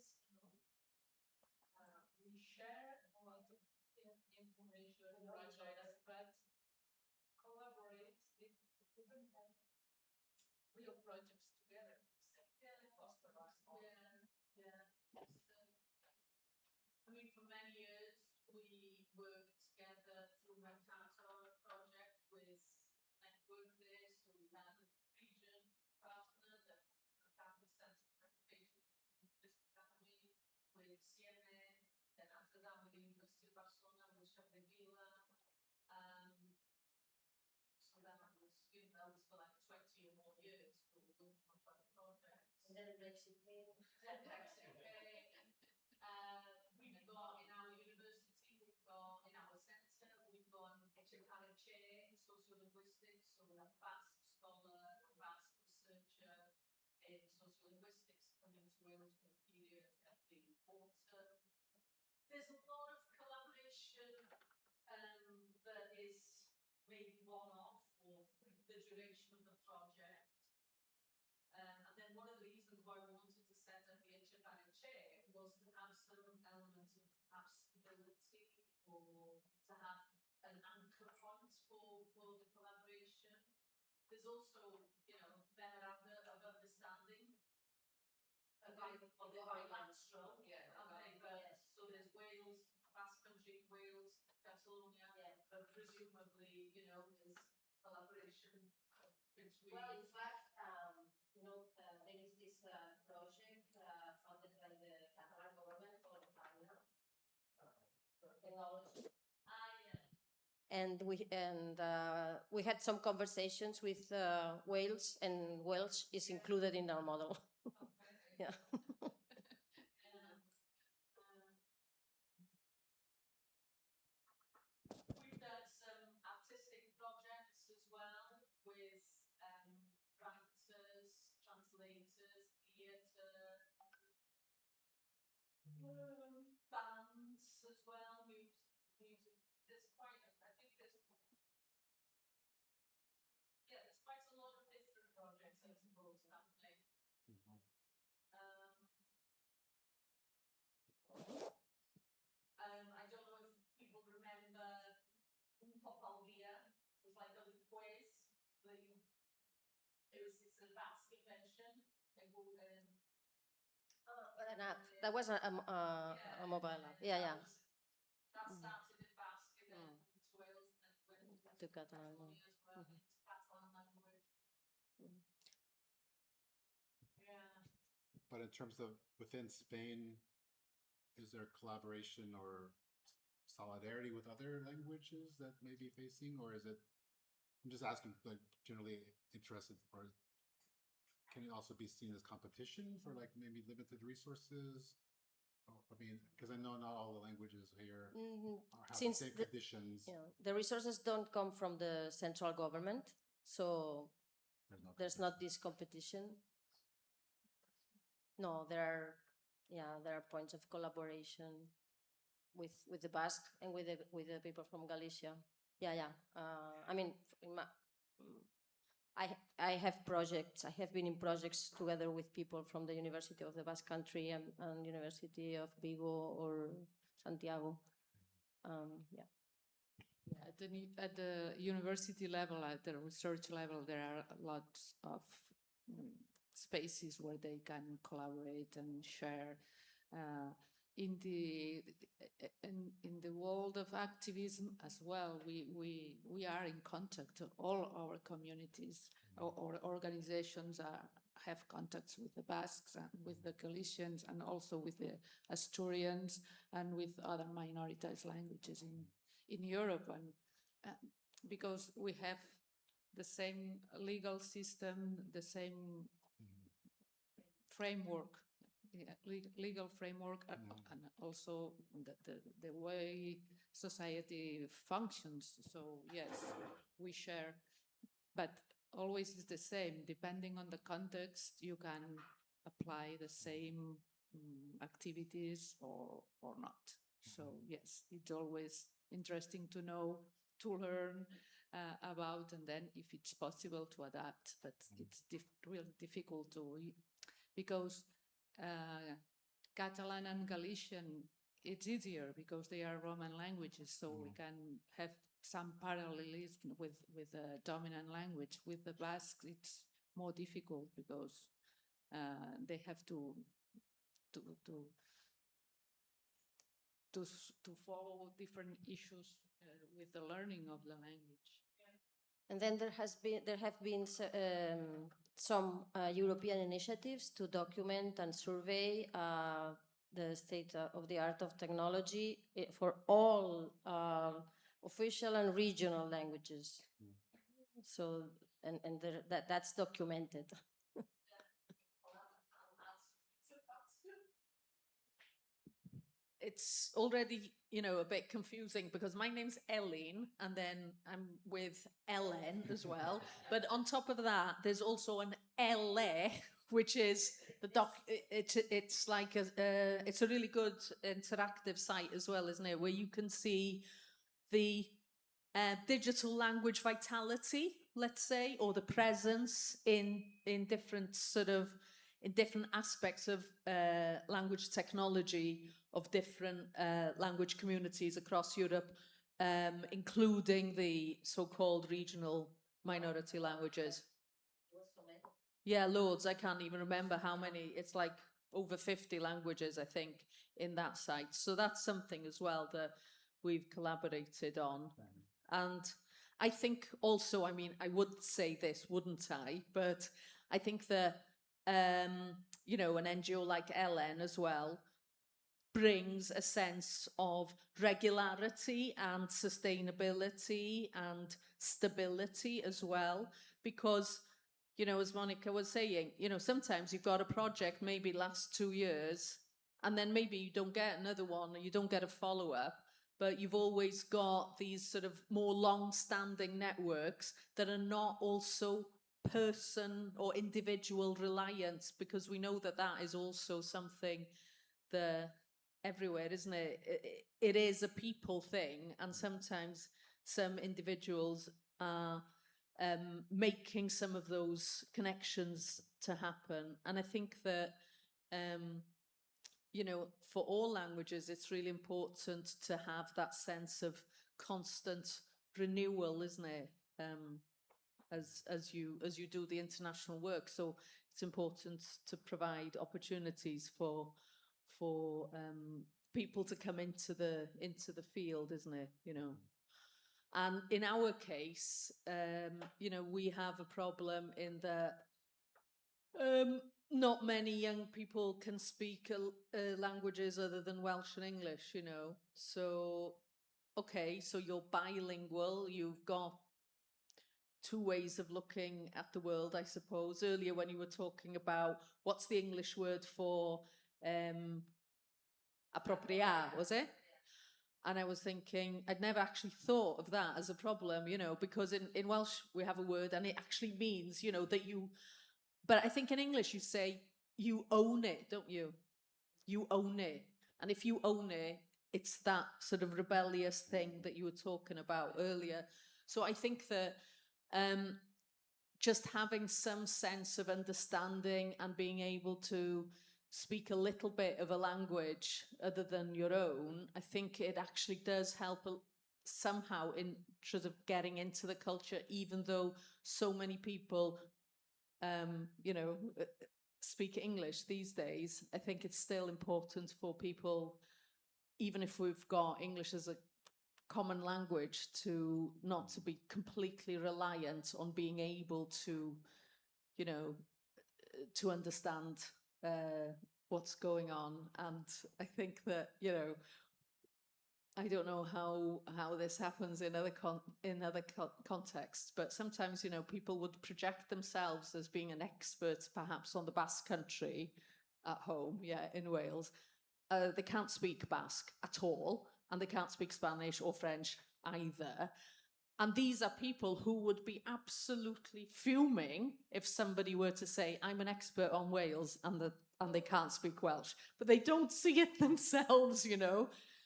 we share a lot of information, We know each other. projects, but collaborate, we don't have real projects together. I mean, for many years, we worked together through my Cantor project with Network there. So we had a region partner that campus center applications with CMA, then after that with the University of Barcelona, with Àvila. So that was for like 20 or more years for the projects. And then Brexit came. We've got in our university, we've got in our centre, we've got a chair in sociolinguistics, so we're a Basque scholar, a Basque researcher in sociolinguistics coming to Wales for a period at the quarta. There's a lot of collaboration that is maybe one-off for the duration of the project. And then one of the reasons why we wanted to set up the Chipana chair was to have some elements of perhaps stability or to have an anchor point for the collaboration. There's also, memoranda of understanding of the bilateral, so there's Wales, Basque Country, Wales, Catalonia, but presumably, there's collaboration between. Well, in fact, there is this project funded by the Catalan government called Àvila for technology. And we had some conversations with Wales, and Welsh is included in our model. Yeah. We've done some artistic projects as well with writers, translators, theatre, bands as well. Music. There's quite a lot of different projects, I suppose, happening. I don't know if people remember Popalvia. It was like a little quiz. It's a Basque invention. An app. That was a mobile app. Yeah. That started in Basque and then to Wales and then went to Catalan. As well, into Catalan language. Yeah. But in terms of within Spain, is there collaboration or solidarity with other languages that may be facing, or is it, I'm just asking, like generally interested, or can it also be seen as competition for like maybe limited resources? I mean, because I know not all the languages here have the same conditions. The resources don't come from the central government, so there's not this competition. No, there are points of collaboration with the Basque and with the people from Galicia. I mean, I have projects. I have been in projects together with people from the University of the Basque Country and University of Vigo or Santiago. Yeah. Yeah, at the university level, at the research level, there are lots of spaces where they can collaborate and share. In the world of activism as well, we are in contact. All our communities or organizations have contacts with the Basques and with the Galicians and also with the Asturians and with other minoritized languages in Europe, and because we have the same legal system, the same framework, legal framework, and also the way society functions. So yes, we share, but always is the same. Depending on the context, you can apply the same activities or not. So yes, it's always interesting to know, to learn about, and then if it's possible to adapt. But it's really difficult to, because Catalan and Galician, it's easier because they are Roman languages, so we can have some parallelism with the dominant language. With the Basques, it's more difficult because they have to follow different issues with the learning of the language. And then there have been some European initiatives to document and survey the state of the art of technology for all official and regional languages. So, and that's documented. It's already, a bit confusing because my name's Ellen and then I'm with Ellen as well. But on top of that, there's also an LA, which is it's like it's a really good interactive site as well, isn't it? Where you can see the digital language vitality, let's say, or the presence in different in different aspects of language technology of different language communities across Europe, including the so-called regional minority languages. Yeah, loads. I can't even remember how many. It's like over 50 languages, I think, in that site. So that's something as well that we've collaborated on. And I think also, I mean, I would say this, wouldn't I? But I think that, an NGO like Ellen as well brings a sense of regularity and sustainability and stability as well. Because, as Monica was saying, sometimes you've got a project maybe lasts 2 years and then maybe you don't get another one or you don't get a follow-up. But you've always got these sort of more long-standing networks that are not also person or individual reliant, because we know that that is also something that everywhere, isn't it? It is a people thing, and sometimes some individuals are making some of those connections to happen. And I think that for all languages, it's really important to have that sense of constant renewal, isn't it? As you do the international work, so it's important to provide opportunities for people to come into the field, isn't it? And in our case, we have a problem in that not many young people can speak languages other than Welsh and English, So, okay, so you're bilingual, you've got 2 ways of looking at the world, I suppose. Earlier when you were talking about what's the English word for apropriar, was it? And I was thinking, I'd never actually thought of that as a problem, because in Welsh we have a word and it actually means, that you... But I think in English you say, you own it, don't you? You own it. And if you own it, it's that sort of rebellious thing that you were talking about earlier. So I think that just having some sense of understanding and being able to speak a little bit of a language other than your own, I think it actually does help somehow in sort of getting into the culture, even though so many people, speak English these days. I think it's still important for people, even if we've got English as a common language, to not to be completely reliant on being able to, to understand what's going on. And I think that, I don't know how this happens in other contexts, but sometimes, people would project themselves as being an expert, perhaps on the Basque Country at home, in Wales. They can't speak Basque at all, and they can't speak Spanish or French either. And these are people who would be absolutely fuming if somebody were to say, I'm an expert on Wales, and they can't speak Welsh. But they don't see it themselves,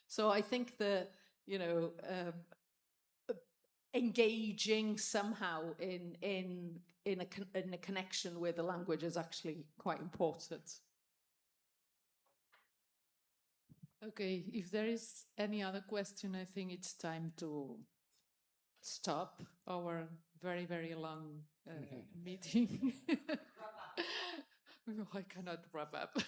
So I think that, engaging somehow in a connection with the language is actually quite important. Okay, if there is any other question, I think it's time to stop our very, very long meeting. No, I cannot wrap up.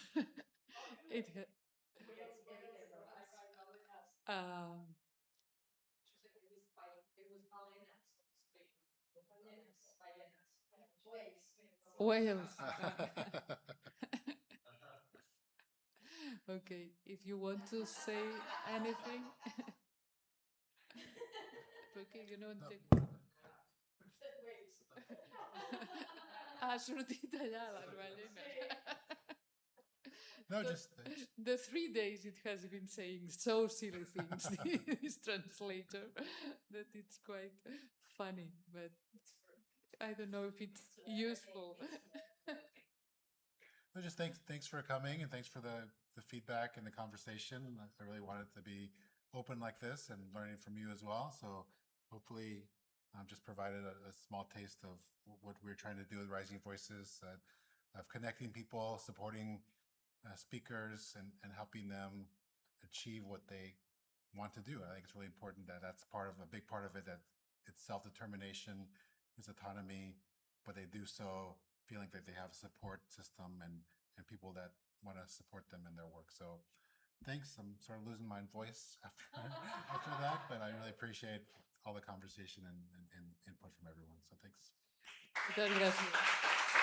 Wales. Okay, if you want to say anything. Perché non No. te... Ha sortit allà les ballenes. No, So just the 3 days it has been saying so silly things, this translator, that it's quite funny, but I don't know if it's useful. no, just thanks for coming, and thanks for the feedback and the conversation. I really wanted to be open like this and learning from you as well. So hopefully just provided a small taste of what we're trying to do with Rising Voices, of connecting people, supporting speakers, and helping them achieve what they want to do. I think it's really important that that's a big part of it, that it's self-determination, it's autonomy, but they do so feeling that they have a support system and people that want to support them in their work. So thanks. I'm sort of losing my voice after that, but I really appreciate all the conversation and input from everyone. So thanks. Muchas gracias.